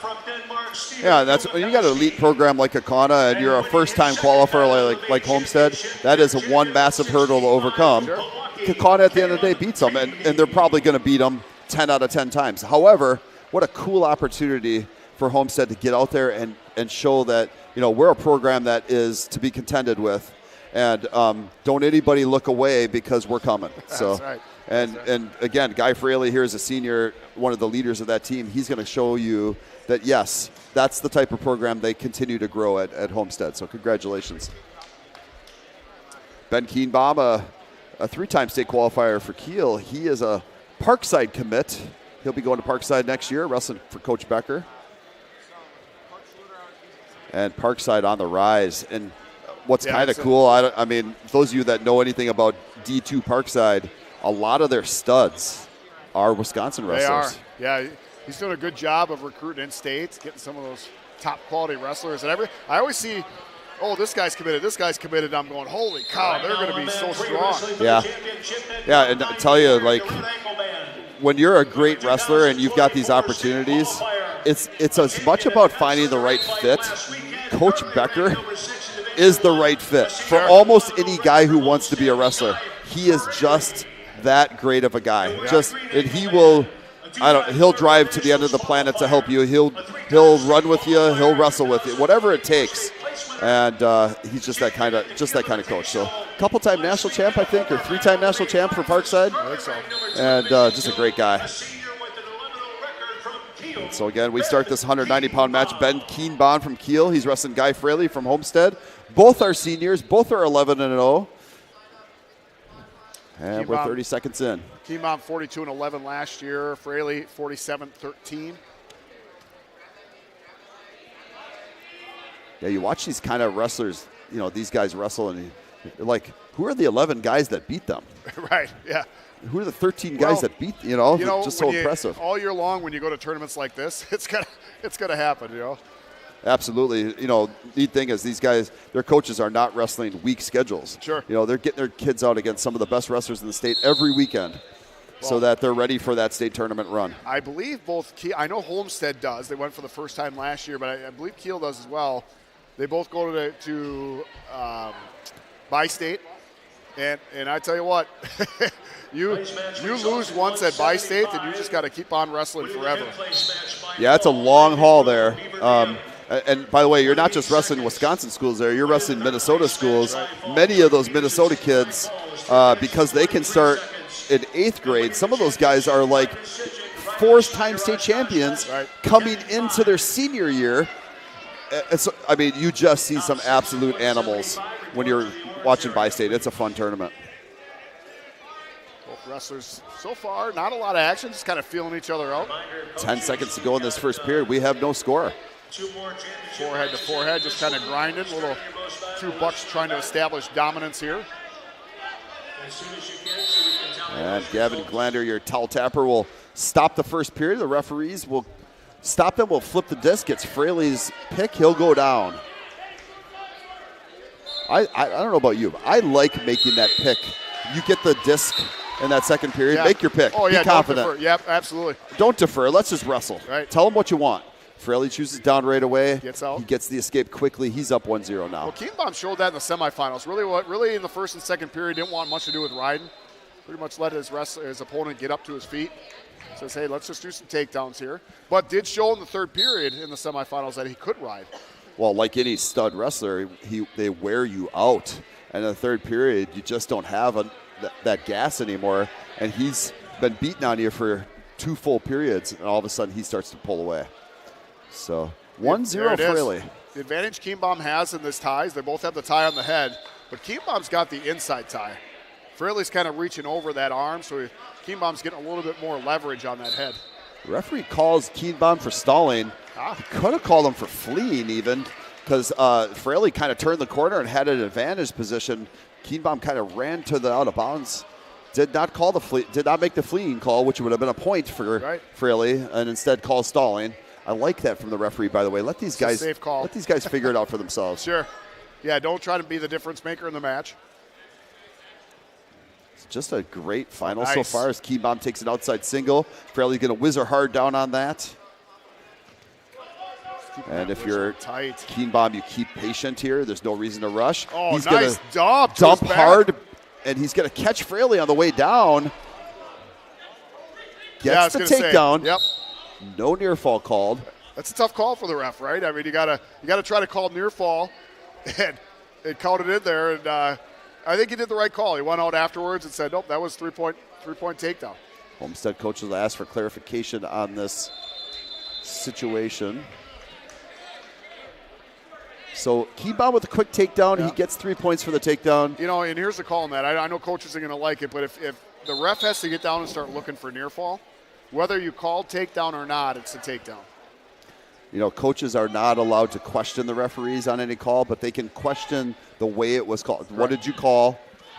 Yeah, you got an elite program like Kaukauna, and you're a first-time qualifier like Homestead. That is one massive hurdle to overcome. Sure. Kaukauna at the end of the day beats them, and they're probably going to beat them 10 out of 10 times. However, what a cool opportunity for Homestead to get out there and show that, you know, we're a program that is to be contended with. And don't anybody look away because we're coming. So, That's right. And again, Guy Fraley here is a senior, one of the leaders of that team. He's going to show you that, yes, that's the type of program they continue to grow at Homestead. So congratulations. Ben Keenbaum, a 3-time state qualifier for Kiel. He is a Parkside commit. He'll be going to Parkside next year, wrestling for Coach Becker. And Parkside on the rise. And what's kind of cool, I mean, those of you that know anything about D2 Parkside, a lot of their studs are Wisconsin wrestlers. They are. Yeah, he's doing a good job of recruiting in state, getting some of those top quality wrestlers. And I always see, oh, this guy's committed, this guy's committed. I'm going, holy cow, they're going to be so strong. Yeah. Yeah, and I tell you, like, when you're a great wrestler and you've got these opportunities, it's as much about finding the right fit. Coach Becker is the right fit for almost any guy who wants to be a wrestler. He is just that great of a guy. And he will, he'll drive to the end of the planet to help you. He'll run with you. He'll wrestle with you, whatever it takes. And he's just that kind of coach. So, couple-time national champ, I think, or 3-time national champ for Parkside. I think so. And just a great guy. And so again, we start this 190-pound match. Ben Keenbaum from Kiel. He's wrestling Guy Fraley from Homestead. Both are seniors. Both are 11-0. And we're 30 seconds in. Keenbaum 42-11 last year. Fraley 47-13. Yeah, you watch these kind of wrestlers, these guys wrestle, and you're like, who are the 11 guys that beat them? Right, yeah. Who are the 13 guys that beat, just so impressive. All year long when you go to tournaments like this, it's gonna happen, Absolutely. Neat thing is these guys, their coaches are not wrestling week schedules. Sure. They're getting their kids out against some of the best wrestlers in the state every weekend so that they're ready for that state tournament run. I believe I know Homestead does. They went for the first time last year, but I believe Kiel does as well. They both go to Bi-State, and I tell you what, you lose once at Bi-State, then you just got to keep on wrestling forever. Yeah, it's a long haul there. And by the way, you're not just wrestling Wisconsin schools there, you're wrestling Minnesota schools. Many of those Minnesota kids, because they can start in 8th grade, some of those guys are like 4-time state champions coming into their senior year. You just see some absolute animals when you're watching Bi-State. It's a fun tournament. Both wrestlers so far, not a lot of action, just kind of feeling each other out. 10 seconds to go in this first period. We have no score. Forehead to forehead, just kind of grinding. Little two bucks trying to establish dominance here. And Gavin Glander, your towel tapper, will stop the first period. The referees will stop them. We'll flip the disc. It's Fraley's pick. He'll go down. I don't know about you, but I like making that pick. You get the disc in that second period. Yeah. Make your pick. Oh, yeah, be confident. Don't defer. Yep, absolutely. Don't defer. Let's just wrestle. Right. Tell them what you want. Fraley chooses down right away. Gets out. He gets the escape quickly. He's up 1-0 now. Well, Keenbaum showed that in the semifinals. Really in the first and second period, didn't want much to do with riding. Pretty much let his opponent get up to his feet. Says, hey, let's just do some takedowns here. But did show in the third period in the semifinals that he could ride. Well, like any stud wrestler, they wear you out. And in the third period, you just don't have that gas anymore. And he's been beating on you for 2 full periods, and all of a sudden he starts to pull away. So 1-0 Fraley. The advantage Keenbaum has in this tie is they both have the tie on the head, but Keenbaum's got the inside tie. Fraley's kind of reaching over that arm, so Keenbaum's getting a little bit more leverage on that head. The referee calls Keenbaum for stalling. He could have called him for fleeing even, because Fraley kind of turned the corner and had an advantage position. Keenbaum kind of ran to the out of bounds. Did not make the fleeing call, which would have been a point for Fraley, and instead called stalling. I like that from the referee, by the way. Let these guys figure it out for themselves. Sure. Yeah, don't try to be the difference maker in the match. It's just a great final so far as Keenbaum takes an outside single. Fraley's going to whizzer hard down on that. And if you're Keenbaum, you keep patient here. There's no reason to rush. Oh, he's nice going to dump hard, and he's going to catch Fraley on the way down. Gets the takedown. Yep. No near fall called. That's a tough call for the ref, right? I mean, you gotta try to call near fall, and it counted in there. And I think he did the right call. He went out afterwards and said, "Nope, that was three-point takedown." Homestead coaches asked for clarification on this situation. So Keenbaum with a quick takedown. He gets 3 points for the takedown. And here's the call on that. I know coaches are going to like it, but if the ref has to get down and start looking for near fall, whether you call takedown or not, it's a takedown. coaches are not allowed to question the referees on any call, but they can question the way it was called. What did you call?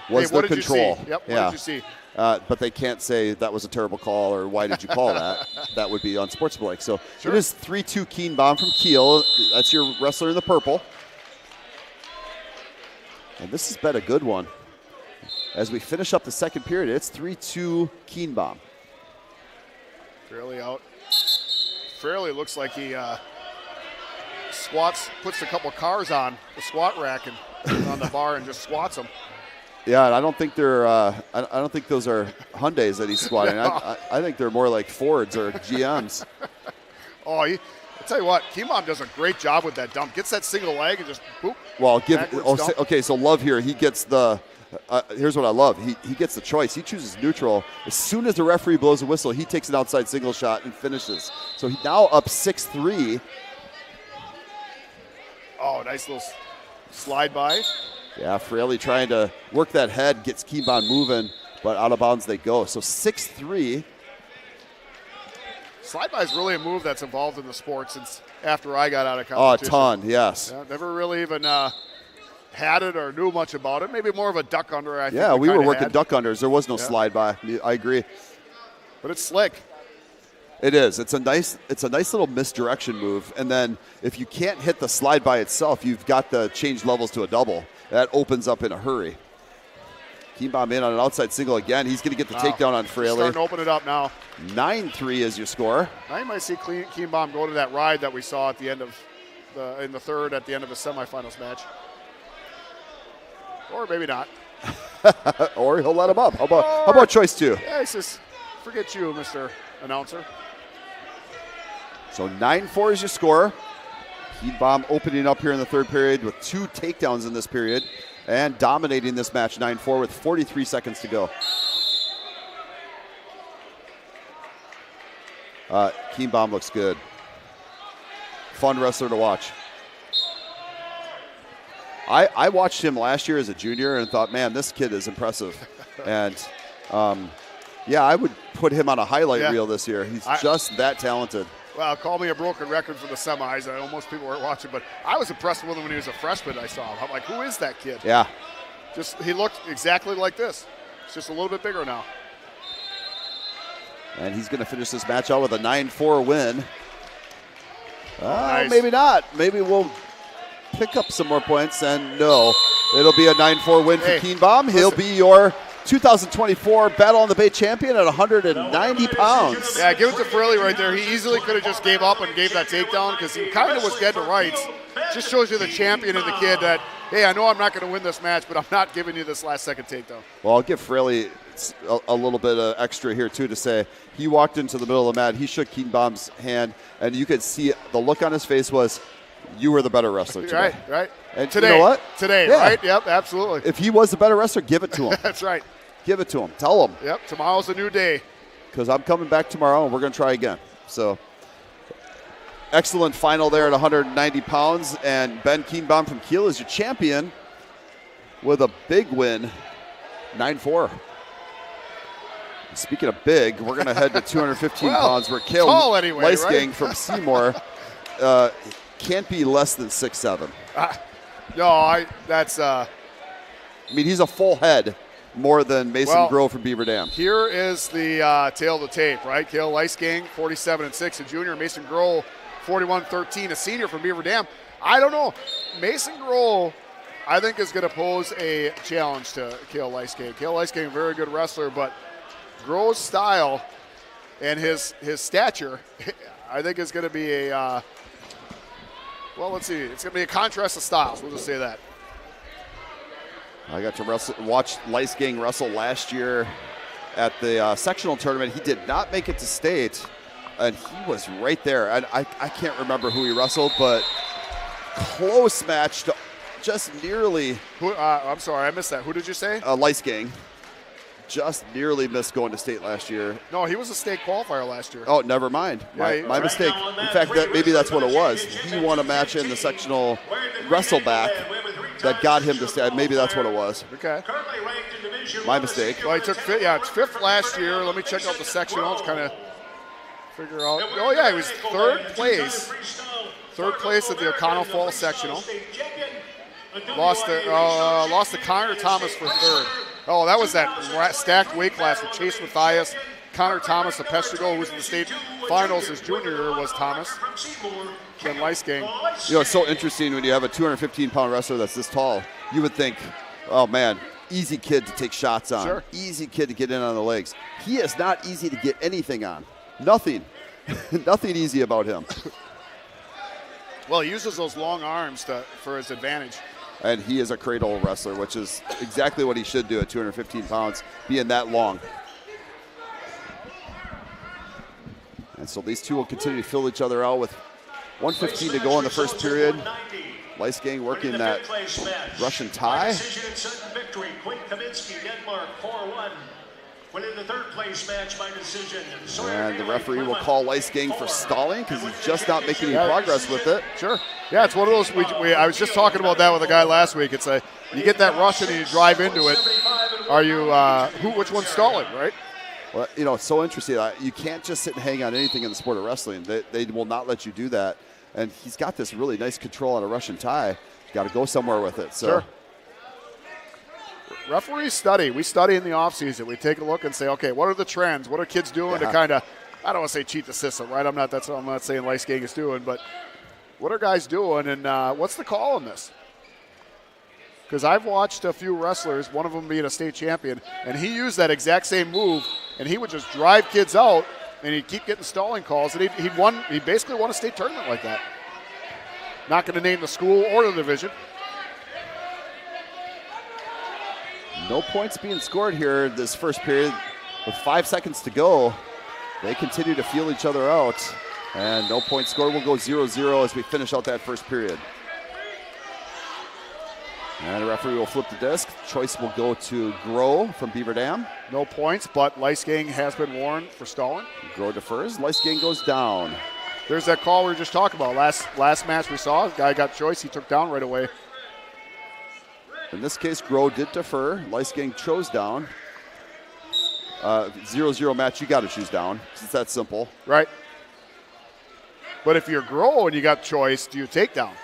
Was there control? Yep, what did you see? But they can't say that was a terrible call or why did you call that? That would be unsportsmanlike. So it is 3-2 Keenbaum from Kiel. That's your wrestler in the purple. And this has been a good one. As we finish up the second period, it's 3-2 Keenbaum. Fairly out. Fairly looks like he squats, puts a couple cars on the squat rack and on the bar and just squats them. Yeah, and I don't think they're. I don't think those are Hyundais that he's squatting. No. I think they're more like Fords or GMs. I'll tell you what, Keenbaum does a great job with that dump. Gets that single leg and just boop. Well, dump. Okay, so Love here. He gets the. Here's what I love. He gets the choice. He chooses neutral. As soon as the referee blows a whistle, he takes an outside single shot and finishes. So he's now up 6-3. Oh, nice little slide by. Yeah, Fraley trying to work that head, gets Keenbaum moving, but out of bounds they go. So 6-3. Slide by is really a move that's evolved in the sport since after I got out of competition. Oh, a ton, yes. Yeah, never really even had it or knew much about it. Maybe more of a duck under, I think. Yeah, we were working had. duck unders. There was no slide by. I agree. But it's slick. It is. It's a nice little misdirection move. And then if you can't hit the slide by itself, you've got to change levels to a double. That opens up in a hurry. Keenbaum in on an outside single again. He's going to get the takedown on Fraley. Starting to open it up now. 9-3 is your score. Now you might see Keenbaum go to that ride that we saw at the end of in the third at the end of the semifinals match. Or maybe not. Or he'll let him up. How about choice two? Yeah, he says, forget you, Mr. Announcer. So 9-4 is your score. Keenbaum opening up here in the third period with 2 takedowns in this period and dominating this match 9-4 with 43 seconds to go. Keenbaum looks good. Fun wrestler to watch. I watched him last year as a junior and thought, man, this kid is impressive. And yeah, I would put him on a highlight reel this year. He's just that talented. Well, call me a broken record for the semis. I know most people weren't watching, but I was impressed with him when he was a freshman. I saw him. I'm like, who is that kid? Yeah. He looked exactly like this. It's just a little bit bigger now. And he's going to finish this match out with a 9-4 win. Nice. Maybe not. Maybe we'll pick up some more points. And no, it'll be a 9-4 win for Keenbaum. He'll be your 2024 Battle on the Bay champion at 190 pounds. Yeah, give it to Fraley right there. He easily could have just gave up and gave that takedown because he kind of was dead to rights. Just shows you the champion in the kid that, hey, I know I'm not going to win this match, but I'm not giving you this last second takedown. Well, I'll give Fraley a little bit of extra here, too, to say he walked into the middle of the mat. He shook Keenbaum's hand, and you could see the look on his face was, you were the better wrestler today. Right. And today, you know what? Today, yeah. Right? Yep, absolutely. If he was the better wrestler, give it to him. That's right. Give it to him. Tell him. Yep, tomorrow's a new day. Because I'm coming back tomorrow, and we're going to try again. So, excellent final there at 190 pounds. And Ben Keenbaum from Kiel is your champion with a big win, 9-4. Speaking of big, we're going to head to 215 pounds where Kale anyway, Leisgang from Seymour can't be less than 6'7". I mean, he's a full head more than Mason Grove from Beaver Dam. Here is the tail of the tape, right? Kale Leisgang, 47-6, a junior. Mason Grove, 41-13, a senior from Beaver Dam. I don't know. Mason Grove, I think, is going to pose a challenge to Kale Leisgang. Kale Leisgang, a very good wrestler, but Grove's style and his stature, I think, is going to be a let's see. It's going to be a contrast of styles. We'll just say that. I got to watch Leisgang wrestle last year at the sectional tournament. He did not make it to state, and he was right there. And I can't remember who he wrestled, but close match to just nearly. I'm sorry, I missed that. Who did you say? Leisgang. Just nearly missed going to state last year. No, he was a state qualifier last year. Oh, never mind. My mistake. In fact, maybe that's what it was. He won a match in the sectional wrestleback that got him to state. Maybe that's what it was. Okay. My mistake. Well, he took fifth last year. Let me check out the sectionals, kind of figure out. Oh, yeah, he was third place third place at the O'Connell Falls Sectional. Lost to Connor Thomas for third. Oh, that was that stacked weight class with Chase Mathias, Connor Thomas of Peshtigo, who was in the state finals his junior year, was Thomas. Then Leisgang. You know, it's so interesting when you have a 215-pound wrestler that's this tall. You would think, oh, man, easy kid to take shots on. Sure. Easy kid to get in on the legs. He is not easy to get anything on. Nothing. Nothing easy about him. Well, he uses those long arms for his advantage. And he is a cradle wrestler, which is exactly what he should do at 215 pounds, being that long. And so these two will continue to fill each other out with 1:15 to go in the first period. Leisgang working that Russian tie. Winning the third place match by decision. And the referee will call Leisgang for stalling because he's just not making any progress with it. Sure. Yeah, it's one of those. I was just talking about that with a guy last week. It's you get that Russian and you drive into it. Are you which one's stalling, right? Well, you know, it's so interesting. You can't just sit and hang on anything in the sport of wrestling. They will not let you do that. And he's got this really nice control on a Russian tie. Got to go somewhere with it. So. Sure. Referees study. We study in the offseason. We take a look and say, okay, what are the trends? What are kids doing to kind of, I don't want to say cheat the system, right? I'm not saying Leisgang is doing, but what are guys doing, and what's the call on this? Because I've watched a few wrestlers, one of them being a state champion, and he used that exact same move, and he would just drive kids out, and he'd keep getting stalling calls, and he basically won a state tournament like that. Not going to name the school or the division. No points being scored here this first period. With 5 seconds to go, they continue to feel each other out. And no points scored. We'll go 0-0 as we finish out that first period. And the referee will flip the disc. Choice will go to Grow from Beaver Dam. No points, but Leisgang has been warned for stalling. Grow defers. Leisgang goes down. There's that call we were just talking about. Last match we saw, the guy got choice. He took down right away. In this case, Grow did defer. Leisgang chose down. 0-0 match, you got to choose down. It's that simple. Right. But if you're Grow and you got choice, do you take down?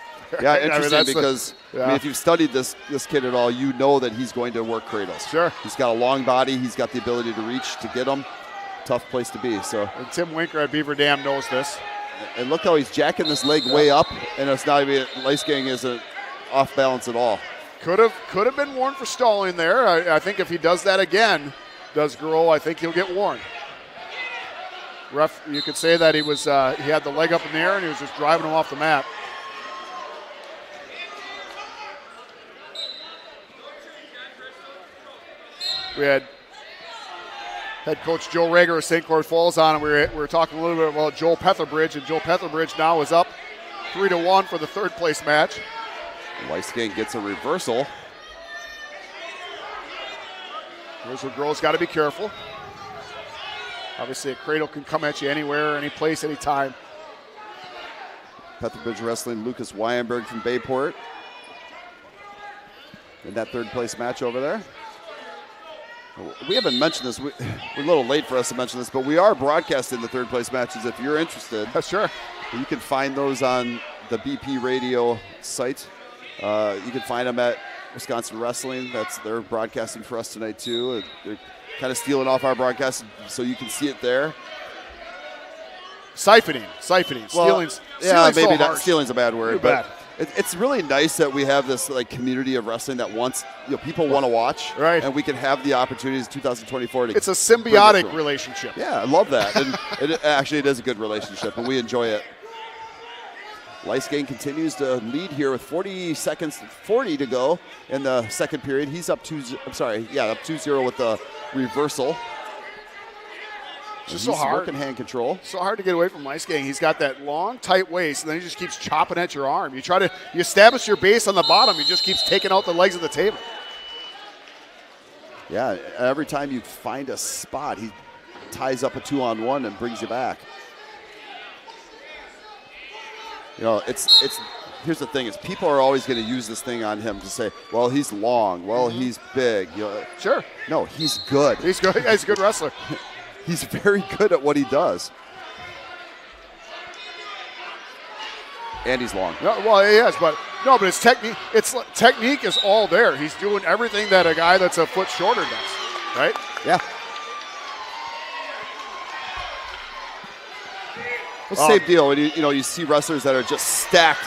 Yeah, interesting because if you've studied this kid at all, you know that he's going to work cradles. Sure. He's got a long body. He's got the ability to reach to get him. Tough place to be. So. And Tim Winker at Beaver Dam knows this. And look how he's jacking this leg way up, and it's not even Leisgang isn't off balance at all. Could have been warned for stalling there. I think if he does that again, does Grow, I think he'll get warned. Ref, you could say that he had the leg up in the air and he was just driving him off the mat. We had head coach Joe Rhaegar of St. Clair Falls on, and we were talking a little bit about Joel Petherbridge, and Joel Petherbridge now is up 3-1 for the third place match. Leisgang gets a reversal. Here's where Grow's got to be careful. Obviously, a cradle can come at you anywhere, any place, any time. Petherbridge wrestling Lucas Wyenberg from Bayport in that third place match over there. We haven't mentioned this. We're a little late for us to mention this, but we are broadcasting the third place matches if you're interested. Sure. You can find those on the BP radio site. You can find them at Wisconsin Wrestling. They're broadcasting for us tonight too. They're kind of stealing off our broadcast so you can see it there. Siphoning. Well, maybe not. Stealing's a bad word, Too but bad. It's really nice that we have this community of wrestling that wants people want to watch, right? And we can have the opportunities in 2024 to. It's a symbiotic relationship. Yeah, I love that, and it is a good relationship, and we enjoy it. Leisgang continues to lead here with 40 to go in the second period. He's up 2-0 with the reversal. It's just so hard. Working hand control. So hard to get away from Leisgang. He's got that long, tight waist, and then he just keeps chopping at your arm. You establish your base on the bottom. He just keeps taking out the legs of the table. Yeah, every time you find a spot, he ties up a 2-on-1 and brings you back. Here's the thing: is people are always going to use this thing on him to say, "Well, he's long. Well, he's big." Sure. No, he's good. He's good. He's a good wrestler. He's very good at what he does. And he's long. No, well, he is, but no, but his technique. Technique is all there. He's doing everything that a guy that's a foot shorter does, right? Yeah. Well, same deal. When you see wrestlers that are just stacked,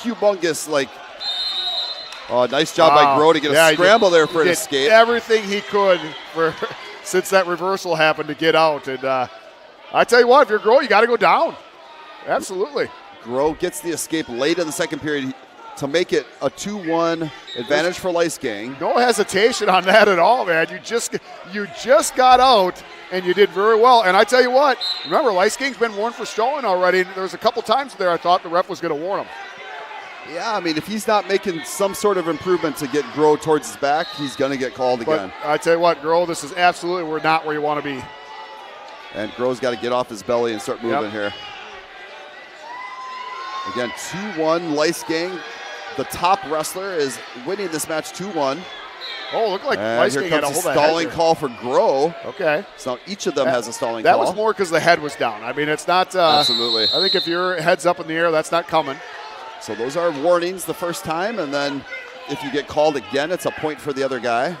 humongous, like. Oh, nice job by Groh to get a scramble there for an escape. Everything he could for since that reversal happened to get out. And I tell you what, if you're Groh, you got to go down. Absolutely. Groh gets the escape late in the second period to make it a 2-1 advantage for Leisgang. No hesitation on that at all, man. You just got out, and you did very well. And I tell you what, remember, Leisgang's been warned for stalling already. There was a couple times there I thought the ref was going to warn him. Yeah, I mean, if he's not making some sort of improvement to get Groh towards his back, he's going to get called again. I tell you what, Groh, this is absolutely we're not where you want to be. And Groh's got to get off his belly and start moving here. Again, 2-1 Leisgang. The top wrestler is winning this match 2-1. Oh, look like Leisgang had a stalling call for Groh. Okay. So each of them has a stalling call. That was more because the head was down. I mean, it's not. Absolutely. I think if your head's up in the air, that's not coming. So those are warnings the first time, and then if you get called again, it's a point for the other guy.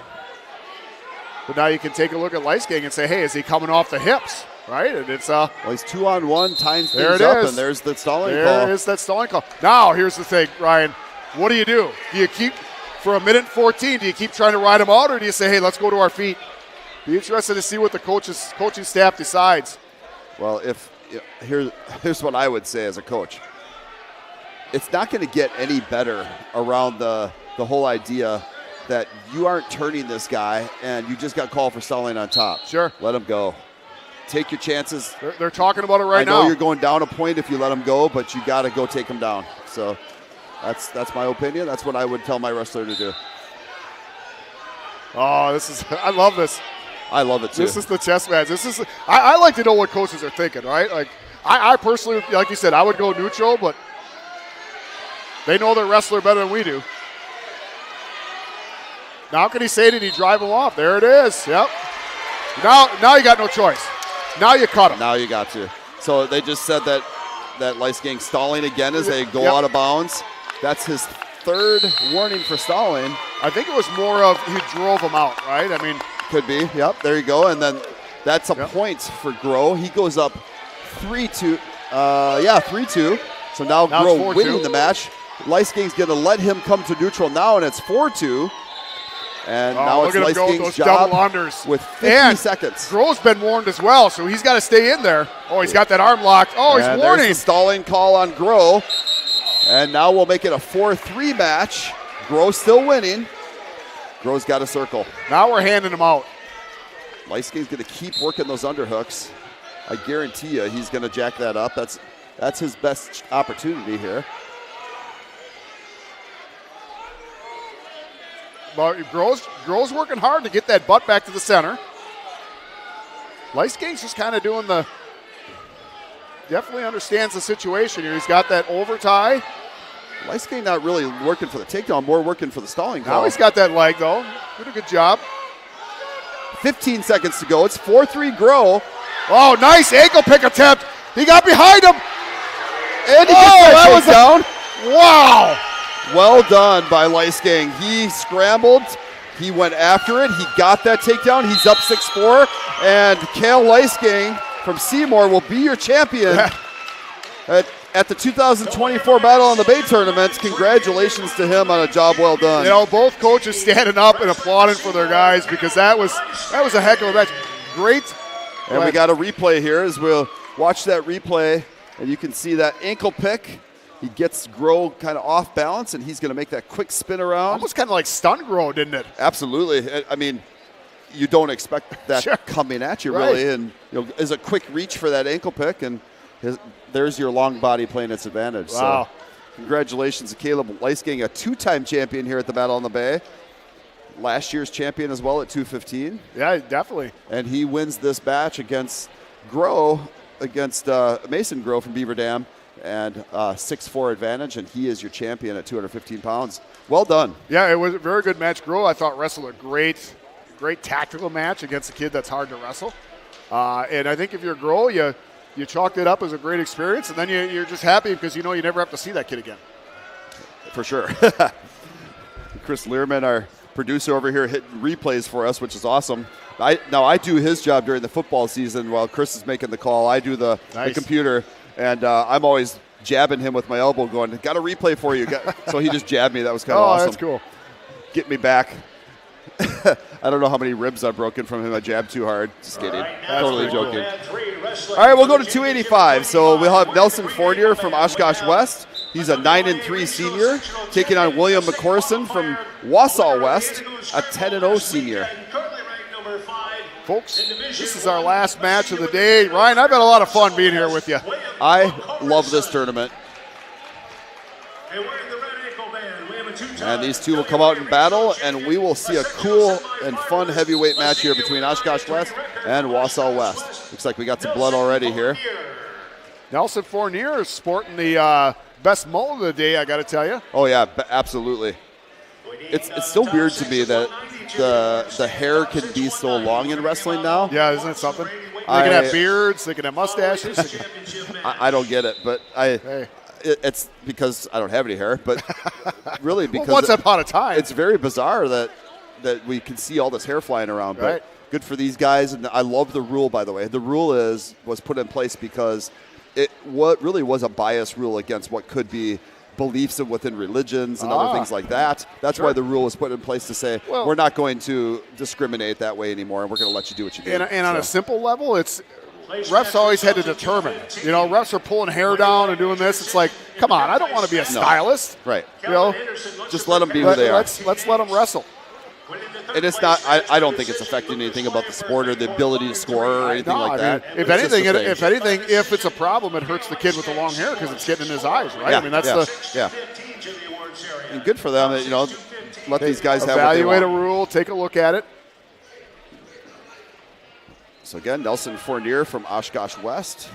But now you can take a look at Leisgang and say, hey, is he coming off the hips? Right? And it's well, he's 2-on-1, times there things it up, is. and there's the stalling call. There is that stalling call. Now, here's the thing, Ryan. What do? Do you keep, for a minute 14, do you keep trying to ride him out, or do you say, hey, let's go to our feet? Be interested to see what the coaching staff decides. Well, here's what I would say as a coach. It's not going to get any better around the whole idea that you aren't turning this guy and you just got called for stalling on top. Sure. Let him go. Take your chances. They're talking about it right now. I know you're going down a point if you let him go, but you got to go take him down. So that's my opinion. That's what I would tell my wrestler to do. Oh, I love this. I love it too. This is the chess match. I like to know what coaches are thinking, right? Like I personally, like you said, I would go neutral, but they know their wrestler better than we do. Now can he say, did he drive him off? There it is. Yep. Now you got no choice. Now you cut him. Now you got to. So they just said that Leisgang stalling again as they go out of bounds. That's his third warning for stalling. I think it was more of he drove him out, right? I mean. Could be. Yep, there you go. And then that's a point for Groh. He goes up 3-2. 3-2. So now Groh winning the match. Leisgang's going to let him come to neutral now, and it's 4-2. And now it's Leisgang's job double unders with 50 seconds. Groh's been warned as well, so he's got to stay in there. Oh, he's got that arm locked. Oh, he's warning. There's the stalling call on Groh. And now we'll make it a 4-3 match. Groh still winning. Groh's got a circle. Now we're handing him out. Leisgang's going to keep working those underhooks. I guarantee you he's going to jack that up. That's his best opportunity here. But Groh's working hard to get that butt back to the center. Leisgang's just kind of doing definitely understands the situation here. He's got that over tie. Leisgang not really working for the takedown, more working for the stalling call. Now he's got that leg, though. Did a good job. 15 seconds to go. It's 4-3 Groh. Oh, nice ankle pick attempt. He got behind him. And he gets that down. Wow. Well done by Leisgang. He scrambled. He went after it. He got that takedown. He's up 6-4. And Cale Leisgang from Seymour will be your champion at the 2024 Battle on the Bay tournament. Congratulations to him on a job well done. You know, both coaches standing up and applauding for their guys because that was a heck of a match. Great. And we got a replay here as we'll watch that replay, and you can see that ankle pick. He gets Groh kind of off balance, and he's going to make that quick spin around. Almost kind of like stunned Groh, didn't it? Absolutely. I mean, you don't expect that coming at you, really. And is a quick reach for that ankle pick, and there's your long body playing its advantage. Wow. So congratulations to Caleb Leisgang, a two-time champion here at the Battle on the Bay. Last year's champion as well at 215. Yeah, definitely. And he wins this match against Mason Groh from Beaver Dam, and 6-4 advantage, and he is your champion at 215 pounds. Well done. Yeah, it was a very good match. Groh, I thought, wrestled a great tactical match against a kid that's hard to wrestle. And I think if you're Groh, you chalked it up as a great experience, and then you're just happy because you know you never have to see that kid again. For sure. Chris Learman, our producer over here, hitting replays for us, which is awesome. I do his job during the football season while Chris is making the call. I do the computer, and I'm always jabbing him with my elbow going, got a replay for you. So he just jabbed me. That was kind of awesome. That's cool. Get me back. I don't know how many ribs I've broken from him. I jabbed too hard. Just kidding. Totally joking. All right, we'll go to 285. So we'll have Nelson Fournier from Oshkosh West. He's a 9-3 senior, taking on William McCorson from Wausau West, a 10-0 senior. Folks, this is our last match of the day. Ryan, I've had a lot of fun being here with you. I love this tournament. And these two will come out in battle, and we will see a cool and fun heavyweight match here between Oshkosh West and Wausau West. Looks like we got some blood already here. Nelson Fournier is sporting the best mullet of the day, I got to tell you. Oh, yeah, absolutely. It's still weird to me that the hair can be so long in wrestling now. Yeah, isn't it something? They can have beards, they can have mustaches. I don't get it, but it's because I don't have any hair, but really because once upon a time. It's very bizarre that we can see all this hair flying around. But right. Good for these guys, and I love the rule, by the way. The rule was put in place because what really was a bias rule against what could be beliefs within religions and other things like that. That's why the rule was put in place to say, we're not going to discriminate that way anymore, and we're going to let you do what you do. And on a simple level, refs always had to determine. Refs are pulling hair down and doing this. It's like, come on, I don't want to be a stylist. Right. Just let them be who they are. Let's let them wrestle. And it's not. I don't think it's affecting anything about the sport or the ability to score or anything like that. If anything, if it's a problem, it hurts the kid with the long hair because it's getting in his eyes, right? Yeah, I mean, that's And good for them. Let these guys have evaluate a rule, take a look at it. So again, Nelson Fournier from Oshkosh West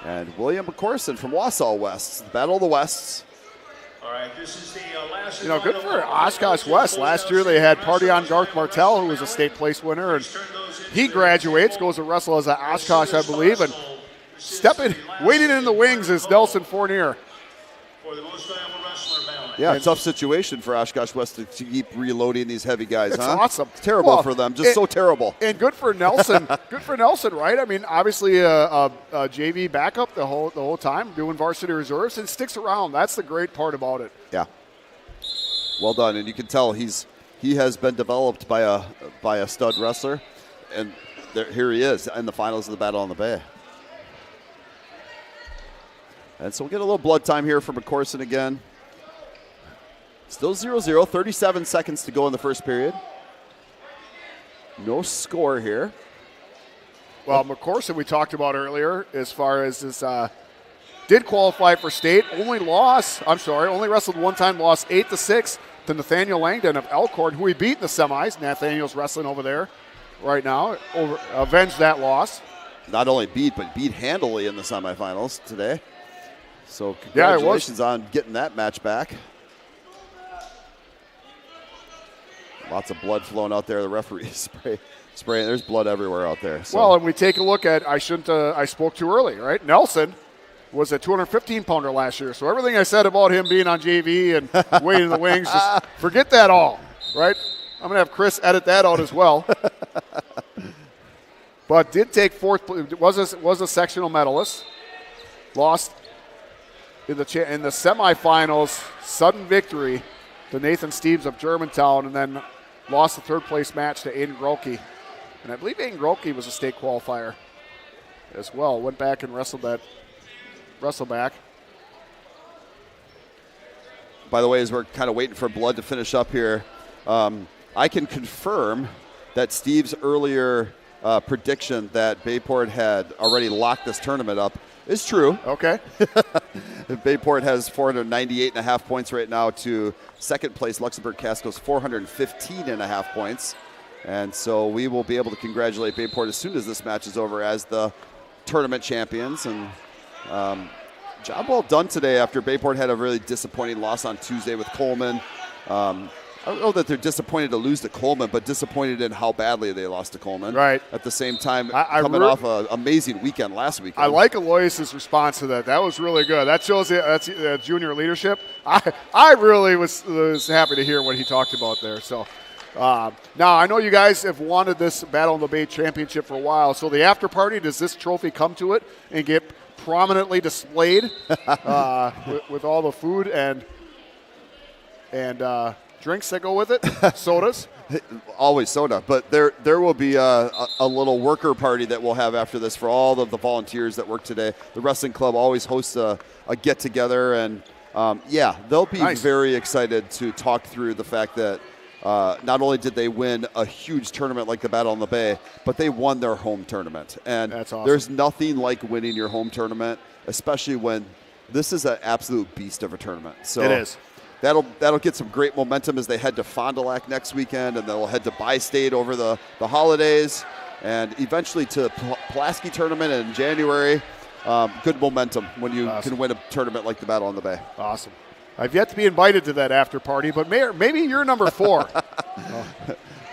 and William McCorson from Wausau West. The Battle of the Wests. All right, this is the last. Good for Oshkosh West. Last year they had Party on Garth Martell, who was a state place winner, and he graduates, goes to wrestle as an Oshkosh, I believe, and waiting in the wings is Nelson Fournier. For the most valuable wrestler ballot. Yeah, tough situation for Oshkosh West to keep reloading these heavy guys. It's awesome. It's terrible for them, so terrible. And good for Nelson. Good for Nelson, right? I mean, obviously a JV backup the whole time, doing varsity reserves, and sticks around. That's the great part about it. Yeah. Well done, and you can tell he has been developed by a stud wrestler, and here he is in the finals of the Battle on the Bay. And so we'll get a little blood time here for McCorson again. Still 0-0, 37 seconds to go in the first period. No score here. Well, McCorson we talked about earlier as far as this did qualify for state. Only wrestled one time, lost 8-6 to Nathaniel Langdon of Elkhorn, who he beat in the semis. Nathaniel's wrestling over there right now. Avenged that loss. Not only beat, but beat handily in the semifinals today. So congratulations on getting that match back. Lots of blood flowing out there. The referee spraying. There's blood everywhere out there. So. Well, and we take a look at, I spoke too early, right? Nelson was a 215-pounder last year. So everything I said about him being on JV and waiting in the wings, just forget that all, right? I'm going to have Chris edit that out as well. But did take fourth, was a sectional medalist. Lost in the semifinals, sudden victory to Nathan Steves of Germantown, and then lost the third place match to Aiden Grolke. And I believe Aiden Grolke was a state qualifier as well. Went back and wrestled back. By the way, as we're kind of waiting for blood to finish up here, I can confirm that Steve's earlier prediction that Bayport had already locked this tournament up is true. Okay. Bayport has 498.5 points right now to second place Luxembourg Casco's 415.5 points. And so we will be able to congratulate Bayport as soon as this match is over as the tournament champions. And job well done today after Bayport had a really disappointing loss on Tuesday with Coleman. I don't know that they're disappointed to lose to Coleman, but disappointed in how badly they lost to Coleman. Right. At the same time, coming off an amazing weekend last weekend. I like Aloysius' response to that. That was really good. That shows that's junior leadership. I really was happy to hear what he talked about there. So now I know you guys have wanted this Battle of the Bay championship for a while. So the after party, does this trophy come to it and get prominently displayed with all the food and drinks that go with it, sodas? Always soda, but there will be a little worker party that we'll have after this for all of the volunteers that work today. The wrestling club always hosts a get together, and they'll be very excited to talk through the fact that not only did they win a huge tournament like the Battle on the Bay, but they won their home tournament. And that's awesome. There's nothing like winning your home tournament, especially when this is an absolute beast of a tournament. So it is. That'll get some great momentum as they head to Fond du Lac next weekend, and they'll head to Bi-State over the holidays, and eventually to Pulaski tournament in January. Good momentum when you can win a tournament like the Battle on the Bay. Awesome. I've yet to be invited to that after party, but maybe you're number 4.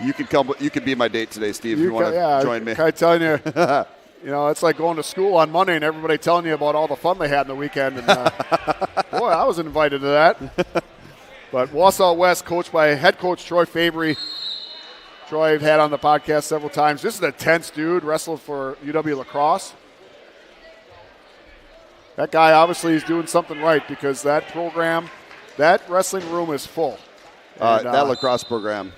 You can come. You can be my date today, Steve. If you want to join me. I'm telling you. It's like going to school on Monday and everybody telling you about all the fun they had in the weekend. And boy, I was invited to that. But Wausau West, coached by head coach Troy Fabry. Troy I've had on the podcast several times. This is a tense dude, wrestled for UW Lacrosse. That guy obviously is doing something right, because that program, that wrestling room is full. And, that lacrosse program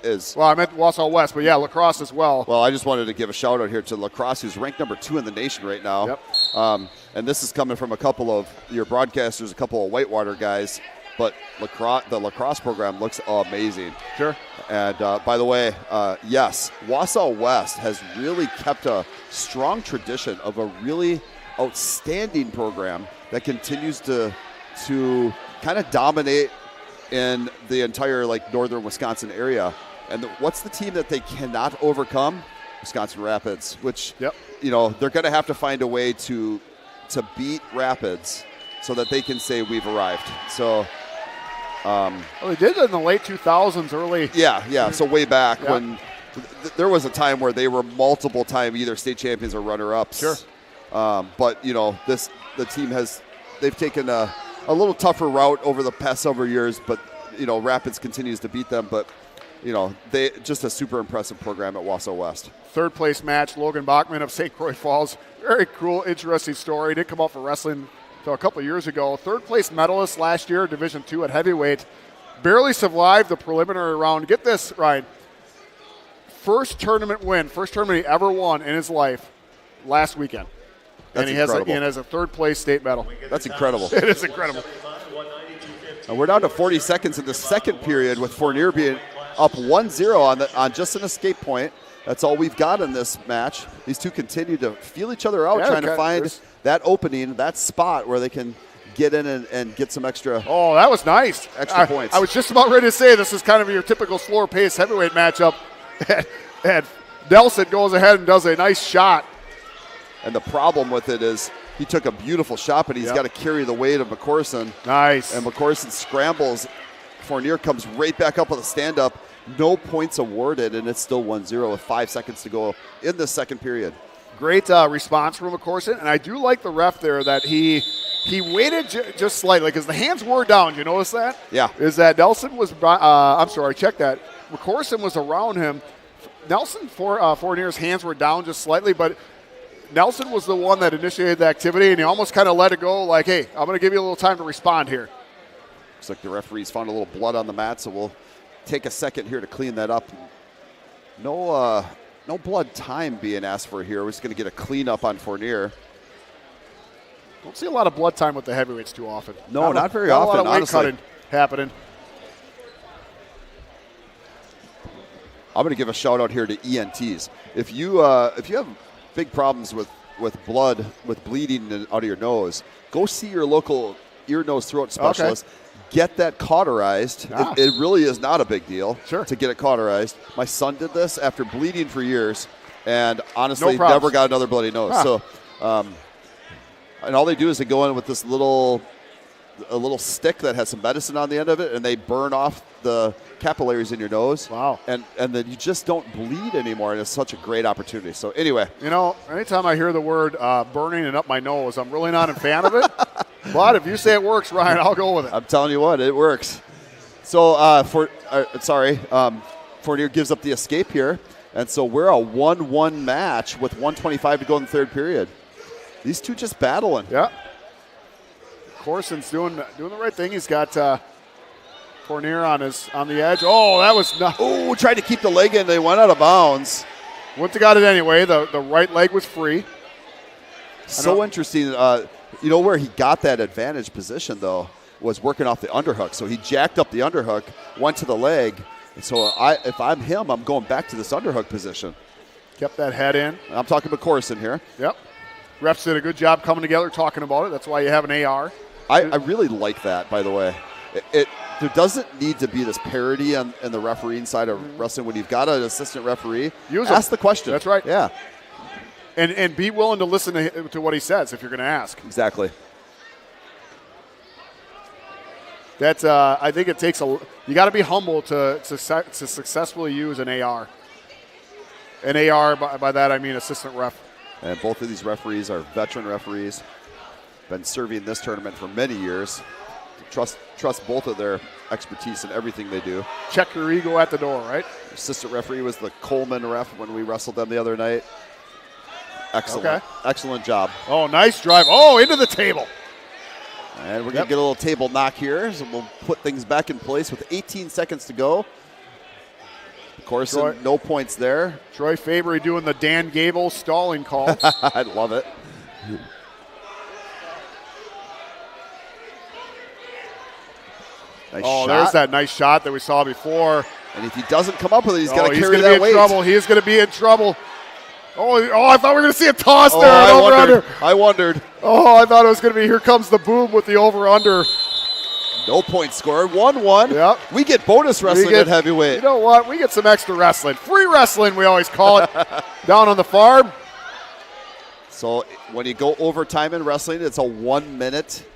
is. Well, I meant Wausau West, but yeah, lacrosse as well. Well, I just wanted to give a shout out here to lacrosse, who's ranked number 2 in the nation right now. Yep. And this is coming from a couple of your broadcasters, a couple of Whitewater guys. But the lacrosse program looks amazing. Sure. And by the way, yes, Wausau West has really kept a strong tradition of a really outstanding program that continues to kind of dominate in the entire northern Wisconsin area. And what's the team that they cannot overcome? Wisconsin Rapids, which they're going to have to find a way to beat Rapids so that they can say we've arrived. So. Well, they did it in the late 2000s, early. Yeah. So way back when there was a time where they were multiple time either state champions or runner-ups. Sure. But the team they've taken a little tougher route over the past several years. But Rapids continues to beat them. But they just a super impressive program at Wausau West. Third place match, Logan Bachman of St. Croix Falls. Very cool, interesting story. Didn't come out for wrestling until a couple of years ago. Third place medalist last year, Division II at heavyweight. Barely survived the preliminary round. Get this, Ryan. First tournament win, first tournament he ever won in his life last weekend. That's incredible. And has a third place state medal. That's incredible. It is incredible. And we're down to 40 seconds in the second period, with Fournier being up 1-0 on just an escape point. That's all we've got in this match. These two continue to feel each other out, trying to find that opening, that spot where they can get in and get some extra. Oh, that was nice. Extra points. I was just about ready to say this is kind of your typical slower pace heavyweight matchup. And Nelson goes ahead and does a nice shot. And the problem with it is he took a beautiful shot, but he's got to carry the weight of McCorson. Nice. And McCorson scrambles. Fournier comes right back up with a stand-up. No points awarded, and it's still 1-0 with 5 seconds to go in the second period. Great response from McCorson, and I do like the ref there that he waited just slightly because the hands were down. You notice that? Yeah. Is that Nelson was check that. McCorson was around him. Nelson Fournier's hands were down just slightly, but Nelson was the one that initiated the activity, and he almost kind of let it go like, hey, I'm going to give you a little time to respond here. Looks like the referees found a little blood on the mat, so we'll take a second here to clean that up. No blood time being asked for here. We're just going to get a cleanup on Fournier. Don't see a lot of blood time with the heavyweights too often. No, not very often, a lot of weight honestly. cutting happening. I'm going to give a shout out here to ENTs. If you have big problems with blood, with bleeding out of your nose, go see your local ear, nose, throat specialist. Okay. Get that cauterized. It really is not a big deal to get it cauterized. My son did this after bleeding for years, and honestly never got another bloody nose. So, and all they do is they go in with this little a little stick that has some medicine on the end of it, and they burn off the capillaries in your nose. Wow. And then you just don't bleed anymore, and it's such a great opportunity. So anyway. Anytime I hear the word burning and up my nose, I'm really not a fan of it. But if you say it works, Ryan, I'll go with it. I'm telling you what, it works. So Fournier gives up the escape here. And so we're a 1-1 match with 1:25 to go in the third period. These two just battling. Yeah. Corson's doing the right thing. He's got Fournier on the edge. Oh, that was not. Oh, tried to keep the leg in. They went out of bounds. Wouldn't have got it anyway. The right leg was free. So interesting. Where he got that advantage position, though, was working off the underhook. So he jacked up the underhook, went to the leg. And so if I'm him, I'm going back to this underhook position. Kept that head in. I'm talking about Corson here. Yep. Refs did a good job coming together, talking about it. That's why you have an AR. I really like that, by the way. There doesn't need to be this parity on the refereeing side of wrestling. When you've got an assistant referee, ask the question. That's right. Yeah. And be willing to listen to what he says if you're going to ask. Exactly. That's I think it takes you got to be humble to successfully use an AR. An AR, by that I mean assistant ref. And both of these referees are veteran referees. Been serving this tournament for many years. Trust both of their expertise in everything they do. Check your ego at the door, right? Assistant referee was the Coleman ref when we wrestled them the other night. Excellent. Okay. Excellent job. Oh, nice drive. Oh, into the table. And we're going to get a little table knock here, so we'll put things back in place with 18 seconds to go. Of course, no points there. Troy Fabry doing the Dan Gable stalling call. I love it. Nice shot. There's that nice shot that we saw before. And if he doesn't come up with it, he's got to carry that weight. He's going to be in trouble. Oh, I thought we were going to see a toss there. Over-under. I wondered. Oh, I thought it was going to be here comes the boom with the over-under. No point score. 1-1. Yep. We get bonus wrestling at heavyweight. You know what? We get some extra wrestling. Free wrestling, we always call it, down on the farm. So when you go overtime in wrestling, it's a 1 minute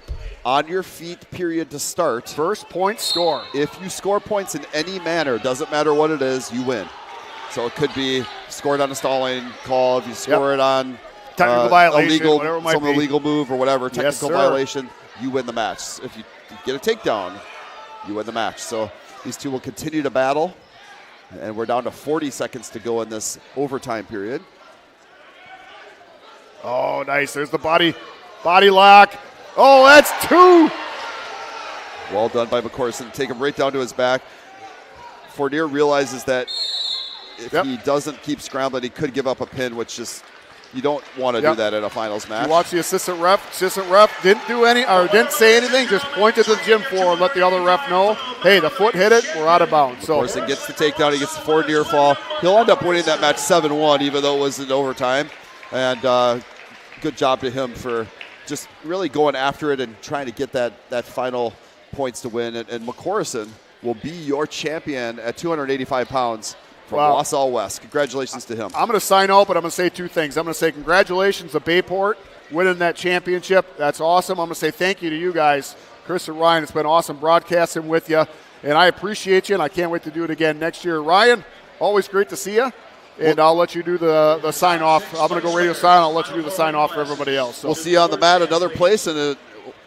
on your feet period to start. First point score. If you score points in any manner, doesn't matter what it is, you win. So it could be scored on a stalling call, if you score it on technical violation, illegal, whatever it might some be. illegal move or whatever, technical Yes, violation, you win the match. If you get a takedown, you win the match. So these two will continue to battle, and we're down to 40 seconds to go in this overtime period. Oh, nice. There's the body lock. Oh, that's two. Well done by McCorson. Take him right down to his back. Fournier realizes that if he doesn't keep scrambling, he could give up a pin, which just you don't want to do that in a finals match. You watch the assistant ref. Assistant ref didn't do didn't say anything. Just pointed to the gym floor and let the other ref know, hey, the foot hit it. We're out of bounds. So McCorson gets the takedown. He gets the Fournier fall. He'll end up winning that match 7-1, even though it was in overtime. And good job to him for just really going after it and trying to get that final points to win. And McCorson will be your champion at 285 pounds from Wausau West. Congratulations to him. I'm going to sign out, but I'm going to say two things. I'm going to say congratulations to Bayport winning that championship. That's awesome. I'm going to say thank you to you guys, Chris and Ryan. It's been awesome broadcasting with you, and I appreciate you, and I can't wait to do it again next year. Ryan, always great to see you. And I'll let you do the sign-off. I'm going to go radio silent. I'll let you do the sign-off for everybody else. So. We'll see you on the mat another place. And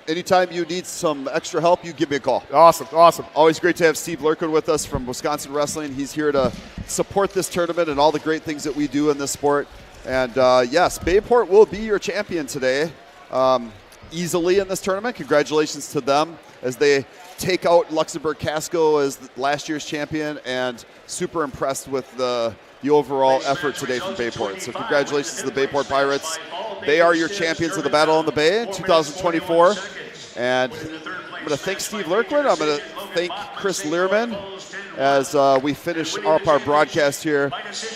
anytime you need some extra help, you give me a call. Awesome. Always great to have Steve Lurkin with us from Wisconsin Wrestling. He's here to support this tournament and all the great things that we do in this sport. And, yes, Bayport will be your champion today easily in this tournament. Congratulations to them as they take out Luxembourg Casco as last year's champion, and super impressed with the overall effort today from Bayport. So congratulations to the Bayport Pirates. They are your champions of the Battle on the Bay in 2024. And I'm going to thank Steve Lurquin. I'm going to thank Chris Learman as we finish up our broadcast here.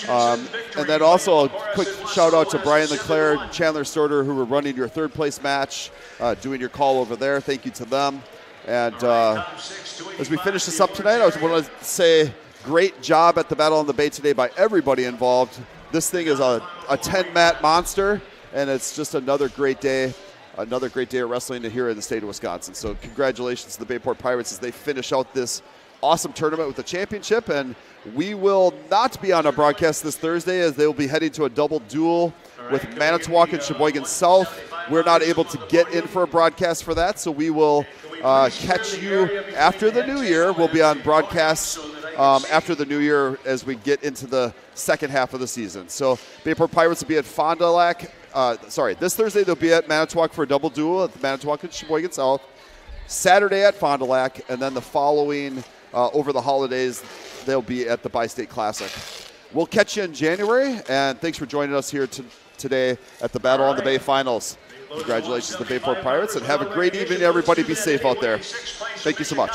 And then also a quick shout out to Brian LeClaire and Chandler Sorter, who were running your third place match, doing your call over there. Thank you to them. And as we finish this up tonight, I want to say great job at the Battle on the Bay today by everybody involved. This thing is a 10-mat monster, and it's just another great day another great day of wrestling here in the state of Wisconsin. So congratulations to the Bayport Pirates as they finish out this awesome tournament with the championship. And we will not be on a broadcast this Thursday as they will be heading to a double duel with Manitowoc and Sheboygan South. We're not able to get in for a broadcast for that, so we will catch you after the new year. We'll be on broadcast after the new year as we get into the second half of the season. So Bayport Pirates will be at Fond du Lac. This Thursday they'll be at Manitowoc for a double duel at the Manitowoc and Sheboygan South. Saturday at Fond du Lac, and then the following over the holidays they'll be at the Bi-State Classic. We'll catch you in January, and thanks for joining us here today at the Battle on the Bay Finals. Congratulations to the Bayport Pirates, and have a great evening, everybody. Be safe out there. Thank you so much.